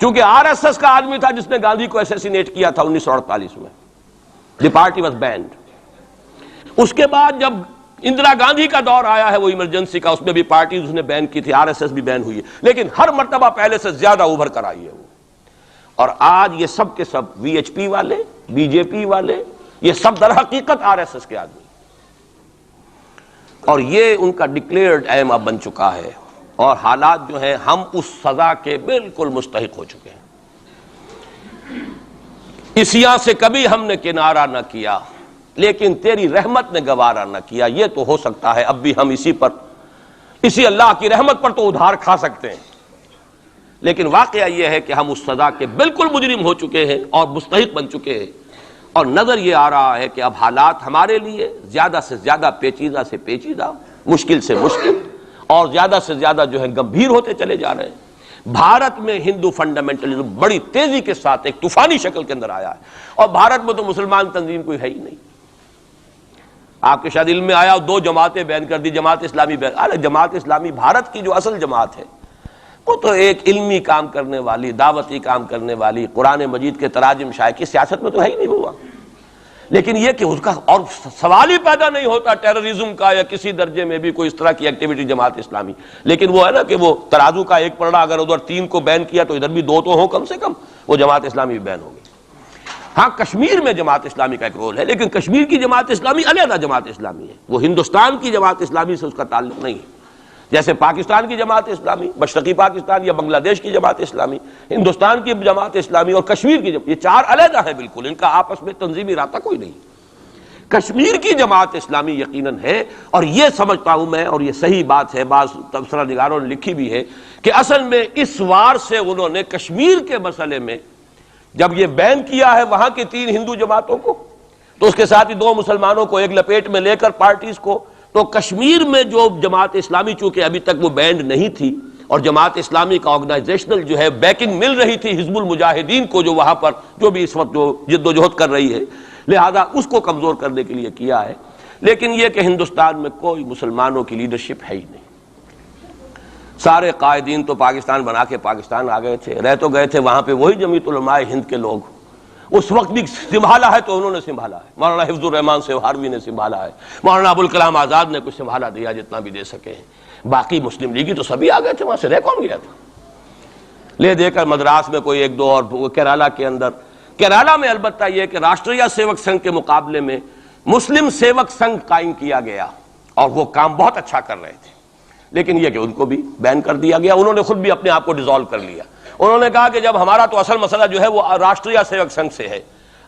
چونکہ آر ایس ایس کا آدمی تھا جس نے گاندھی کو ایسیسینیٹ کیا تھا 1948 میں. دی پارٹی واز بینڈ. اس کے بعد جب اندرا گاندھی کا دور آیا ہے وہ ایمرجنسی کا، اس میں بھی پارٹیز اس نے بین کی تھی، آر ایس ایس بھی بین ہوئی ہے، لیکن ہر مرتبہ پہلے سے زیادہ ابھر کر آئی ہے وہ. اور آج یہ سب کے سب وی ایچ پی والے، بی جے پی والے، یہ سب در حقیقت آر ایس ایس کے آدمی، اور یہ ان کا ڈکلیئرڈ ایم اب بن چکا ہے. اور حالات جو ہیں ہم اس سزا کے بالکل مستحق ہو چکے ہیں. اسیاں سے کبھی ہم نے کنارہ نہ کیا، لیکن تیری رحمت نے گوارا نہ کیا. یہ تو ہو سکتا ہے اب بھی ہم اسی اللہ کی رحمت پر تو ادھار کھا سکتے ہیں، لیکن واقعہ یہ ہے کہ ہم اس سزا کے بالکل مجرم ہو چکے ہیں اور مستحق بن چکے ہیں. اور نظر یہ آ رہا ہے کہ اب حالات ہمارے لیے زیادہ سے زیادہ پیچیدہ سے پیچیدہ، مشکل سے مشکل، اور زیادہ سے زیادہ جو ہے گمبھیر ہوتے چلے جا رہے ہیں. بھارت میں ہندو فنڈامنٹلزم بڑی تیزی کے ساتھ ایک طوفانی شکل کے اندر آیا ہے، اور بھارت میں تو مسلمان تنظیم کوئی ہے ہی نہیں. آپ کے شاید علم میں آیا 2 جماعتیں بین کر دی، جماعت اسلامی بین. ارے جماعت اسلامی بھارت کی جو اصل جماعت ہے وہ تو ایک علمی کام کرنے والی، دعوتی کام کرنے والی، قرآن مجید کے تراجم شائع کی، سیاست میں تو ہے ہی نہیں ہوا. لیکن یہ کہ اس کا اور سوال ہی پیدا نہیں ہوتا ٹیررزم کا یا کسی درجے میں بھی کوئی اس طرح کی ایکٹیویٹی جماعت اسلامی. لیکن وہ ہے نا کہ وہ ترازو کا ایک پلڑا اگر ادھر 3 کو بین کیا تو ادھر بھی 2 تو ہوں کم سے کم، وہ جماعت اسلامی بھی بین ہوگی. ہاں کشمیر میں جماعت اسلامی کا ایک رول ہے، لیکن کشمیر کی جماعت اسلامی علیحدہ جماعت اسلامی ہے، وہ ہندوستان کی جماعت اسلامی سے اس کا تعلق نہیں ہے۔ جیسے پاکستان کی جماعت اسلامی، مشرقی پاکستان یا بنگلہ دیش کی جماعت اسلامی، ہندوستان کی جماعت اسلامی اور کشمیر کی یہ چار علیحدہ ہیں بالکل، ان کا آپس میں تنظیمی رابطہ کوئی نہیں۔ کشمیر کی جماعت اسلامی یقیناً ہے، اور یہ سمجھتا ہوں میں، اور یہ صحیح بات ہے، بعض تبصرہ نگاروں نے لکھی بھی ہے کہ اصل میں اس وار سے انہوں نے کشمیر کے مسئلے میں جب یہ بین کیا ہے وہاں کی 3 ہندو جماعتوں کو، تو اس کے ساتھ ہی 2 مسلمانوں کو ایک لپیٹ میں لے کر پارٹیز کو، تو کشمیر میں جو جماعت اسلامی چونکہ ابھی تک وہ بینڈ نہیں تھی، اور جماعت اسلامی کا آرگنائزیشنل جو ہے بیکنگ مل رہی تھی حزب المجاہدین کو، جو وہاں پر جو بھی اس وقت جو جد و جہد کر رہی ہے، لہذا اس کو کمزور کرنے کے لیے کیا ہے۔ لیکن یہ کہ ہندوستان میں کوئی مسلمانوں کی لیڈرشپ ہے ہی نہیں، سارے قائدین تو پاکستان بنا کے پاکستان آ گئے تھے، رہ تو گئے تھے وہاں پہ وہی جمیعت علماء ہند کے لوگ، اس وقت بھی سنبھالا ہے تو انہوں نے سنبھالا ہے، مولانا حفظ الرحمان سہاروی نے سنبھالا ہے، مولانا ابوالکلام آزاد نے کچھ سنبھالا دیا جتنا بھی دے سکے ہیں، باقی مسلم لیگی تو سبھی آ گئے تھے، وہاں سے رہ کون گیا تھا؟ لے دے کر مدراس میں کوئی 1-2 اور کیرالہ کے اندر، کیرالہ میں البتہ یہ کہ راشٹریہ سیوک سنگھ کے مقابلے میں مسلم سیوک سنگھ قائم کیا گیا، اور وہ کام بہت اچھا کر رہے تھے، لیکن یہ کہ ان کو بھی بین کر دیا گیا، انہوں نے خود بھی اپنے آپ کو ڈیزالو کر لیا۔ انہوں نے کہا کہ جب ہمارا تو اصل مسئلہ جو ہے وہ راشٹریہ سیوک سنگھ سے ہے،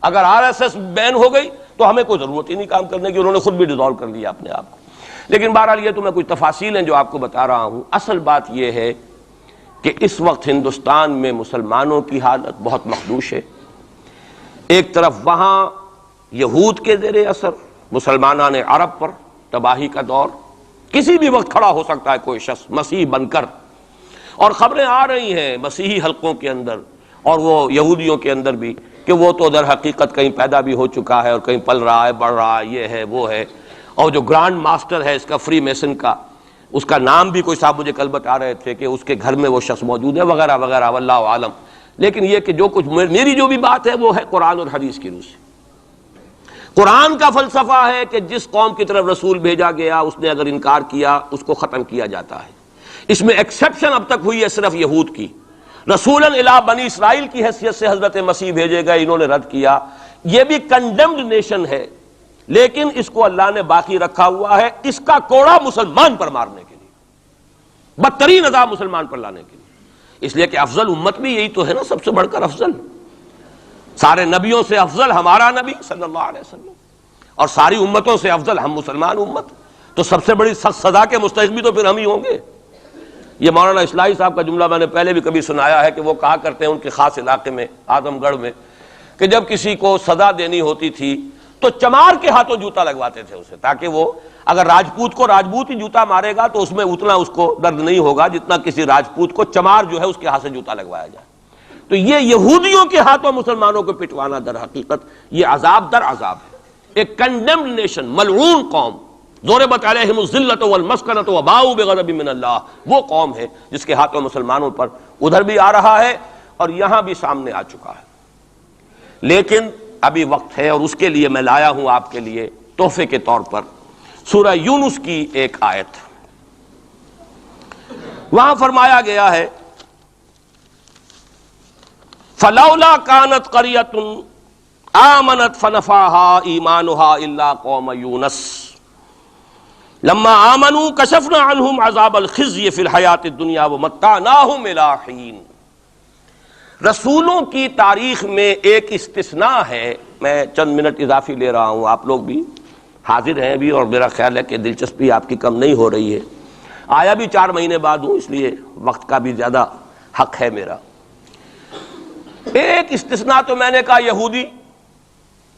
اگر RSS بین ہو گئی تو ہمیں کوئی ضرورت ہی نہیں کام کرنے کی، انہوں نے خود بھی ڈیزالو کر لیا اپنے آپ کو۔ لیکن بہرحال یہ تو میں کچھ تفاصیل ہیں جو آپ کو بتا رہا ہوں، اصل بات یہ ہے کہ اس وقت ہندوستان میں مسلمانوں کی حالت بہت مخدوش ہے۔ ایک طرف وہاں یہود کے زیر اثر مسلمانان عرب پر تباہی کا دور، کسی بھی وقت کھڑا ہو سکتا ہے کوئی شخص مسیح بن کر، اور خبریں آ رہی ہیں مسیحی حلقوں کے اندر اور وہ یہودیوں کے اندر بھی کہ وہ تو در حقیقت کہیں پیدا بھی ہو چکا ہے اور کہیں پل رہا ہے، بڑھ رہا ہے، یہ ہے وہ ہے، اور جو گرانڈ ماسٹر ہے اس کا فری میسن کا، اس کا نام بھی کوئی صاحب مجھے کل بتا رہے تھے کہ اس کے گھر میں وہ شخص موجود ہے وغیرہ وغیرہ، واللہ عالم۔ لیکن یہ کہ جو کچھ میری جو بھی بات ہے وہ ہے قرآن اور حدیث کی روح سے۔ قرآن کا فلسفہ ہے کہ جس قوم کی طرف رسول بھیجا گیا اس نے اگر انکار کیا اس کو ختم کیا جاتا ہے۔ اس میں ایکسیپشن اب تک ہوئی ہے صرف یہود کی، رسولاً الی بنی اسرائیل کی حیثیت سے حضرت مسیح بھیجے گئے، انہوں نے رد کیا، یہ بھی کنڈیمڈ نیشن ہے، لیکن اس کو اللہ نے باقی رکھا ہوا ہے اس کا کوڑا مسلمان پر مارنے کے لیے، بدترین عذاب مسلمان پر لانے کے لیے۔ اس لیے کہ افضل امت بھی یہی تو ہے نا، سب سے بڑھ کر افضل، سارے نبیوں سے افضل ہمارا نبی صلی اللہ علیہ وسلم، اور ساری امتوں سے افضل ہم مسلمان امت، تو سب سے بڑی سخت سزا کے مستحق بھی تو پھر ہم ہی ہوں گے۔ یہ مولانا اصلاحی صاحب کا جملہ میں نے پہلے بھی کبھی سنایا ہے کہ وہ کہا کرتے ہیں ان کے خاص علاقے میں اعظم گڑھ میں کہ جب کسی کو سزا دینی ہوتی تھی تو چمار کے ہاتھوں جوتا لگواتے تھے اسے، تاکہ وہ اگر راجپوت کو راجپوت ہی جوتا مارے گا تو اس میں اتنا اس کو درد نہیں ہوگا جتنا کسی راجپوت کو چمار جو ہے اس کے ہاتھ سے جوتا لگوایا جائے۔ تو یہ یہودیوں کے ہاتھوں مسلمانوں کو پٹوانا در حقیقت یہ عذاب در عذاب ہے۔ ایک کنڈیمڈ نیشن، ملعون قوم، ضربت علیہم الذلۃ والمسکنۃ وباؤوا بغضب من اللہ، وہ قوم ہے جس کے ہاتھوں مسلمانوں پر ادھر بھی آ رہا ہے اور یہاں بھی سامنے آ چکا ہے۔ لیکن ابھی وقت ہے، اور اس کے لیے میں لایا ہوں آپ کے لیے تحفے کے طور پر سورہ یونس کی ایک آیت۔ وہاں فرمایا گیا ہے فلولا كانت قرية آمنت فنفعها إيمانها إلا قوم يونس لما آمنوا كشفنا عنهم عذاب الخزي في الحياة الدنيا ومتعناهم إلى حين۔ رسولوں کی تاریخ میں ایک استثناء ہے، میں چند منٹ اضافی لے رہا ہوں، آپ لوگ بھی حاضر ہیں بھی، اور میرا خیال ہے کہ دلچسپی آپ کی کم نہیں ہو رہی ہے، آیا بھی 4 مہینے بعد ہوں، اس لیے وقت کا بھی زیادہ حق ہے میرا۔ ایک استثناء تو میں نے کہا یہودی،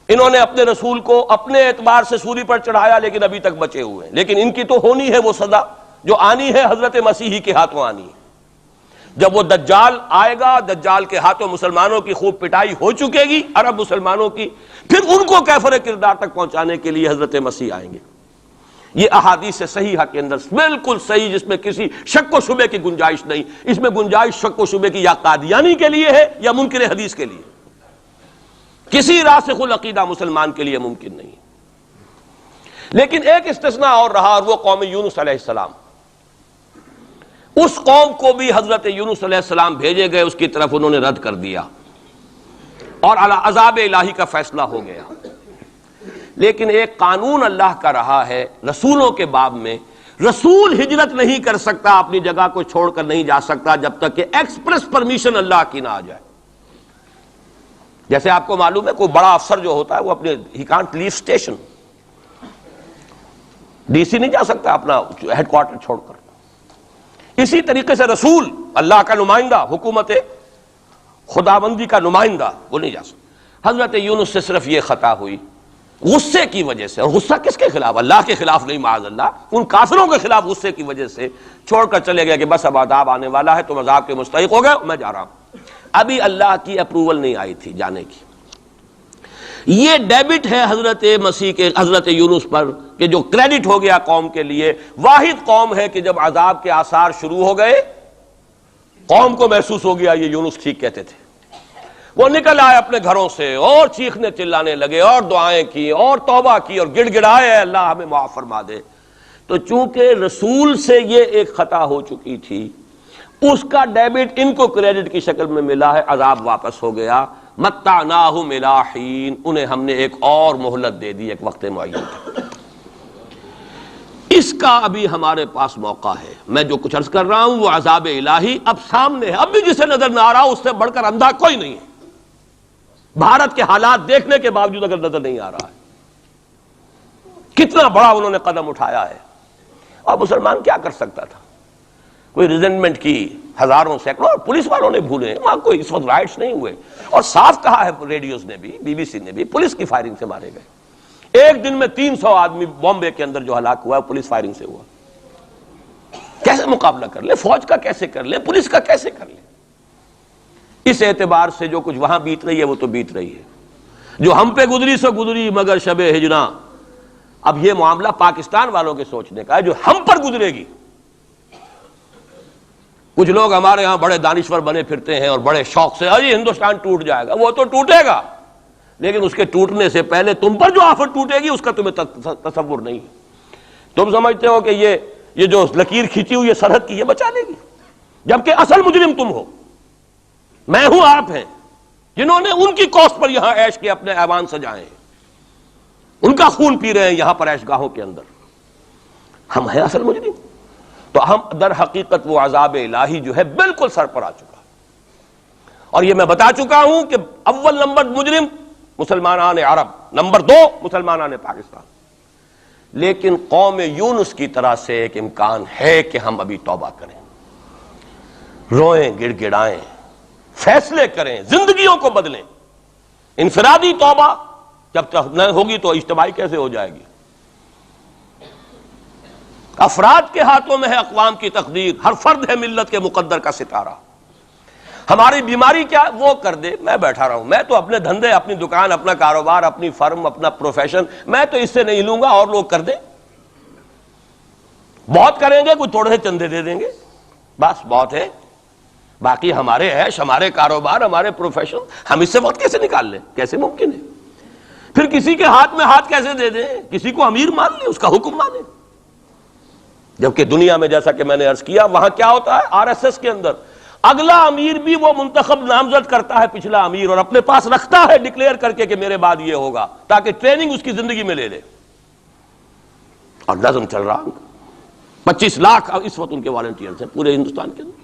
انہوں نے اپنے رسول کو اپنے اعتبار سے سولی پر چڑھایا لیکن ابھی تک بچے ہوئے ہیں، لیکن ان کی تو ہونی ہے وہ سزا جو آنی ہے، حضرت مسیحی کے ہاتھوں آنی ہے۔ جب وہ دجال آئے گا، دجال کے ہاتھوں مسلمانوں کی خوب پٹائی ہو چکے گی، عرب مسلمانوں کی، پھر ان کو کیفر کردار تک پہنچانے کے لیے حضرت مسیح آئیں گے۔ یہ احادیث صحیحہ کے اندر بالکل صحیح، جس میں کسی شک و شبے کی گنجائش نہیں، اس میں گنجائش شک و شبے کی یا قادیانی کے لیے ہے یا منکر حدیث کے لیے، کسی راسخ العقیدہ مسلمان کے لیے ممکن نہیں۔ لیکن ایک استثناء اور رہا، اور وہ قوم یونس علیہ السلام۔ اس قوم کو بھی حضرت یونس علیہ السلام بھیجے گئے، اس کی طرف انہوں نے رد کر دیا، اور عذاب الہی کا فیصلہ ہو گیا. لیکن ایک قانون اللہ کا رہا ہے رسولوں کے باب میں، رسول ہجرت نہیں کر سکتا، اپنی جگہ کو چھوڑ کر نہیں جا سکتا جب تک کہ ایکسپریس پرمیشن اللہ کی نہ آ جائے. جیسے آپ کو معلوم ہے کوئی بڑا افسر جو ہوتا ہے وہ اپنے ہی can't leave station, D C نہیں جا سکتا اپنا ہیڈ کوارٹر چھوڑ کر. اسی طریقے سے رسول اللہ کا نمائندہ، حکومت خداوندی کا نمائندہ، وہ نہیں جا سکتا. حضرت یونس سے صرف یہ خطا ہوئی غصے کی وجہ سے، اور غصہ کس کے خلاف؟ اللہ کے خلاف نہیں، معاذ اللہ، ان کافروں کے خلاف غصے کی وجہ سے چھوڑ کر چلے گئے کہ بس اب عذاب آنے والا ہے، تم عذاب کے مستحق ہو گئے، میں جا رہا ہوں. ابھی اللہ کی اپروول نہیں آئی تھی جانے کی. یہ ڈیبٹ ہے حضرت مسیح کے، حضرت یونس پر، کہ جو کریڈٹ ہو گیا قوم کے لیے. واحد قوم ہے کہ جب عذاب کے آثار شروع ہو گئے قوم کو محسوس ہو گیا یہ یونس ٹھیک کہتے تھے. وہ نکل آئے اپنے گھروں سے اور چیخنے چلانے لگے اور دعائیں کی اور توبہ کی اور گڑ گڑائے اللہ ہمیں معاف فرما دے. تو چونکہ رسول سے یہ ایک خطا ہو چکی تھی، اس کا ڈیبٹ ان کو کریڈٹ کی شکل میں ملا ہے، عذاب واپس ہو گیا. متعناہم الی حین، انہیں ہم نے ایک اور مہلت دے دی، ایک وقت معین. اس کا ابھی ہمارے پاس موقع ہے. میں جو کچھ عرض کر رہا ہوں وہ عذاب الہی اب سامنے ہے. اب بھی جسے نظر نہ آ رہا اس سے بڑھ کر اندھا کوئی نہیں ہے. بھارت کے حالات دیکھنے کے باوجود اگر نظر نہیں آ رہا ہے کتنا بڑا انہوں نے قدم اٹھایا ہے. اور مسلمان کیا کر سکتا تھا؟ کوئی ریزنٹمنٹ کی ہزاروں سینکڑوں، اور پولیس والوں نے بھولے، وہاں کوئی اس وقت رائٹس نہیں ہوئے. اور صاف کہا ہے ریڈیوز نے بھی، بی بی سی نے بھی، پولیس کی فائرنگ سے مارے گئے. ایک دن میں 300 آدمی بامبے کے اندر جو ہلاک ہوا ہے پولیس فائرنگ سے ہوا. کیسے مقابلہ کر لیں؟ فوج کا کیسے کر لیں؟ پولیس کا کیسے کر لیں؟ اس اعتبار سے جو کچھ وہاں بیت رہی ہے وہ تو بیت رہی ہے. جو ہم پہ گزری سو گزری مگر شب ہجراں. اب یہ معاملہ پاکستان والوں کے سوچنے کا ہے جو ہم پر گزرے گی. کچھ لوگ ہمارے ہاں بڑے دانشور بنے پھرتے ہیں اور بڑے شوق سے ارے ہندوستان ٹوٹ جائے گا. وہ تو ٹوٹے گا، لیکن اس کے ٹوٹنے سے پہلے تم پر جو آفت ٹوٹے گی اس کا تمہیں تصور نہیں. تم سمجھتے ہو کہ یہ جو لکیر کھینچی ہوئی ہے سرحد کی یہ بچا لے گی، جبکہ اصل مجرم تم ہو، میں ہوں، آپ ہیں، جنہوں نے ان کی کوسٹ پر یہاں عیش کے اپنے ایوان سجائے ہیں، ان کا خون پی رہے ہیں یہاں پر عیش گاہوں کے اندر. ہم ہیں اصل مجرم. تو ہم در حقیقت وہ عذاب الہی جو ہے بالکل سر پر آ چکا. اور یہ میں بتا چکا ہوں کہ اول نمبر مجرم مسلمانان عرب، نمبر 2 مسلمانان پاکستان. لیکن قوم یونس کی طرح سے ایک امکان ہے کہ ہم ابھی توبہ کریں، روئیں، گڑ گڑائیں، فیصلے کریں، زندگیوں کو بدلیں. انفرادی توبہ جب تک نہ ہوگی تو اجتماعی کیسے ہو جائے گی؟ افراد کے ہاتھوں میں ہے اقوام کی تقدیر، ہر فرد ہے ملت کے مقدر کا ستارہ. ہماری بیماری کیا وہ کر دے، میں بیٹھا رہا ہوں، میں تو اپنے دھندے، اپنی دکان، اپنا کاروبار، اپنی فرم، اپنا پروفیشن، میں تو اس سے نہیں لوں گا، اور لوگ کر دیں. بہت کریں گے، کچھ تھوڑے سے چندے دے دیں گے، بس بہت ہے. باقی ہمارے عیش، ہمارے کاروبار، ہمارے پروفیشن، ہم اس سے وقت کیسے نکال لیں؟ کیسے ممکن ہے؟ پھر کسی کے ہاتھ میں ہاتھ کیسے دے دیں؟ کسی کو امیر مان لیں، اس کا حکم مانیں. جبکہ دنیا میں جیسا کہ میں نے عرض کیا وہاں کیا ہوتا ہے، آر ایس ایس کے اندر اگلا امیر بھی وہ منتخب نامزد کرتا ہے پچھلا امیر، اور اپنے پاس رکھتا ہے ڈکلیئر کر کے کہ میرے بعد یہ ہوگا، تاکہ ٹریننگ اس کی زندگی میں لے لے. اور نظم چل رہا 25 لاکھ اس وقت ان کے والنٹیئرز ہیں پورے ہندوستان کے اندر.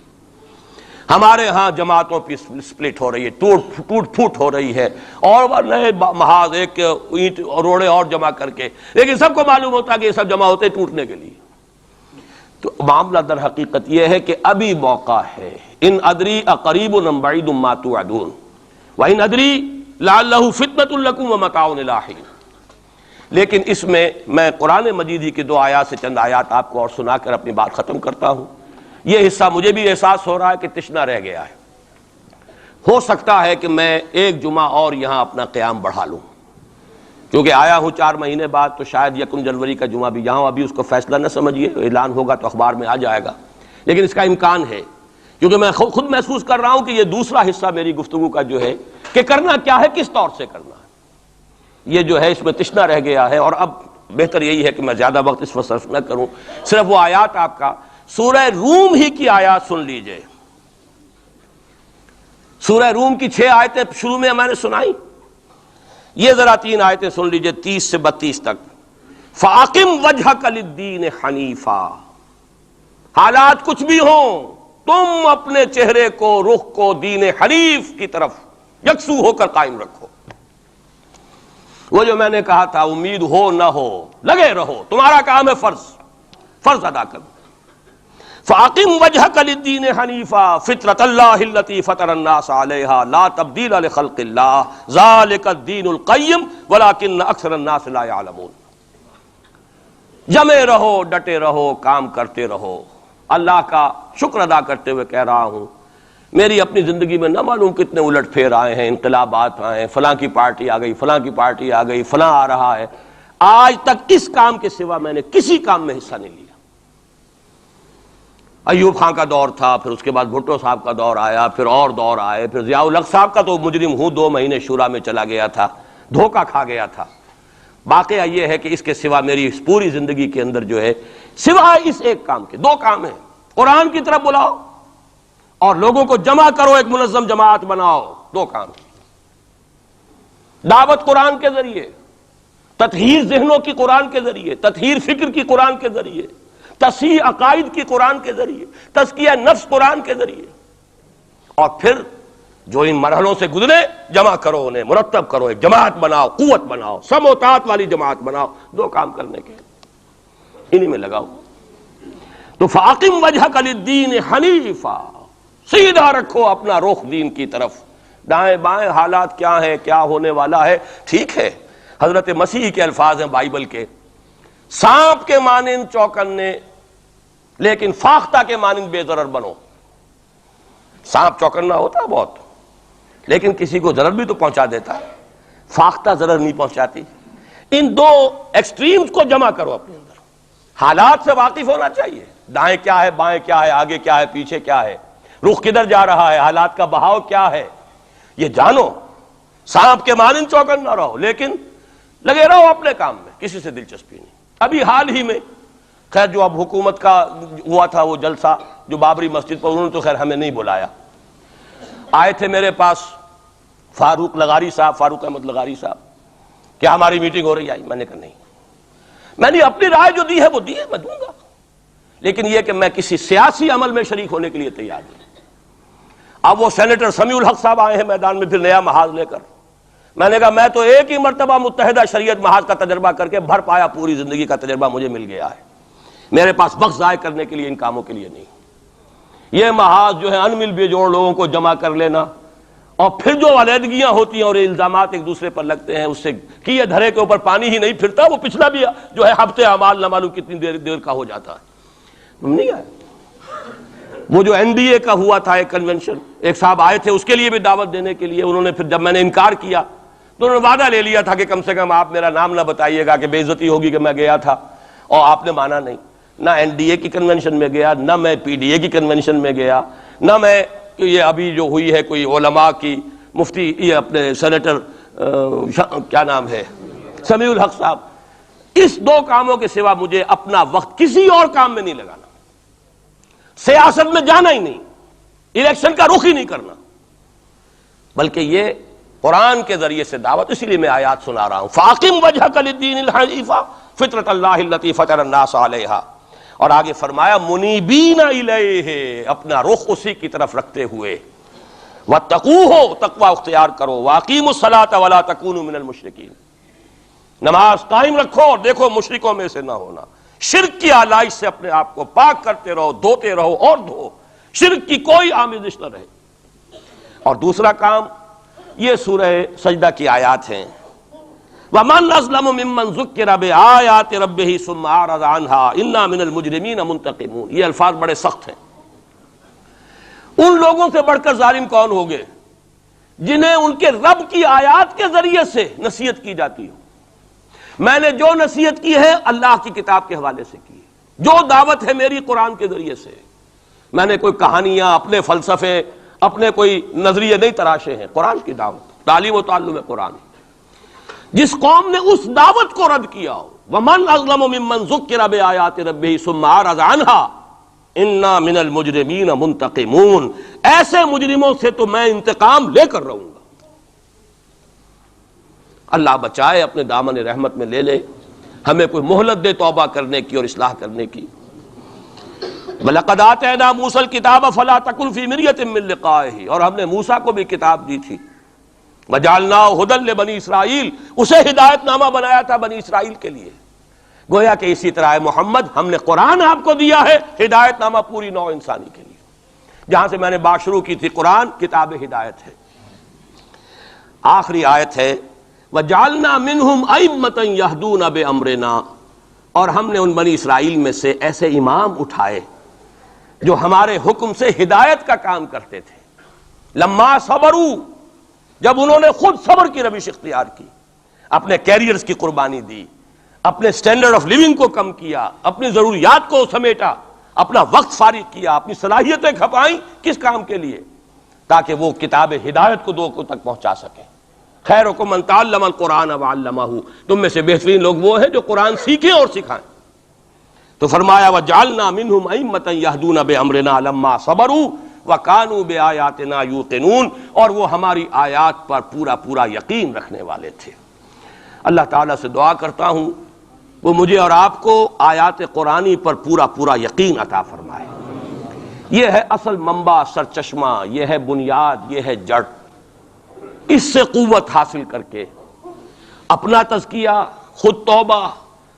ہمارے ہاں جماعتوں کی سپلٹ ہو رہی ہے، ٹوٹ پھوٹ ہو رہی ہے، اور نئے محاذ ایک اینٹ روڑے اور جمع کر کے، لیکن سب کو معلوم ہوتا ہے کہ یہ سب جمع ہوتے ٹوٹنے کے لیے. تو معاملہ در حقیقت یہ ہے کہ ابھی موقع ہے. ان ادری اقریب ام بعید ما توعدون وان ادری لعلہ فتنۃ لکم ومتاع الی حین. لیکن اس میں قرآن مجید ہی کی 2 آیات سے چند آیات آپ کو اور سنا کر اپنی بات ختم کرتا ہوں. یہ حصہ مجھے بھی احساس ہو رہا ہے کہ تشنا رہ گیا ہے. ہو سکتا ہے کہ میں ایک جمعہ اور یہاں اپنا قیام بڑھا لوں، کیونکہ آیا ہوں 4 مہینے بعد، تو شاید 1 جنوری کا جمعہ بھی یہاں. ابھی اس کو فیصلہ نہ سمجھیے، اعلان ہوگا تو اخبار میں آ جائے گا، لیکن اس کا امکان ہے. کیونکہ میں خود محسوس کر رہا ہوں کہ یہ دوسرا حصہ میری گفتگو کا جو ہے کہ کرنا کیا ہے، کس طور سے کرنا ہے، یہ جو ہے اس میں تشنا رہ گیا ہے. اور اب بہتر یہی ہے کہ میں زیادہ وقت اس پر صرف نہ کروں، صرف وہ آیات آپ کا سورہ روم ہی کی آیات سن لیجئے. سورہ روم کی 6 آیتیں شروع میں میں نے سنائی، یہ ذرا 3 آیتیں سن لیجئے 30 سے 32 تک۔ فَأَقِمْ وَجْهَكَ لِلدِّينِ حَنِيفًا، حالات کچھ بھی ہوں تم اپنے چہرے کو، رخ کو دین حنیف کی طرف یکسو ہو کر قائم رکھو۔ وہ جو میں نے کہا تھا امید ہو نہ ہو لگے رہو، تمہارا کام ہے فرض ادا کرو۔ فَأَقِمْ وَجْهَكَ لِلدِّينِ حَنِيفًا فِطْرَةَ اللَّهِ الَّتِي فَطَرَ النَّاسَ عَلَيْهَا لَا تَبْدِيلَ لِخَلْقِ اللَّهِ ذَلِكَ الدِّينُ الْقَيِّمُ وَلَكِنَّ أَكْثَرَ النَّاسِ لَا يَعْلَمُونَ۔ جمے رہو، ڈٹے رہو، کام کرتے رہو۔ اللہ کا شکر ادا کرتے ہوئے کہہ رہا ہوں، میری اپنی زندگی میں نہ معلوم کتنے الٹ پھیر آئے ہیں، انقلابات آئے ہیں، فلاں کی پارٹی آ گئی، فلاں کی پارٹی آ گئی، فلاں آ رہا ہے، آج تک اس کام کے سوا میں نے کسی کام میں حصہ نہیں لیا۔ ایوب خان کا دور تھا، پھر اس کے بعد بھٹو صاحب کا دور آیا، پھر اور دور آئے، پھر ضیاء الحق صاحب کا تو مجرم ہوں 2 مہینے شورا میں چلا گیا تھا، دھوکہ کھا گیا تھا۔ واقعہ یہ ہے کہ اس کے سوا میری اس پوری زندگی کے اندر جو ہے سوائے اس ایک کام کے 2 کام ہیں، قرآن کی طرف بلاؤ اور لوگوں کو جمع کرو، ایک منظم جماعت بناؤ، 2 کام۔ دعوت قرآن کے ذریعے، تطہیر ذہنوں کی قرآن کے ذریعے، تطہیر فکر کی قرآن کے ذریعے، تصحیح عقائد کی قرآن کے ذریعے، تزکیہ نفس قرآن کے ذریعے، اور پھر جو ان مرحلوں سے گزرے جمع کرو، انہیں مرتب کرو، ایک جماعت بناؤ، قوت بناؤ، سم و طاعت والی جماعت بناؤ۔ 2 کام کرنے کے انہی میں لگاؤ۔ تو فَأَقِمْ وَجْهَكَ لِلدِّينِ حَنِيفًا، سیدھا رکھو اپنا رخ دین کی طرف، دائیں بائیں حالات کیا ہیں، کیا ہونے والا ہے، ٹھیک ہے۔ حضرت مسیح کے الفاظ ہیں بائبل کے، سانپ کے مانند چوکنے لیکن فاختہ کے مانند بے ضرر بنو۔ سانپ چوکنا ہوتا ہے بہت، لیکن کسی کو ضرر بھی تو پہنچا دیتا ہے، فاختہ ضرر نہیں پہنچاتی۔ ان 2 ایکسٹریمز کو جمع کرو اپنے اندر، حالات سے واقف ہونا چاہیے، دائیں کیا ہے، بائیں کیا ہے، آگے کیا ہے، پیچھے کیا ہے، رخ کدھر جا رہا ہے، حالات کا بہاؤ کیا ہے، یہ جانو۔ سانپ کے مانند چوکن نہ رہو، لیکن لگے رہو اپنے کام میں، کسی سے دلچسپی نہیں۔ ابھی حال ہی میں خیر جو اب حکومت کا ہوا تھا وہ جلسہ جو بابری مسجد پر، انہوں نے تو خیر ہمیں نہیں بلایا، آئے تھے میرے پاس فاروق احمد لغاری صاحب، کیا ہماری میٹنگ ہو رہی؟ آئی، میں نے کہا نہیں، میں نے اپنی رائے جو دی ہے وہ دی ہے، میں دوں گا، لیکن یہ کہ میں کسی سیاسی عمل میں شریک ہونے کے لیے تیار نہیں۔ اب وہ سینیٹر سمیع الحق صاحب آئے ہیں میدان میں پھر نیا محاذ لے کر، میں نے کہا میں تو ایک ہی مرتبہ متحدہ شریعت محاذ کا تجربہ کر کے بھر پایا، پوری زندگی کا تجربہ مجھے مل گیا ہے، میرے پاس وقت ضائع کرنے کے لیے ان کاموں کے لیے نہیں۔ یہ محاذ جو ہے ان مل بے جوڑ لوگوں کو جمع کر لینا، اور پھر جو علیحدگیاں ہوتی ہیں اور الزامات ایک دوسرے پر لگتے ہیں، اس سے کیے دھرے کے اوپر پانی ہی نہیں پھرتا، وہ پچھلا بھی جو ہے ہفتے اعمال نہ معلوم کتنی دیر کا ہو جاتا ہے۔ تم نہیں آئے؟ وہ جو NDA کا ہوا تھا ایک کنونشن، ایک صاحب آئے تھے اس کے لیے بھی دعوت دینے کے لیے، انہوں نے پھر جب میں نے انکار کیا تو انہوں نے وعدہ لے لیا تھا کہ کم سے کم آپ میرا نام نہ بتائیے گا کہ بے عزتی ہوگی کہ میں گیا تھا، اور آپ نے مانا نہیں۔ نہ NDA کی کنونشن میں گیا، نہ میں PDA کی کنونشن میں گیا، نہ میں یہ ابھی جو ہوئی ہے کوئی علماء کی مفتی، یہ اپنے سینیٹر کیا نام ہے سمیع الحق صاحب، اس 2 کاموں کے سوا مجھے اپنا وقت کسی اور کام میں نہیں لگانا، سیاست میں جانا ہی نہیں، الیکشن کا رخ ہی نہیں کرنا، بلکہ یہ قرآن کے ذریعے سے دعوت۔ اسی لیے میں آیات سنا رہا ہوں، فَأَقِمْ وَجْهَكَ لِلدِّينِ الْحَنِيفَ فِطْرَةَ اللَّهِ الَّتِي فَطَرَ النَّاسَ عَلَيْهَا، اور آگے فرمایا منیبین الیہ، اپنا رخ اسی کی طرف رکھتے ہوئے، واتقوہ، تقوی اختیار کرو، واقیموا الصلاۃ ولا تکونوا من المشرکین، نماز قائم رکھو اور دیکھو مشرکوں میں سے نہ ہونا، شرک کی آلائش سے اپنے آپ کو پاک کرتے رہو، دھوتے رہو اور دھو، شرک کی کوئی آمیزش نہ رہے۔ اور دوسرا کام یہ سورہ سجدہ کی آیات ہیں، وَمَنْ أَظْلَمُ مِمَّنْ ذُكِّرَ بِآيَاتِ رَبِّهِ ثُمَّ أَعْرَضَ عَنْهَا إِنَّا مِنَ الْمُجْرِمِينَ مُنْتَقِمُونَ۔ یہ الفاظ بڑے سخت ہیں۔ ان لوگوں سے بڑھ کر ظالم کون ہوگے جنہیں ان کے رب کی آیات کے ذریعے سے نصیحت کی جاتی ہو۔ میں نے جو نصیحت کی ہے اللہ کی کتاب کے حوالے سے کی ہے، جو دعوت ہے میری قرآن کے ذریعے سے، میں نے کوئی کہانیاں، اپنے فلسفے، اپنے کوئی نظریے نہیں تراشے ہیں، قرآن کی دعوت، تعلیم و تعلم قرآن۔ جس قوم نے اس دعوت کو رد کیا ہو، وَمَنْ أَظْلَمُ مِمَّنْ ذُكِّرَ بِآيَاتِ رَبِّهِ ثُمَّ أَعْرَضَ عَنْهَا انا من المجرمین منتقمون، ایسے مجرموں سے تو میں انتقام لے کر رہوں گا۔ اللہ بچائے، اپنے دامن رحمت میں لے لے، ہمیں کوئی مہلت دے توبہ کرنے کی اور اصلاح کرنے کی۔ وَلَقَدْ آتَيْنَا مُوسَى الْكِتَابَ فَلَا تَكُنْ فِي مِرْيَةٍ مِّن لِقَائِهِ، اور ہم نے موسیٰ کو بھی کتاب دی تھی۔ وَجَعَلْنَاهُ هُدًى لِبَنِي اسرائیل، اسے ہدایت نامہ بنایا تھا بنی اسرائیل کے لیے۔ گویا کہ اسی طرح محمد، ہم نے قرآن آپ کو دیا ہے ہدایت نامہ پوری نوع انسانی کے لیے۔ جہاں سے میں نے بات شروع کی تھی، قرآن کتاب ہدایت ہے۔ آخری آیت ہے وَجَعَلْنَا مِنْهُمْ أَئِمَّةً يَهْدُونَ بِأَمْرِنَا، اور ہم نے ان بنی اسرائیل میں سے ایسے امام اٹھائے جو ہمارے حکم سے ہدایت کا کام کرتے تھے۔ لما صبروا، جب انہوں نے خود صبر کی روش اختیار کی، اپنے کیریئرز کی قربانی دی، اپنے سٹینڈرڈ آف لیونگ کو کم کیا، اپنی ضروریات کو سمیٹا، اپنا وقت فارغ کیا، اپنی صلاحیتیں کھپائیں، کس کام کے لیے؟ تاکہ وہ کتاب ہدایت کو لوگوں تک پہنچا سکیں۔ خیرکم من تعلم القرآن وعلمہ، تم میں سے بہترین لوگ وہ ہیں جو قرآن سیکھیں اور سکھائیں۔ تو فرمایا وَجَعَلْنَا مِنْهُمْ أَئِمَّةً يَهْدُونَ بِأَمْرِنَا لَمَّا صَبَرُوا وَكَانُوا بِآيَاتِنَا يُوقِنُونَ، اور وہ ہماری آیات پر پورا یقین رکھنے والے تھے۔ اللہ تعالیٰ سے دعا کرتا ہوں وہ مجھے اور آپ کو آیات قرآنی پر پورا یقین عطا فرمائے۔ یہ ہے اصل منبع، سرچشمہ، یہ ہے بنیاد، یہ ہے جڑ۔ اس سے قوت حاصل کر کے اپنا تزکیہ، خود توبہ،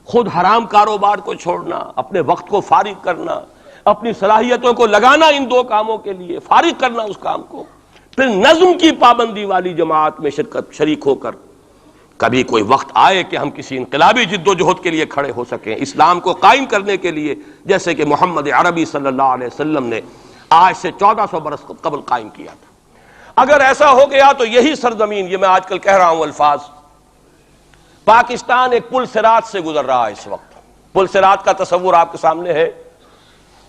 خود حرام کاروبار کو چھوڑنا، اپنے وقت کو فارغ کرنا، اپنی صلاحیتوں کو لگانا ان دو کاموں کے لیے، فارغ کرنا اس کام کو، پھر نظم کی پابندی والی جماعت میں شریک ہو کر کبھی کوئی وقت آئے کہ ہم کسی انقلابی جد و جہد کے لیے کھڑے ہو سکیں، اسلام کو قائم کرنے کے لیے، جیسے کہ محمد عربی صلی اللہ علیہ وسلم نے آج سے 1400 برس قبل قائم کیا تھا۔ اگر ایسا ہو گیا تو یہی سرزمین، یہ میں آج کل کہہ رہا ہوں الفاظ، پاکستان ایک پل صراط سے گزر رہا ہے اس وقت۔ پل صراط کا تصور آپ کے سامنے ہے،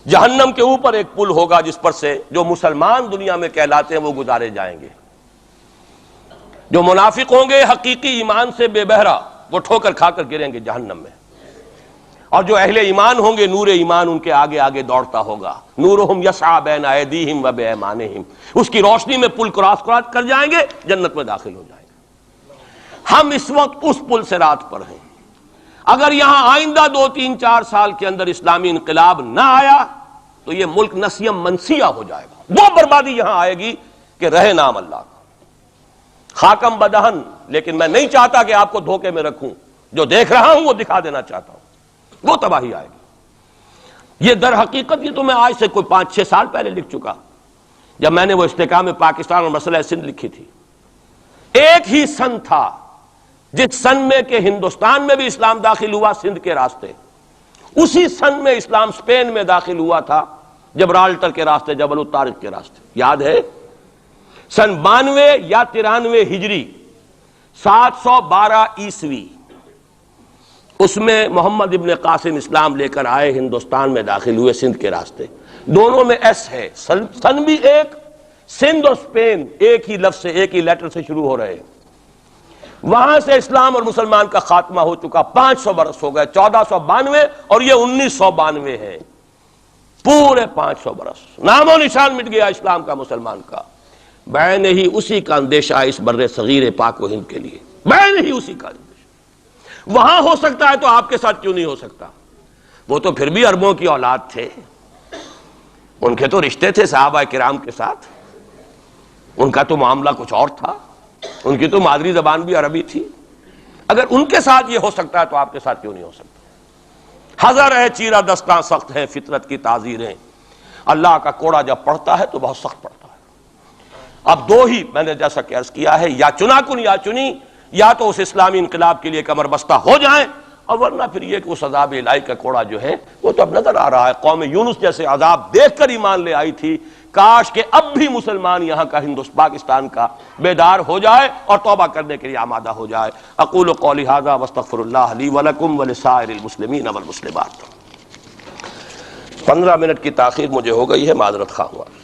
جہنم کے اوپر ایک پل ہوگا جس پر سے جو مسلمان دنیا میں کہلاتے ہیں وہ گزارے جائیں گے۔ جو منافق ہوں گے حقیقی ایمان سے بے بہرا، وہ ٹھوکر کھا کر گریں گے جہنم میں، اور جو اہل ایمان ہوں گے نور ایمان ان کے آگے آگے دوڑتا ہوگا، نورہم یسعی بین ایدیہم و بایمانہم، اس کی روشنی میں پل کراس کر جائیں گے، جنت میں داخل ہو جائیں گے۔ ہم اس وقت اس پل صراط پر ہیں۔ اگر یہاں آئندہ 2-3-4 سال کے اندر اسلامی انقلاب نہ آیا تو یہ ملک نسیم منسیہ ہو جائے گا، وہ بربادی یہاں آئے گی کہ رہے نام اللہ کا، خاکم بدہن۔ لیکن میں نہیں چاہتا کہ آپ کو دھوکے میں رکھوں، جو دیکھ رہا ہوں وہ دکھا دینا چاہتا ہوں، وہ تباہی آئے گی۔ یہ در حقیقت یہ تو میں آج سے کوئی 5-6 سال پہلے لکھ چکا، جب میں نے وہ استحکام پاکستان اور مسئلہ سندھ لکھی تھی۔ ایک ہی سن تھا جس سن میں کہ ہندوستان میں بھی اسلام داخل ہوا سندھ کے راستے، اسی سن میں اسلام اسپین میں داخل ہوا تھا، جبرالٹر کے راستے، جبل الطارق کے راستے، یاد ہے؟ سن 92 یا 93 ہجری، 712 عیسوی، اس میں محمد ابن قاسم اسلام لے کر آئے، ہندوستان میں داخل ہوئے سندھ کے راستے۔ دونوں میں ایس ہے، سن بھی ایک، سندھ اور اسپین ایک ہی لفظ سے، ایک ہی لیٹر سے شروع ہو رہے ہیں۔ وہاں سے اسلام اور مسلمان کا خاتمہ ہو چکا، 500 برس ہو گئے، 1492 اور یہ 1992 ہے، پورے 500 برس، نام و نشان مٹ گیا اسلام کا، مسلمان کا۔ بین ہی اسی کا اندیشہ اس بر صغیر پاک و ہند کے لیے، بین ہی اسی کا اندیشہ۔ وہاں ہو سکتا ہے تو آپ کے ساتھ کیوں نہیں ہو سکتا؟ وہ تو پھر بھی عربوں کی اولاد تھے، ان کے تو رشتے تھے صحابہ کرام کے ساتھ، ان کا تو معاملہ کچھ اور تھا، ان کی تو مادری زبان بھی عربی تھی۔ اگر ان کے ساتھ یہ ہو سکتا ہے تو آپ کے ساتھ کیوں نہیں ہو سکتا؟ حذر ہے چیرہ دستاں سخت ہیں فطرت کی تعزیریں، اللہ کا کوڑا جب پڑتا ہے تو بہت سخت پڑتا ہے۔ اب دو ہی میں نے جیسا کہ عرض کیا ہے، یا چنا کن یا چنی، یا تو اس اسلامی انقلاب کے لیے کمر بستہ ہو جائیں، اور ورنہ پھر یہ کہ اس عذاب الہی کا کوڑا جو ہے وہ تو اب نظر آ رہا ہے۔ قوم یونس جیسے عذاب دیکھ کر ایمان لے آئی تھی، کاش کہ اب بھی مسلمان یہاں کا پاکستان کا بیدار ہو جائے اور توبہ کرنے کے لیے آمادہ ہو جائے۔ اقول قولی ھذا واستغفر اللہ لی ولکم ولسائر المسلمین والمسلمات۔ 15 منٹ کی تاخیر مجھے ہو گئی ہے، معذرت خواہ ہوں۔